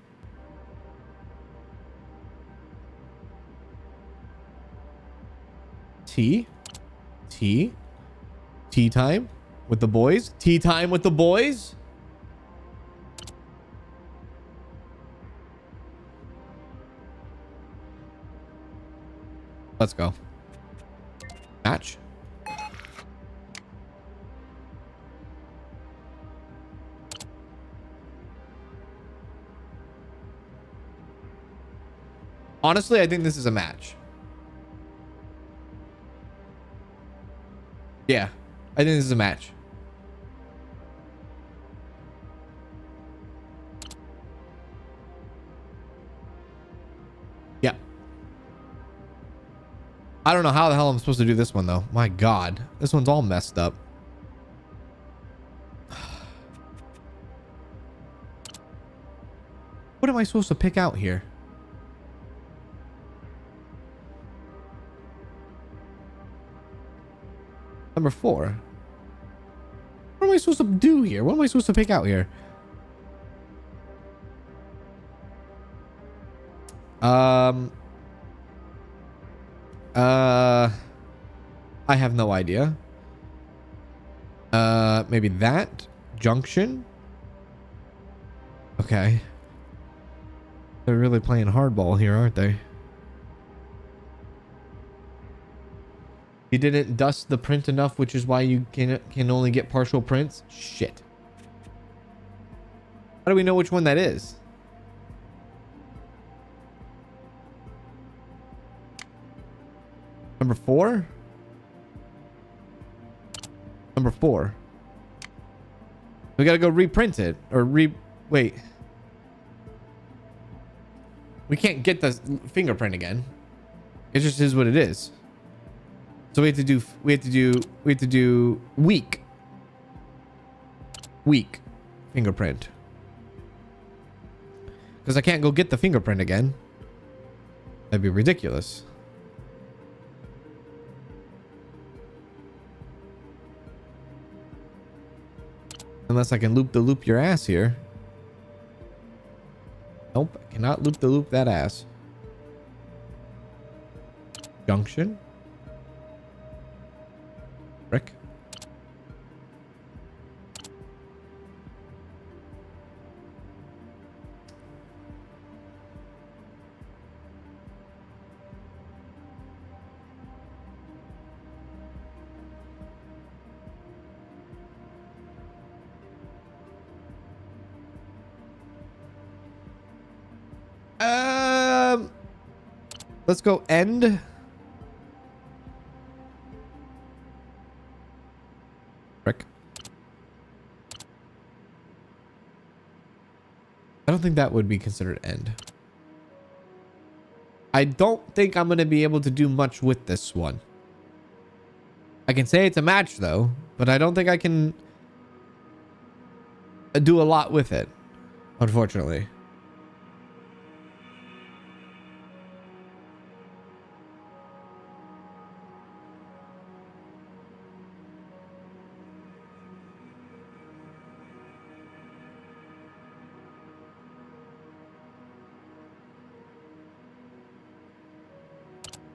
T. T. Tea time with the boys. Tea time with the boys. Let's go. Match. Honestly, I think this is a match. Yeah, I think this is a match. Yeah. I don't know how the hell I'm supposed to do this one, though. My God, this one's all messed up. What am I supposed to pick out here? Number 4. What am I supposed to do here? What am I supposed to pick out here? I have no idea. Maybe that junction. Okay. They're really playing hardball here, aren't they? You didn't dust the print enough, which is why you can only get partial prints. Shit. How do we know which one that is? Number 4? Number 4. We gotta go reprint it. Or wait. We can't get the fingerprint again. It just is what it is. So we have to do weak fingerprint. Because I can't go get the fingerprint again. That'd be ridiculous. Unless I can loop your ass here. Nope, I cannot loop that ass. Junction. Frick. Let's go end. Frick. I don't think that would be considered end. I don't think I'm going to be able to do much with this one. I can say it's a match though, but I don't think I can do a lot with it, unfortunately.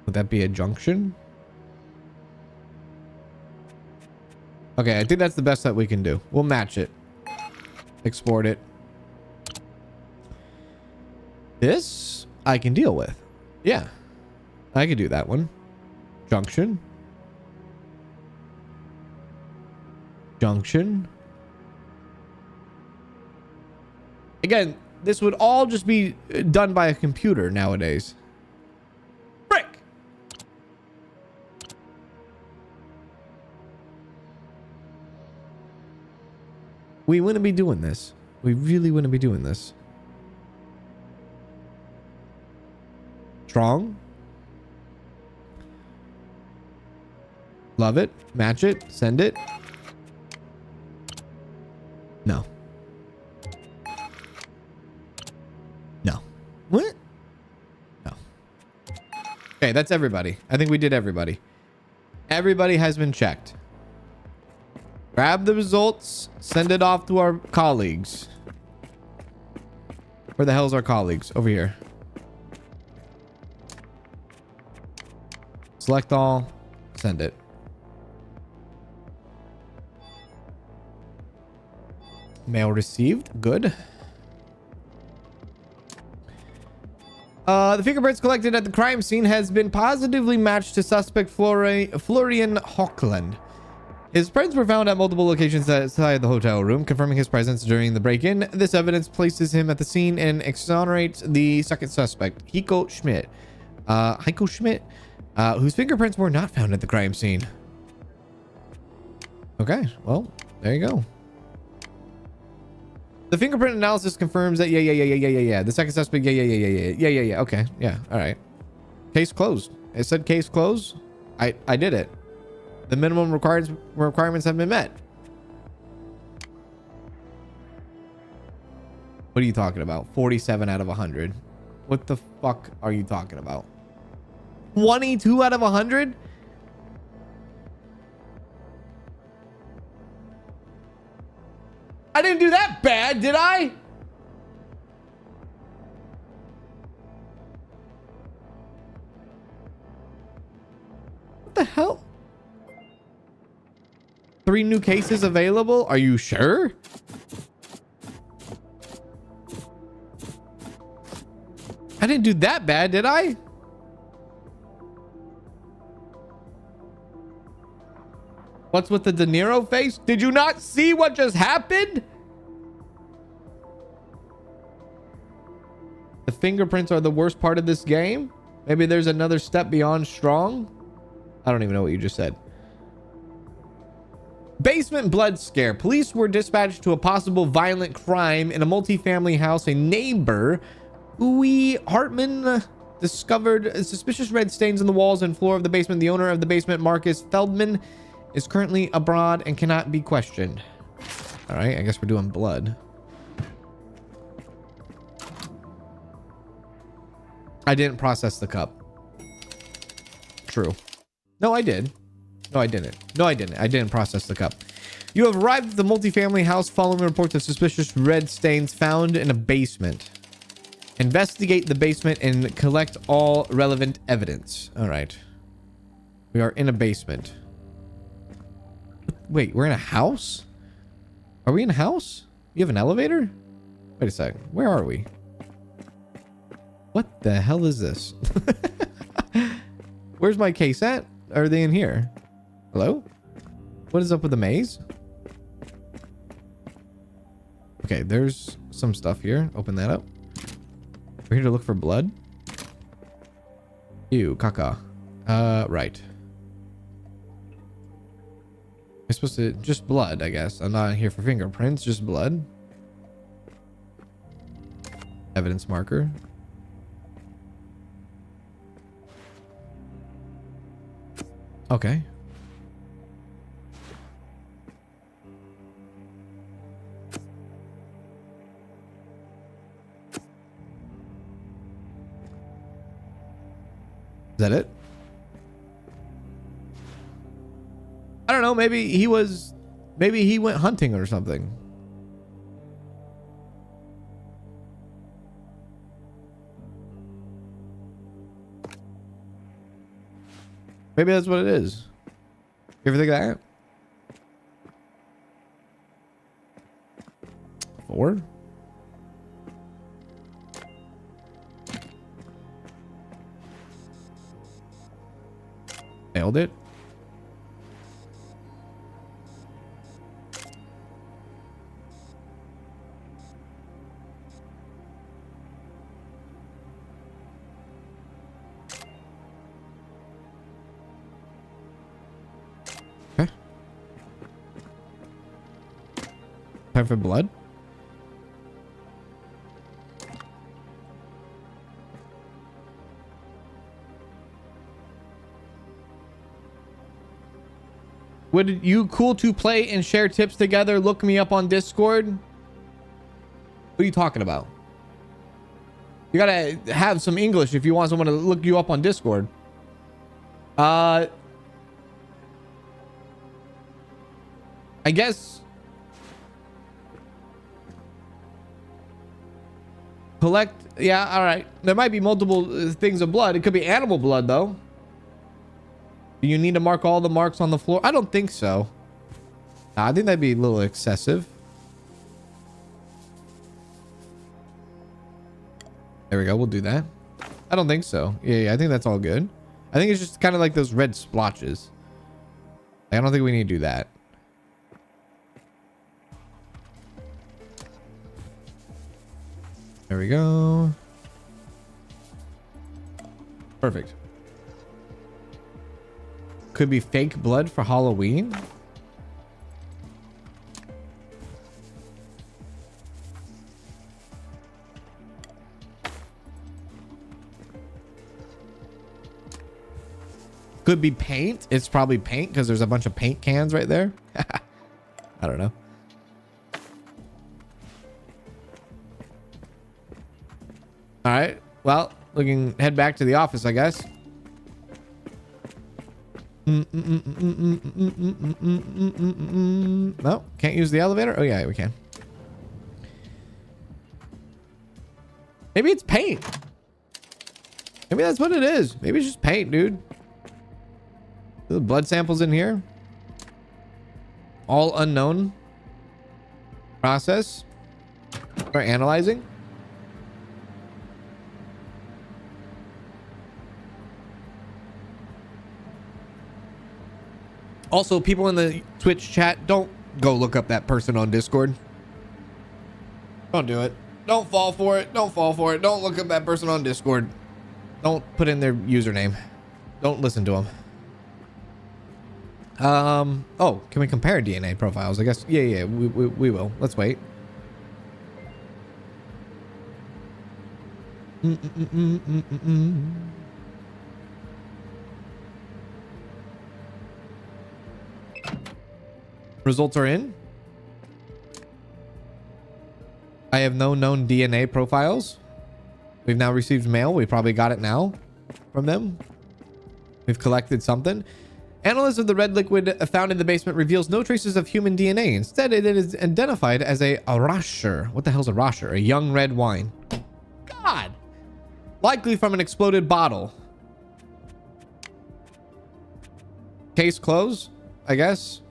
Would that be a junction? Okay, I think that's the best that we can do. We'll match it. Export it. This I can deal with. Yeah. I could do that one. Junction. Junction. Again, this would all just be done by a computer nowadays. We wouldn't be doing this. We really wouldn't be doing this. Strong. Love it. Match it. Send it. No. No. What? No. Okay, that's everybody. I think we did everybody. Everybody has been checked. Grab the results, send it off to our colleagues. Where the hell's our colleagues? Over here. Select all, send it. Mail received, good. The fingerprints collected at the crime scene has been positively matched to suspect Florian Hochland. His prints were found at multiple locations outside the hotel room, confirming his presence during the break-in. This evidence places him at the scene and exonerates the second suspect, Heiko Schmidt. Whose fingerprints were not found at the crime scene. Okay, well, there you go. The fingerprint analysis confirms that yeah. The second suspect, yeah. Okay, yeah, all right. Case closed. It said case closed. I did it. The minimum requirements have been met. What are you talking about? 47 out of 100. What the fuck are you talking about? 22 out of 100? I didn't do that bad, did I? What the hell? 3 new cases available? Are you sure? I didn't do that bad, did I? What's with the De Niro face? Did you not see what just happened? The fingerprints are the worst part of this game. Maybe there's another step beyond strong. I don't even know what you just said. Basement blood scare. Police were dispatched to a possible violent crime in a multi-family house. A neighbor, Uwe Hartman, discovered suspicious red stains on the walls and floor of the basement. The owner of the basement, Marcus Feldman, is currently abroad and cannot be questioned. All right, I guess we're doing blood. I didn't process the cup. True. No, I did. No, I didn't. No, I didn't. I didn't process the cup. You have arrived at the multifamily house following reports of suspicious red stains found in a basement. Investigate the basement and collect all relevant evidence. All right. We are in a basement. Wait, we're in a house? Are we in a house? You have an elevator? Wait a second. Where are we? What the hell is this? Where's my case at? Are they in here? Hello? What is up with the maze? Okay, there's some stuff here. Open that up. We're here to look for blood. Ew, caca. Right. I'm supposed to... Just blood, I guess. I'm not here for fingerprints, just blood. Evidence marker. Okay. Is that it? I don't know. Maybe he went hunting or something. Maybe that's what it is. You ever think of that? 4? Nailed it. Okay. Time for blood. Would you cool to play and share tips together? Look me up on Discord. What are you talking about? You gotta have some English if you want someone to look you up on Discord. I guess collect. Yeah, all right. There might be multiple things of blood. It could be animal blood though. Do you need to mark all the marks on the floor? I don't think so. I think that'd be a little excessive. There we go. We'll do that. I don't think so. Yeah, I think that's all good. I think it's just kind of like those red splotches. I don't think we need to do that. There we go. Perfect. Could be fake blood for Halloween. Could be paint. It's probably paint because there's a bunch of paint cans right there. I don't know. All right. Well, we can head back to the office, I guess. No, can't use the elevator. Oh yeah, we can. Maybe it's paint. Maybe that's what it is. Maybe it's just paint, dude. The blood samples in here. All unknown. Process. Or analyzing. Also, people in the Twitch chat, don't go look up that person on Discord. Don't do it. Don't fall for it. Don't fall for it. Don't look up that person on Discord. Don't put in their username. Don't listen to them. Oh, can we compare DNA profiles? I guess. Yeah, we will. Let's wait. Results are in. I have no known DNA profiles. We've now received mail. We probably got it now from them. We've collected something. Analysis of the red liquid found in the basement reveals no traces of human DNA. Instead, it is identified as a rasher. What the hell's a rasher? A young red wine. God! Likely from an exploded bottle. Case closed, I guess.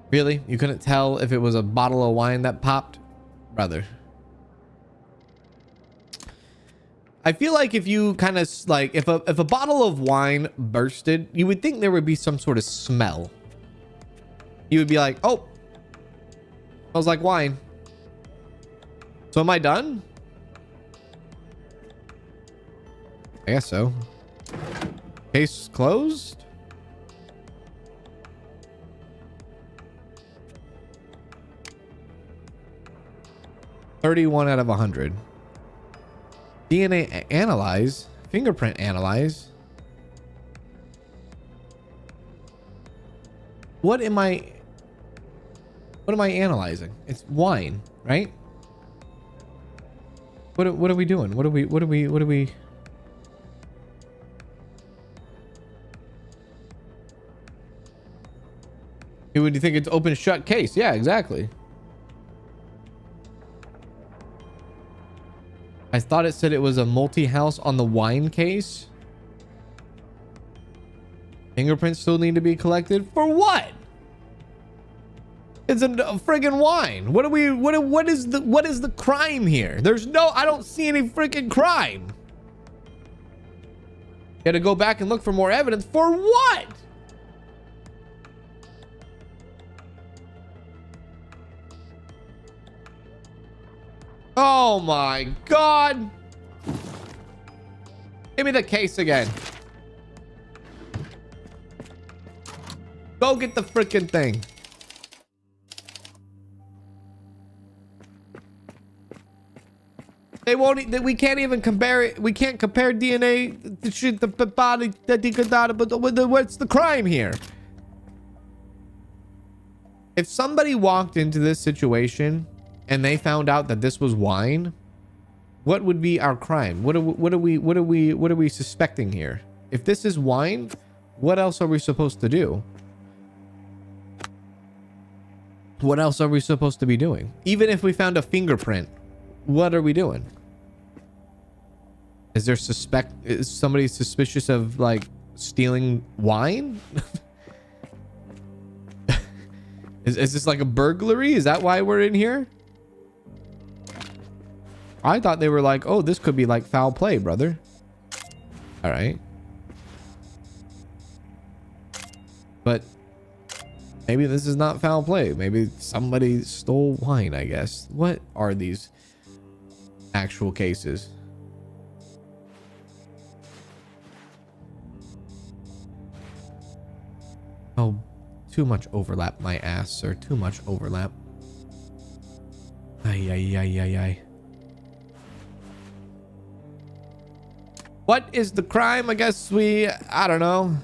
Really? You couldn't tell if it was a bottle of wine that popped? Brother. I feel like if you kind of like, if a bottle of wine bursted, you would think there would be some sort of smell. You would be like, oh, smells like wine. So am I done? I guess so. Case closed. $31 out of 100. DNA analyze. Fingerprint analyze. What am I analyzing? It's wine, right? What are we doing? What are we Would you think it's open shut case? Yeah, exactly. I thought it said it was a multi-house on the wine case. Fingerprints still need to be collected for what? It's a friggin' wine. What is the crime here? I don't see any freaking crime. Gotta go back and look for more evidence for what? Oh my God. Give me the case again. Go get the freaking thing. They won't. We can't even compare it. We can't compare DNA. The shit. The body. But what's the crime here? If somebody walked into this situation and they found out that this was wine, what would be our crime? What are we suspecting here? If this is wine, what else are we supposed to do? What else are we supposed to be doing? Even if we found a fingerprint, what are we doing? Is somebody suspicious of like stealing wine? Is this like a burglary? Is that why we're in here? I thought they were like, oh, this could be like foul play, brother. All right. But Maybe this is not foul play. Maybe somebody stole wine, I guess. What are these actual cases? Oh, too much overlap, my ass, sir. Too much overlap. Ay, ay, ay, ay, ay. What is the crime? I guess I don't know.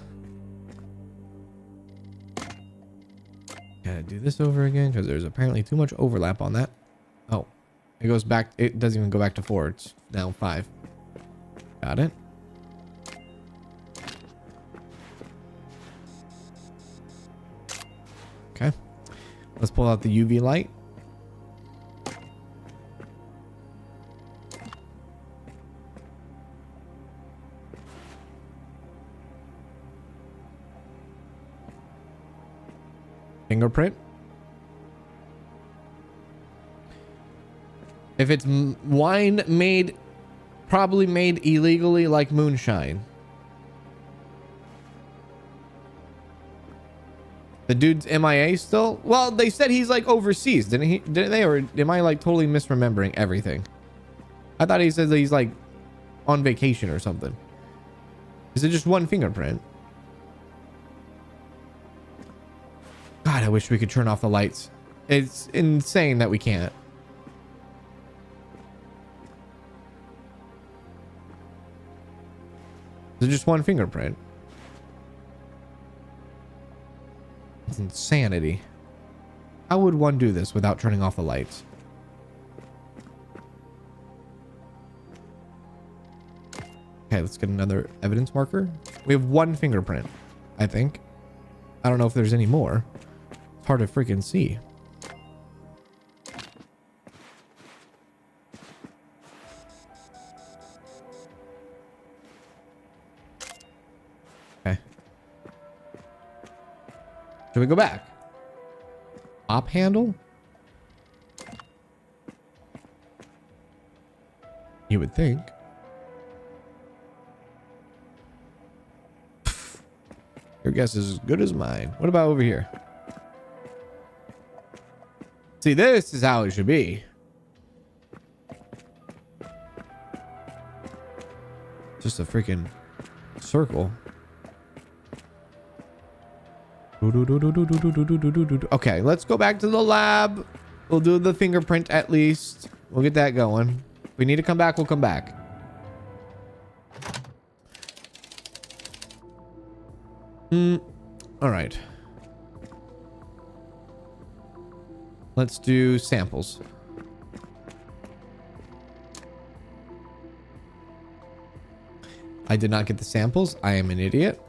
Gotta do this over again because there's apparently too much overlap on that. Oh, it goes back. It doesn't even go back to 4. It's now 5. Got it. Okay. Let's pull out the UV light. Fingerprint. If it's wine made, probably made illegally, like moonshine. The dude's MIA still? Well, they said he's like overseas, didn't they? Or am I like totally misremembering everything? I thought he said that he's like on vacation or something. Is it just one fingerprint? God, I wish we could turn off the lights. It's insane that we can't. Is it just one fingerprint? It's insanity. How would one do this without turning off the lights? Okay, let's get another evidence marker. We have one fingerprint, I think. I don't know if there's any more. It's hard to freaking see. Okay. Should we go back? Op handle? You would think. Your guess is as good as mine. What about over here? See, this is how it should be. Just a freaking circle. Okay, let's go back to the lab. We'll do the fingerprint at least. We'll get that going. If we need to come back, we'll come back. All right. Let's do samples. I did not get the samples. I am an idiot.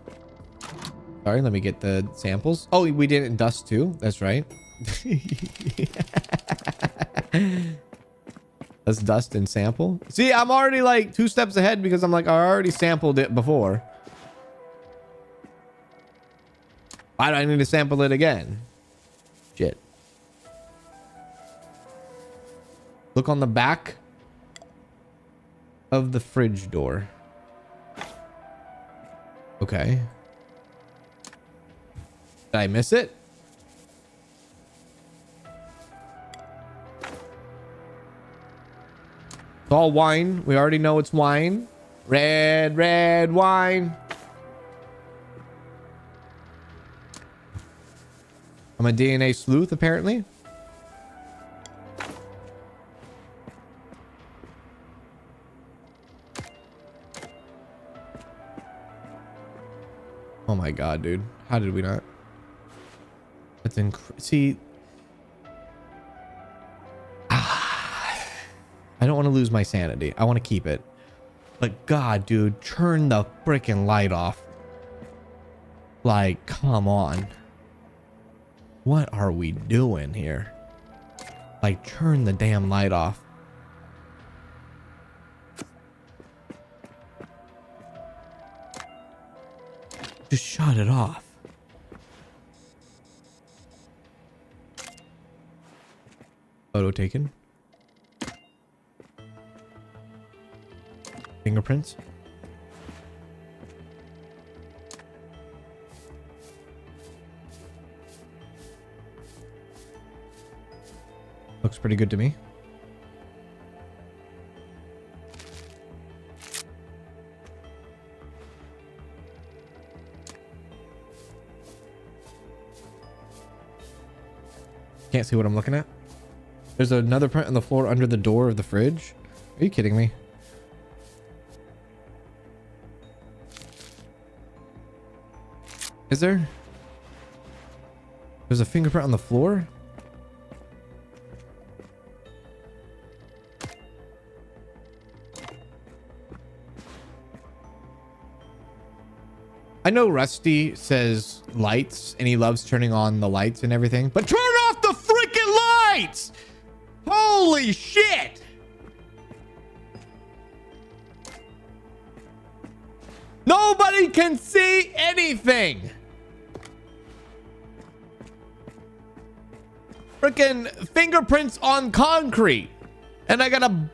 Sorry, let me get the samples. Oh, we didn't dust too. That's right. Let's dust and sample. See, I'm already like 2 steps ahead because I'm like, I already sampled it before. Why do I need to sample it again? Shit. Look on the back of the fridge door. Okay. Did I miss it? It's all wine. We already know it's wine. Red wine. I'm a DNA sleuth, apparently. Oh my god, dude. How did we not? That's see. I don't want to lose my sanity. I want to keep it. But god, dude, turn the freaking light off. Like, come on. What are we doing here? Like, turn the damn light off. Just shut it off. Photo taken. Fingerprints. Looks pretty good to me. Can't see what I'm looking at. There's another print on the floor under the door of the fridge. Are you kidding me? Is there? There's a fingerprint on the floor? I know Rusty says lights and he loves turning on the lights and everything, but turn off the freaking lights! Holy shit! Nobody can see anything! Freaking fingerprints on concrete. And I got a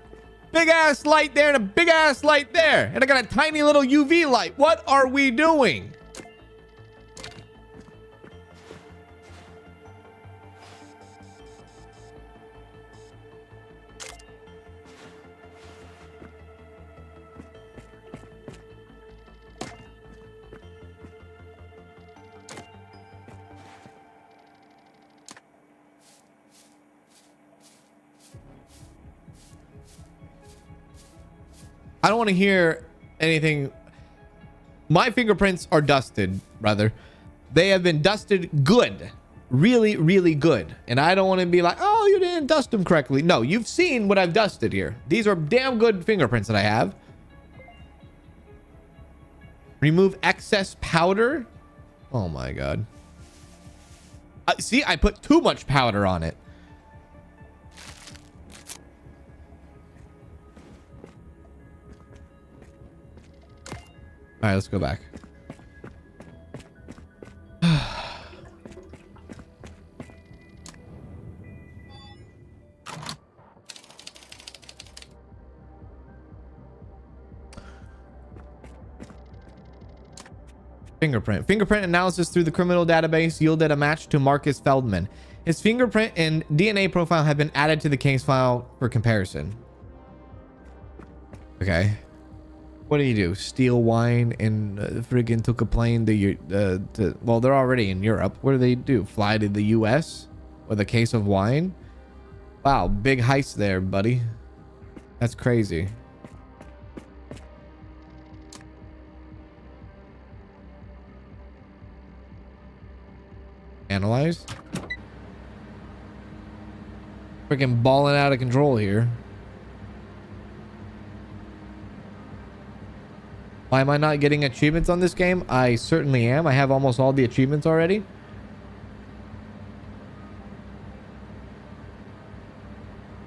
big ass light there and a big ass light there. And I got a tiny little UV light. What are we doing? I don't want to hear anything. My fingerprints are dusted, brother. They have been dusted good. Really, really good. And I don't want to be like, oh, you didn't dust them correctly. No, you've seen what I've dusted here. These are damn good fingerprints that I have. Remove excess powder. Oh my God. See, I put too much powder on it. All right, let's go back. Fingerprint analysis through the criminal database yielded a match to Marcus Feldman. His fingerprint and DNA profile have been added to the case file for comparison. Okay. What do you do? Steal wine and friggin' took a plane to well, they're already in Europe. What do they do? Fly to the US with a case of wine? Wow, big heist there, buddy. That's crazy. Analyze. Freaking balling out of control here. Why am I not getting achievements on this game? I certainly am. I have almost all the achievements already.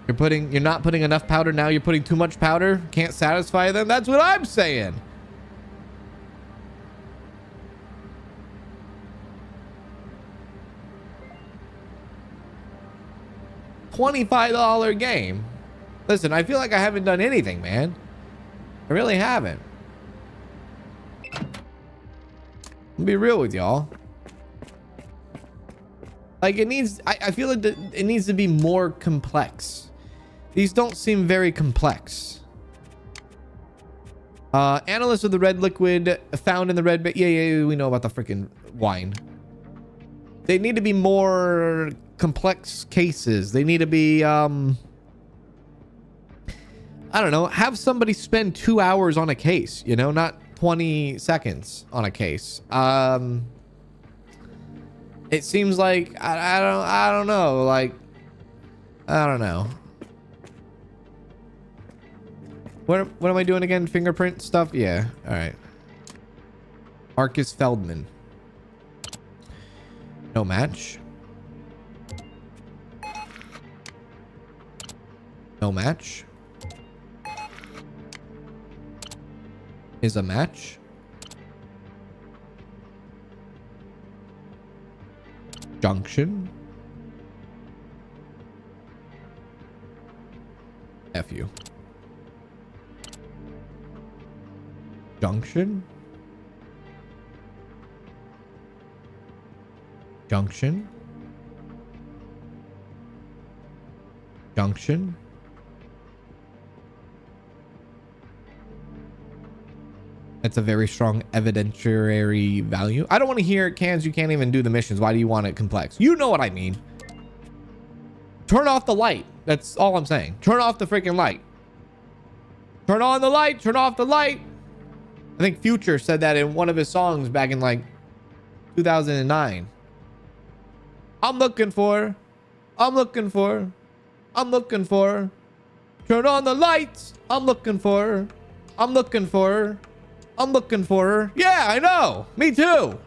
You're not putting enough powder. Now you're putting too much powder. Can't satisfy them. That's what I'm saying. $25 game. Listen, I feel like I haven't done anything, man. I really haven't. I'll be real with y'all. Like it needs, I feel like it needs to be more complex. These don't seem very complex. Analyst of the red liquid found in the red bit. Yeah, we know about the freaking wine. They need to be more complex cases. They need to be, I don't know, have somebody spend 2 hours on a case, you know, not 20 seconds on a case. It seems like I don't know, like I don't know. What am I doing again? Fingerprint stuff? Yeah. All right. Marcus Feldman. No match. No match. Is a match. Junction. F you. Junction. Junction. Junction. That's a very strong evidentiary value. I don't want to hear cans. You can't even do the missions. Why do you want it complex? You know what I mean. Turn off the light. That's all I'm saying. Turn off the freaking light. Turn on the light. Turn off the light. I think Future said that in one of his songs back in like 2009. I'm looking for. Turn on the lights. I'm looking for. Yeah, I know. Me too.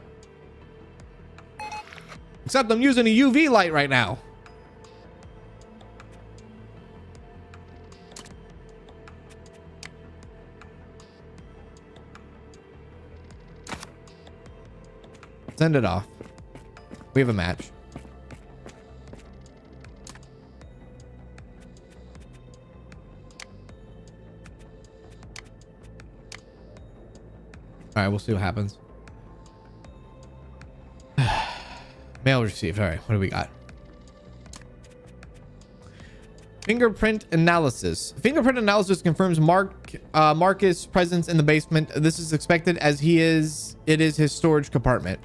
Except I'm using a UV light right now. Send it off. We have a match. All right, we'll see what happens. Mail received. All right, what do we got? Fingerprint analysis. Fingerprint analysis confirms Marcus' presence in the basement. This is expected as it is his storage compartment.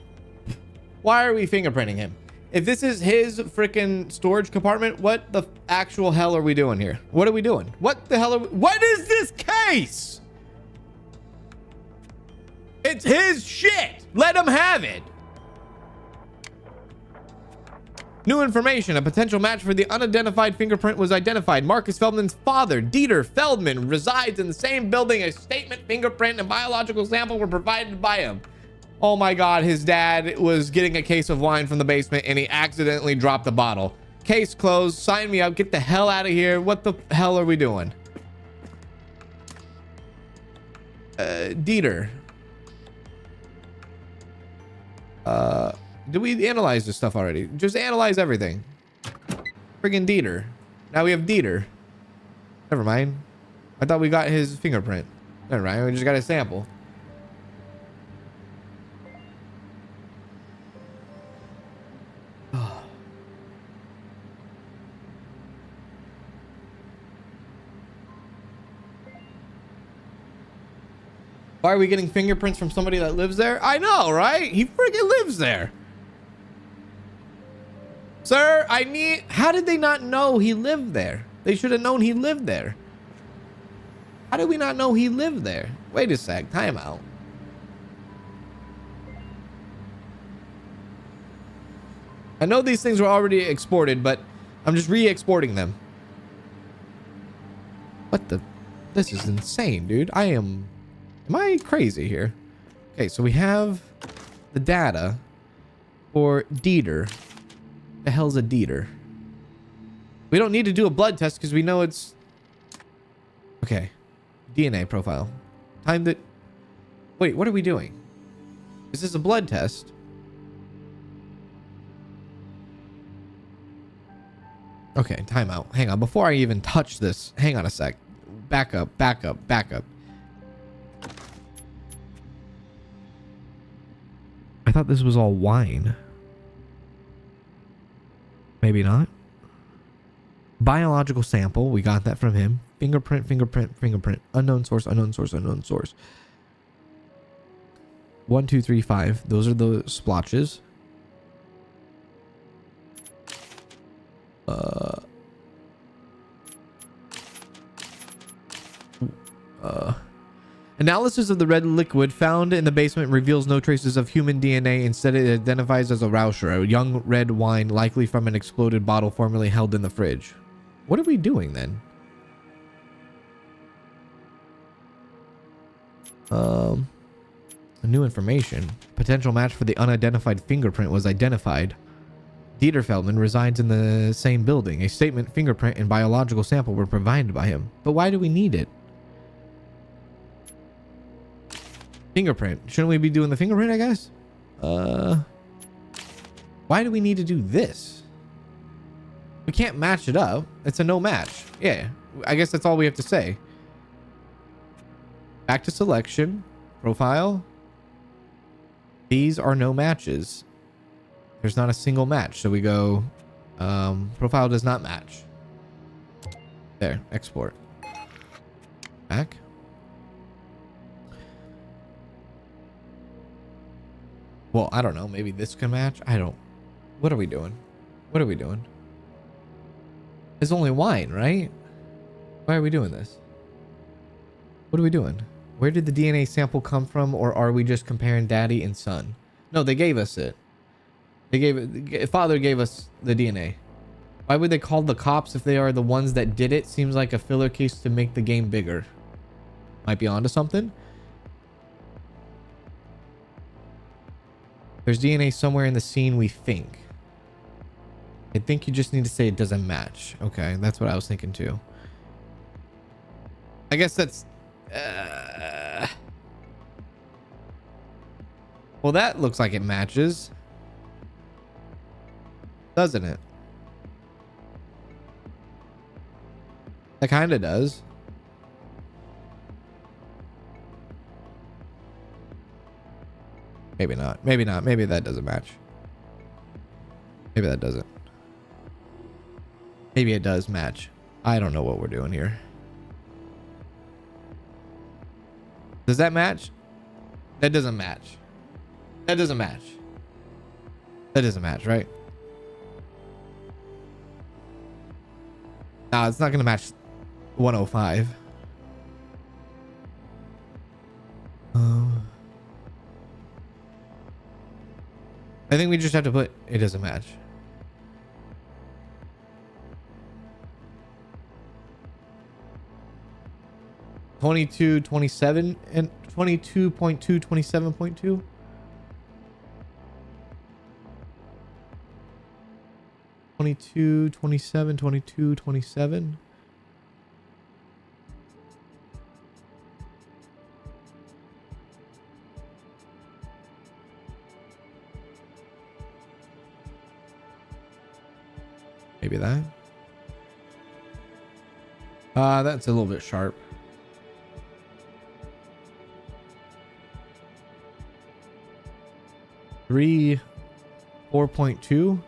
Why are we fingerprinting him? If this is his freaking storage compartment, what the actual hell are we doing here? What are we doing? What the hell are we? What is this case? It's his shit. Let him have it. New information. A potential match for the unidentified fingerprint was identified. Marcus Feldman's father, Dieter Feldman, resides in the same building. A statement, fingerprint, and biological sample were provided by him. Oh my God, his dad was getting a case of wine from the basement and he accidentally dropped the bottle. Case closed. Sign me up. Get the hell out of here. What the hell are we doing? Dieter. Did we analyze this stuff already? Just analyze everything. Friggin' Dieter. Now we have Dieter. Never mind. I thought we got his fingerprint. Never mind. We just got a sample. Why are we getting fingerprints from somebody that lives there? I know, right? He freaking lives there. Sir, how did they not know he lived there? They should have known he lived there. How did we not know he lived there? Wait a sec, time out. I know these things were already exported, but I'm just re-exporting them. What the? This is insane, dude. Am I crazy here? Okay, so we have the data for Dieter. The hell's a Dieter? We don't need to do a blood test because we know it's... Okay. DNA profile. Time that... Wait, what are we doing? Is this a blood test? Okay, timeout. Hang on. Before I even touch this, hang on a sec. Back up. I thought this was all wine. Maybe not. Biological sample. We got that from him. Fingerprint. Unknown source. 1, 2, 3, 5. Those are the splotches. Analysis of the red liquid found in the basement reveals no traces of human DNA. Instead, it identifies as a Rauscher, a young red wine, likely from an exploded bottle formerly held in the fridge. What are we doing then? New information. Potential match for the unidentified fingerprint was identified. Dieter Feldman resides in the same building. A statement, fingerprint, and biological sample were provided by him. But why do we need it? Fingerprint. Shouldn't we be doing the fingerprint, I guess? Why do we need to do this? We can't match it up. It's a no match. Yeah, I guess that's all we have to say. Back to selection. Profile. These are no matches. There's not a single match. So we go, profile does not match. There, export. Back. Well, I don't know. Maybe this can match. I don't. What are we doing? What are we doing? It's only wine, right? Why are we doing this? What are we doing? Where did the DNA sample come from, or are we just comparing daddy and son? No, they gave us it. They gave it. Father gave us the DNA. Why would they call the cops if they are the ones that did it? Seems like a filler case to make the game bigger. Might be onto something. There's DNA somewhere in the scene, we think. I think you just need to say it doesn't match. Okay, that's what I was thinking too. I guess that's... Well, that looks like it matches. Doesn't it? That kind of does. Maybe not. Maybe not. Maybe that doesn't match. Maybe that doesn't. Maybe it does match. I don't know what we're doing here. Does that match? That doesn't match. That doesn't match. That doesn't match, right? No, it's not going to match 105. I think we just have to put it doesn't match. (22, 27 and 22.2, 27.2. 22, 27, 22, 27. Maybe that. That's a little bit sharp. Three, 4.2.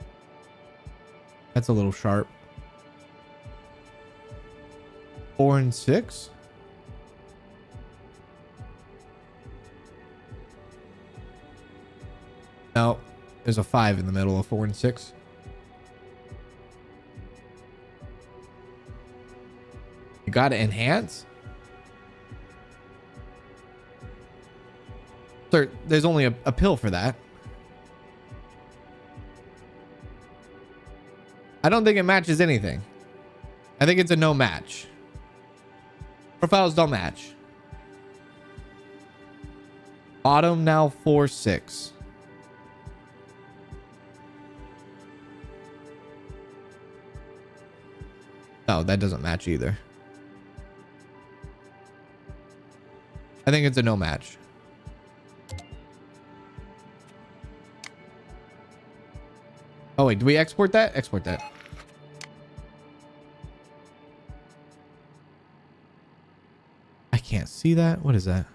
That's a little sharp. 4 and 6. No, there's a 5 in the middle of 4 and 6. You got to enhance. Sir, there's only a pill for that. I don't think it matches anything. I think it's a no match. Profiles don't match. Bottom now 4, 6. No, that doesn't match either. I think it's a no match. Oh wait, do we export that? Export that. I can't see that. What is that?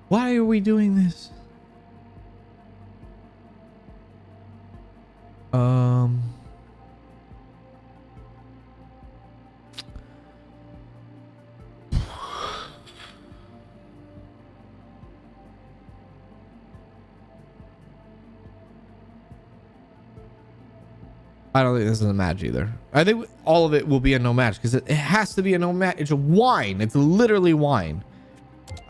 Why are we doing this? I don't think this is a match either. I think all of it will be a no match because it has to be a no match. It's a wine. It's literally wine.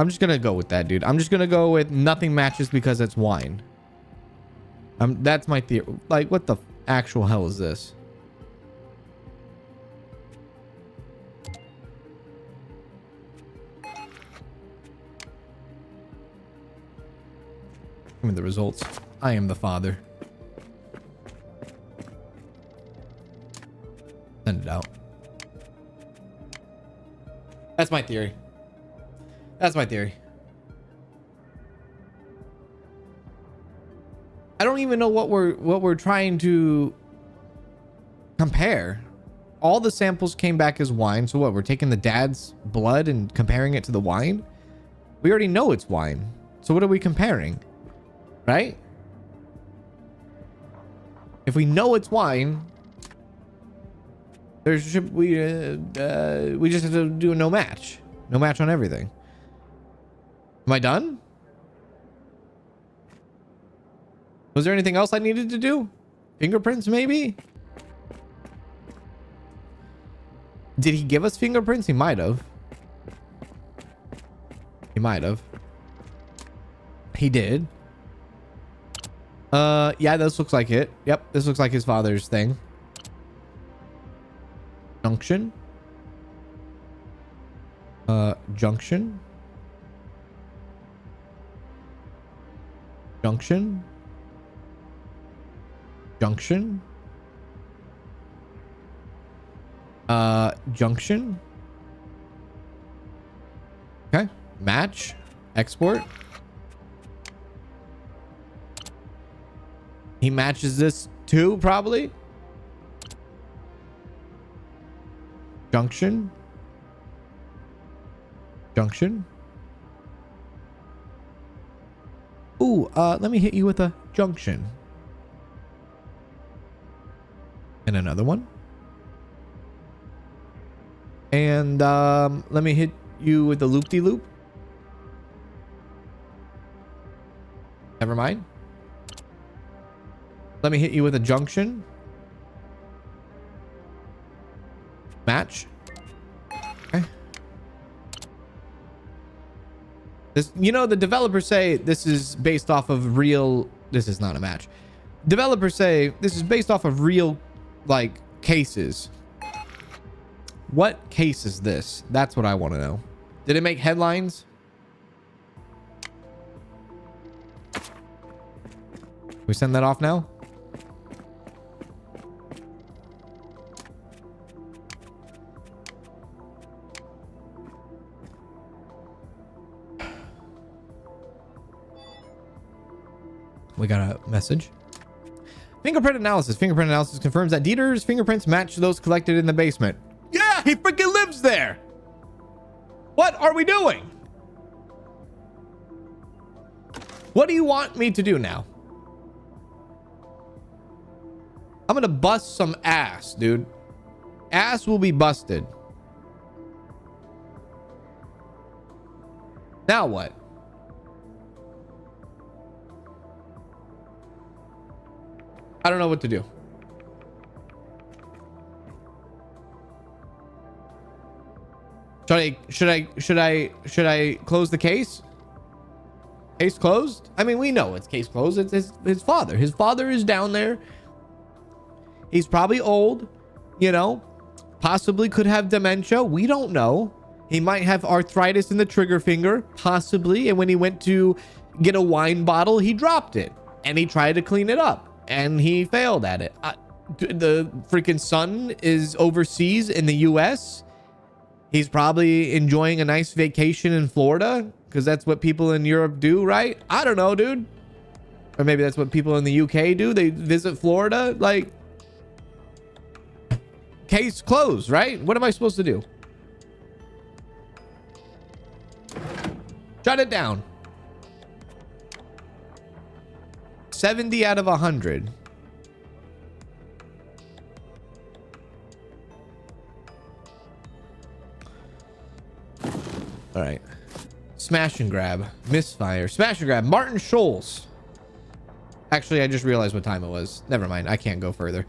I'm just gonna go with that, dude. I'm just gonna go with nothing matches because it's wine. That's my theory. Like, what the actual hell is this? Give me the results. I am the father. Send it out. That's my theory. That's my theory. I don't even know what we're trying to compare. All the samples came back as wine. So what? We're taking the dad's blood and comparing it to the wine? We already know it's wine. So what are we comparing? Right? If we know it's wine, There's we just have to do a no match on everything. Am I done? Was there anything else I needed to do? Fingerprints, maybe? Did he give us fingerprints? He might have. He might have. He did. Yeah, this looks like it. Yep, this looks like his father's thing. Junction. Junction. Junction. Junction. Junction. Okay. Match. Export. He matches this too, probably. Junction. Junction. Ooh, let me hit you with a junction. And another one. And let me hit you with the loop-de-loop. Never mind. Let me hit you with a junction. Match. Okay. This, you know, the developers say this is based off of real. This is not a match. Developers say this is based off of real, like, cases. What case is this? That's what I want to know. Did it make headlines? We send that off now? We got a message. Fingerprint analysis. Fingerprint analysis confirms that Dieter's fingerprints match those collected in the basement. Yeah, he freaking lives there. What are we doing? What do you want me to do now? I'm gonna bust some ass, dude. Ass will be busted. Now what? I don't know what to do. Should I close the case? Case closed? I mean, we know it's case closed. It's his father. His father is down there. He's probably old, you know, possibly could have dementia. We don't know. He might have arthritis in the trigger finger, possibly. And when he went to get a wine bottle, he dropped it and he tried to clean it up and he failed at it. The freaking son is overseas in the US. He's probably enjoying a nice vacation in Florida because that's what people in Europe do, right? I don't know, dude. Or maybe that's what people in the UK do. They visit Florida. Like, case closed, right? What am I supposed to do? Shut it down. 70 out of 100. All right. Smash and grab. Misfire. Smash and grab. Martin Scholes. Actually, I just realized what time it was. Never mind. I can't go further.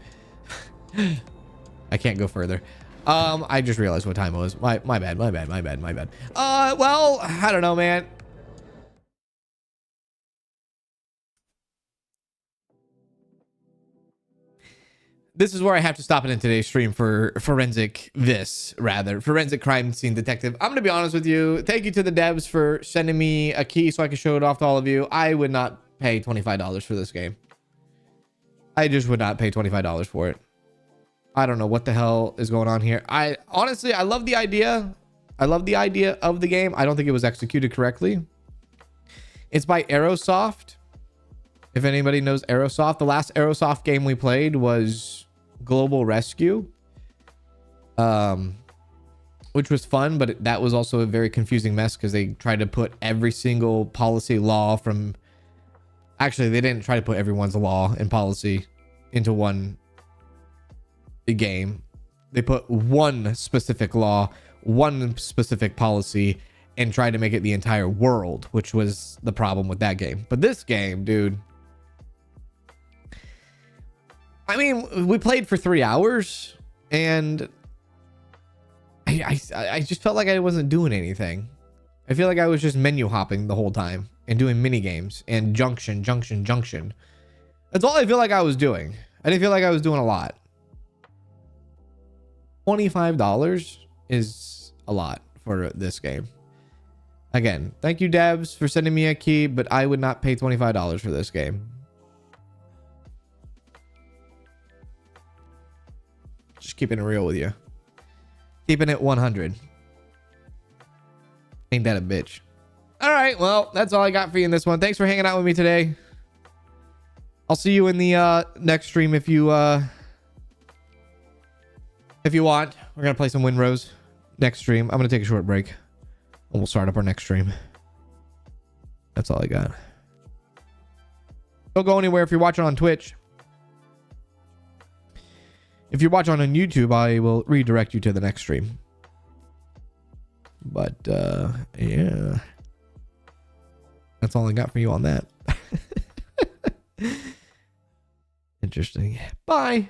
I can't go further. I just realized what time it was. My bad. Well, I don't know, man. This is where I have to stop it in today's stream for forensic crime scene detective. I'm gonna be honest with you. Thank you to the devs for sending me a key so I can show it off to all of you. I would not pay $25 for this game. I just would not pay $25 for it. I don't know what the hell is going on here. Honestly, I love the idea. I love the idea of the game. I don't think it was executed correctly. It's by Aerosoft. If anybody knows Aerosoft, the last Aerosoft game we played was Global Rescue, which was fun, but that was also a very confusing mess because they tried to put every single policy law from... Actually, they didn't try to put everyone's law and policy into one game. They put one specific law, one specific policy, and tried to make it the entire world, which was the problem with that game. But this game, dude, I mean, we played for 3 hours, and I just felt like I wasn't doing anything. I feel like I was just menu hopping the whole time and doing mini games and junction. That's all I feel like I was doing. I didn't feel like I was doing a lot. $25 is a lot for this game. Again, thank you, devs, for sending me a key, but I would not pay $25 for this game. Just keeping it real with you. Keeping it 100. Ain't that a bitch? All right, well, that's all I got for you in this one. Thanks for hanging out with me today. I'll see you in the next stream if you want. We're gonna play some Windrose next stream. I'm gonna take a short break, and we'll start up our next stream. That's all I got. Don't go anywhere if you're watching on Twitch. If you're watching on YouTube, I will redirect you to the next stream. But yeah, that's all I got for you on that. Interesting. Bye.